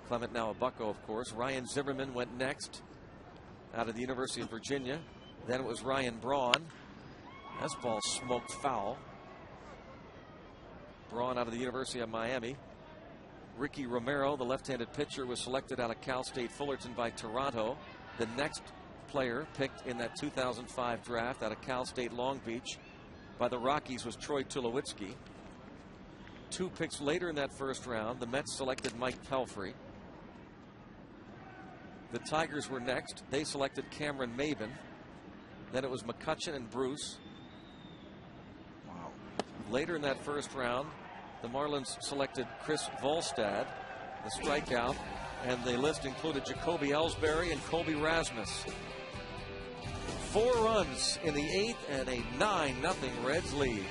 Clement now a Bucco, of course. Ryan Zimmerman went next out of the University of Virginia. Then it was Ryan Braun. That ball smoked foul. Braun out of the University of Miami. Ricky Romero, the left-handed pitcher, was selected out of Cal State Fullerton by Toronto. The next player picked in that 2005 draft out of Cal State Long Beach by the Rockies was Troy Tulowitzki. 2 picks later in that first round, the Mets selected Mike Pelfrey. The Tigers were next. They selected Cameron Maben. Then it was McCutchen and Bruce. Wow. Later in that first round, the Marlins selected Chris Volstad, the strikeout, and the list included Jacoby Ellsbury and Colby Rasmus. 4 runs in the 8th and a 9-0 Reds lead.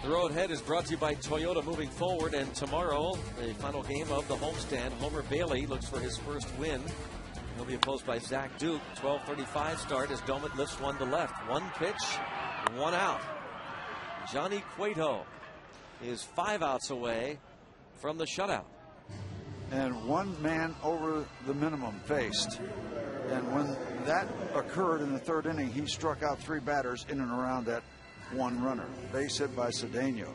The road ahead is brought to you by Toyota moving forward, and tomorrow, the final game of the homestand, Homer Bailey looks for his first win. He'll be opposed by Zach Duke. 12:35 start as Domet lifts one to left. One pitch, one out. Johnny Cueto is 5 outs away from the shutout. And one man over the minimum faced. And when that occurred in the third inning, he struck out 3 batters in and around that one runner. Base hit by Cedeno.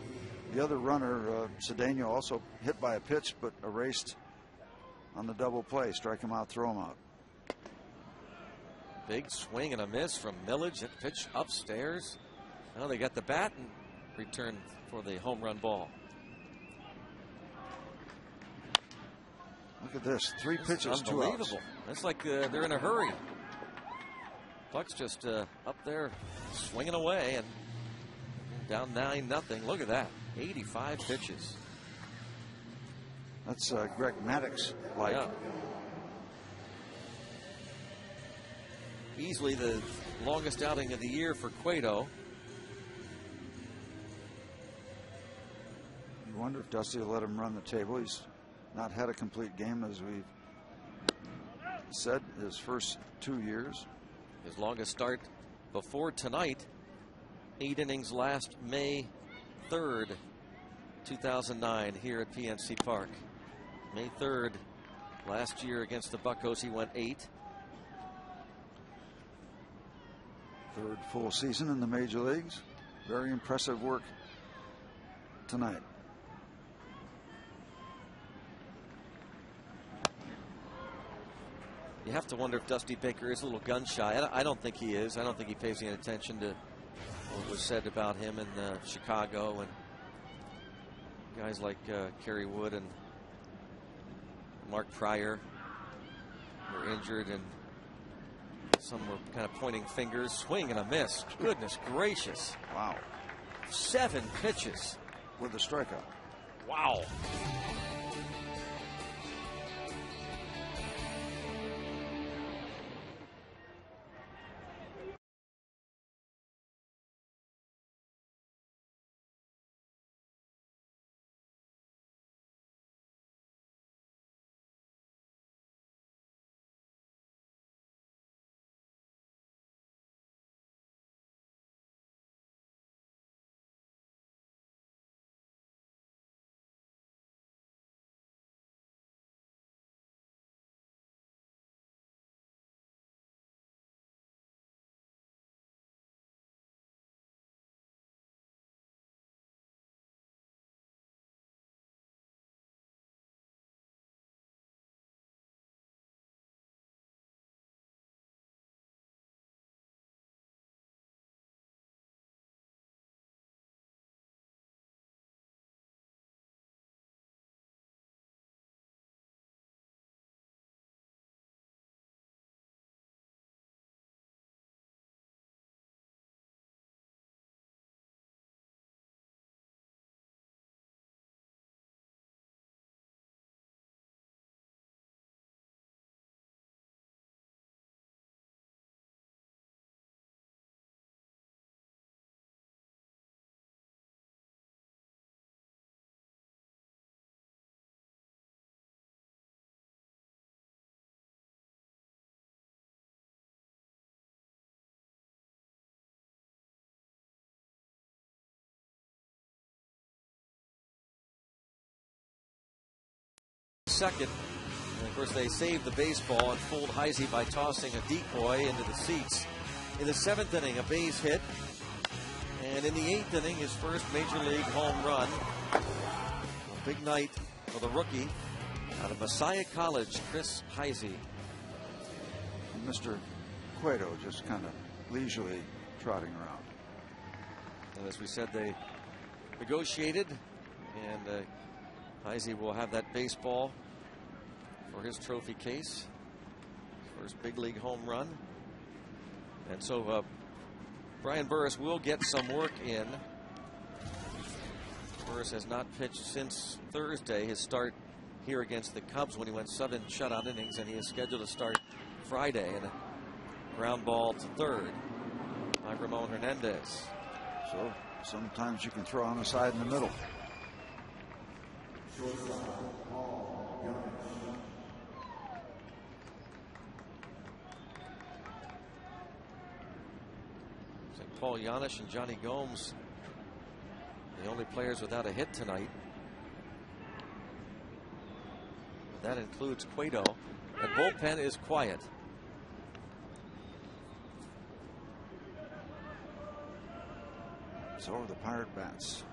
The other runner, Cedeno, also hit by a pitch but erased on the double play. Strike him out, throw him out. Big swing and a miss from Millage. That pitch upstairs. Now they got the bat and return for the home run ball. Look at this. 3 pitches, 2 outs. Unbelievable. That's like they're in a hurry. Buck's just up there swinging away and down 9-0. Look at that. 85 pitches. That's Greg Maddux like. Yeah. Easily the longest outing of the year for Cueto. You wonder if Dusty will let him run the table. He's not had a complete game, as we've said, his first 2 years. His longest start before tonight. 8 innings last May 3rd, 2009 here at PNC Park. May 3rd last year against the Buccos, he went 8. Third full season in the major leagues. Very impressive work tonight. You have to wonder if Dusty Baker is a little gun shy. I don't think he is. I don't think he pays any attention to what was said about him in Chicago, and guys like Kerry Wood and Mark Pryor were injured, and some were kind of pointing fingers. Swing and a miss. Goodness gracious. Wow. 7 pitches. With a strikeout. Wow. Second, and of course they saved the baseball and fooled Heisey by tossing a decoy into the seats. In the 7th inning, a base hit, and in the 8th inning, his first major league home run. A big night for the rookie out of Messiah College, Chris Heisey. And Mr. Cueto just kind of leisurely trotting around. And as we said, they negotiated, and Heisey will have that baseball for his trophy case. First big league home run. And so Brian Burris will get some work in. Burris has not pitched since Thursday, his start here against the Cubs when he went 7 shutout innings, and he is scheduled to start Friday in a ground ball to third by Ramon Hernandez. So Sometimes you can throw on the side in the middle. Paul Janisch and Johnny Gomes, the only players without a hit tonight. That includes Cueto. The bullpen is quiet. So are the Pirate bats.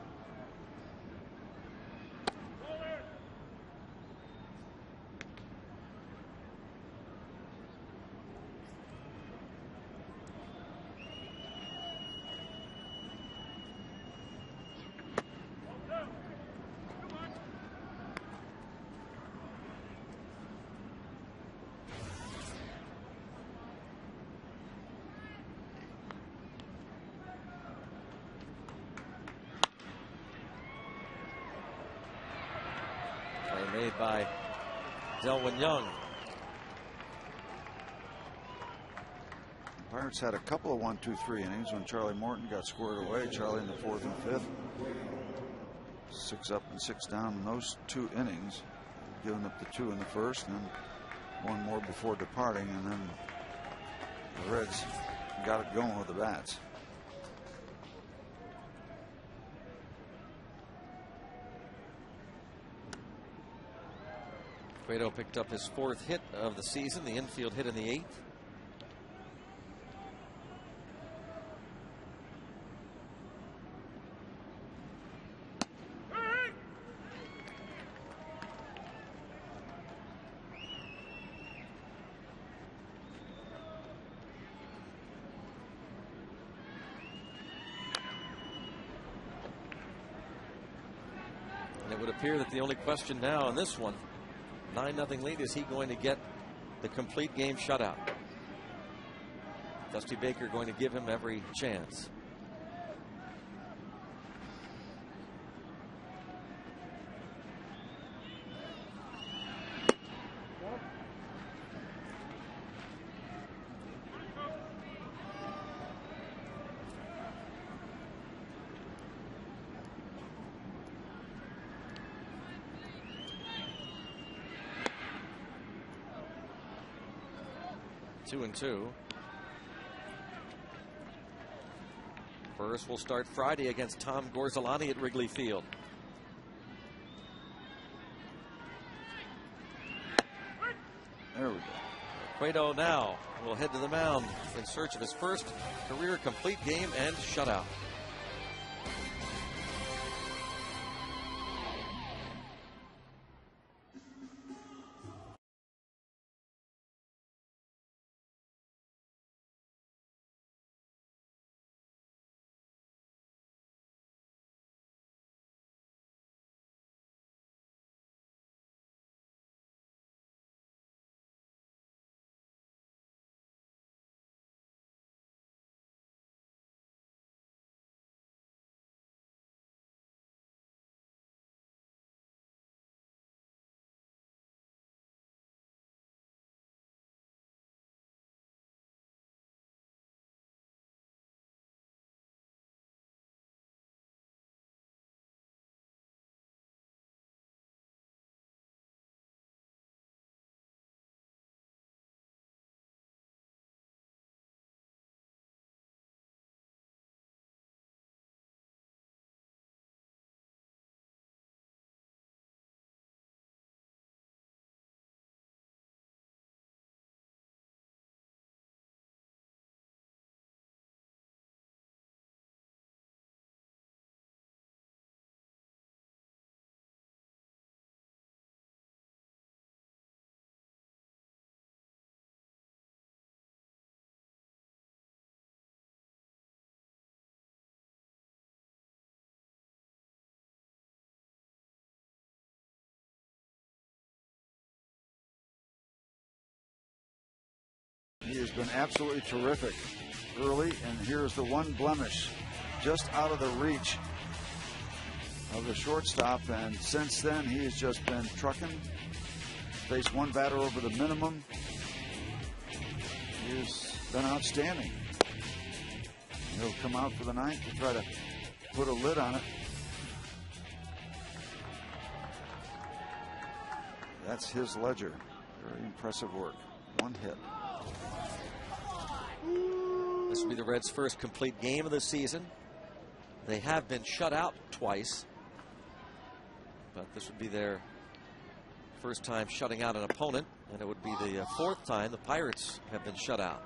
Made by Delwyn Young. The Pirates had a couple of 1-2-3 innings when Charlie Morton got squared away. Charlie in the 4th and 5th. 6 up and 6 down in those 2 innings. Giving up the 2 in the 1st and then 1 more before departing, and then the Reds got it going with the bats. Cueto picked up his 4th hit of the season, the infield hit in the 8th. And it would appear that the only question now in this one, 9-0 lead, is he going to get the complete game shutout? Dusty Baker going to give him every chance. Two and two. First will start Friday against Tom Gorzolani at Wrigley Field. There we go. Cueto now will head to the mound in search of his first career complete game and shutout. He has been absolutely terrific early, and here's the one blemish, just out of the reach of the shortstop, and since then he has just been trucking. Faced one batter over the minimum. He's been outstanding. He'll come out for the ninth to try to put a lid on it. That's his ledger. Very impressive work. One hit. This will be the Reds' first complete game of the season. They have been shut out twice, but this would be their first time shutting out an opponent, and it would be the fourth time the Pirates have been shut out.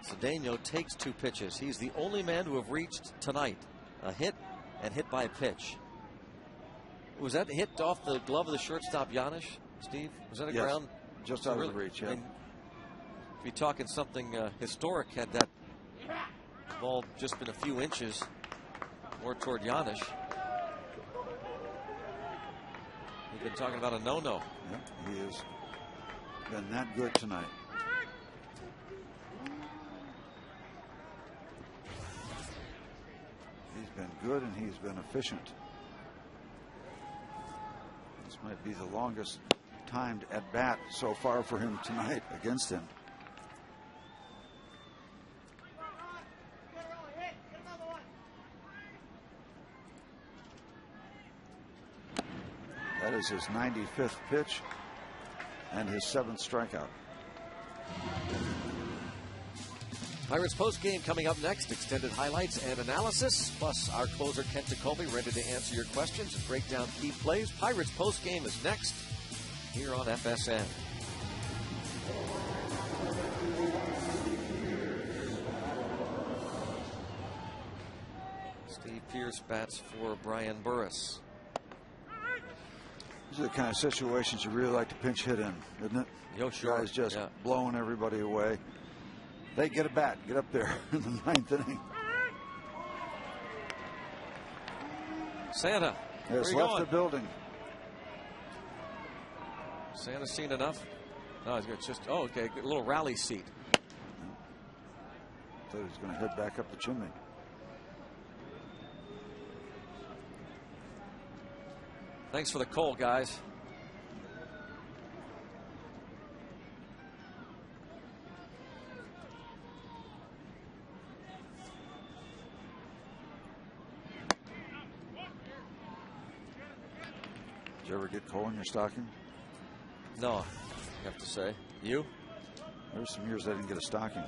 Cedeno takes 2 pitches. He's the only man to have reached tonight a hit and hit by a pitch. Was that hit off the glove of the shortstop Janisch, Steve? Was that a ground? Just out of reach, yeah. I mean, if you're talking something historic, had that ball just been a few inches more toward Janisch, we've been talking about a no-no. Yeah, he has been that good tonight. He's been good and he's been efficient. This might be the longest timed at bat so far for him tonight against him. That is his 95th pitch and his 7th strikeout. Pirates post-game coming up next. Extended highlights and analysis, plus our closer Kent Jacoby ready to answer your questions and break down key plays. Pirates post-game is next here on FSN. Steve Pearce bats for Brian Burris. These are the kind of situations you really like to pinch hit in, isn't it? Yo, sure. Guys just blowing everybody away. They get a bat, get up there in the 9th inning. Santa has left the building. Santa's seen enough. No, it's just, oh, okay, a little rally seat. Thought he was going to head back up the chimney. Thanks for the call, guys. Did you ever get coal in your stocking? No, I have to say. You? There were some years I didn't get a stocking.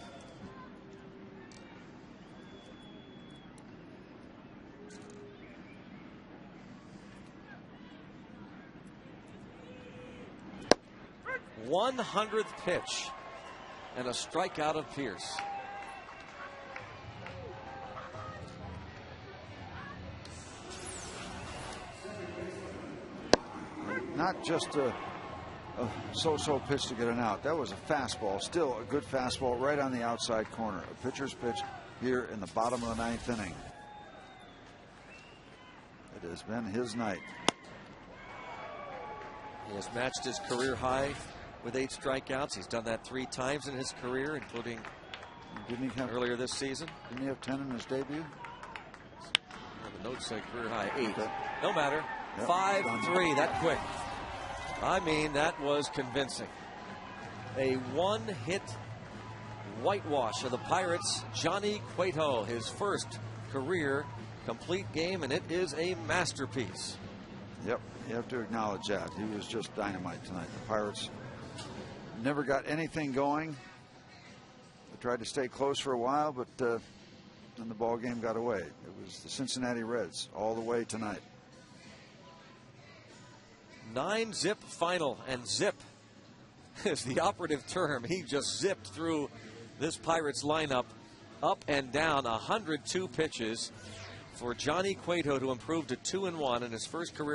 _100th pitch and a strikeout of Pearce. Not just a so-so pitch to get an out. That was a fastball, still a good fastball right on the outside corner. A pitcher's pitch here in the bottom of the 9th inning. It has been his night. He has matched his career high with 8 strikeouts. He's done that 3 times in his career, including earlier this season. Didn't he have 10 in his debut? Well, the notes say career high 8. Okay. No matter. Yep, 5-3 that quick. I mean, that was convincing. A 1-hit whitewash of the Pirates. Johnny Cueto, his first career complete game, and it is a masterpiece. Yep, you have to acknowledge that. He was just dynamite tonight. The Pirates never got anything going. They tried to stay close for a while, but then the ball game got away. It was the Cincinnati Reds all the way tonight. 9-zip final, and zip is the operative term. He just zipped through this Pirates lineup up and down. 102 pitches for Johnny Cueto to improve to 2-1 in his first career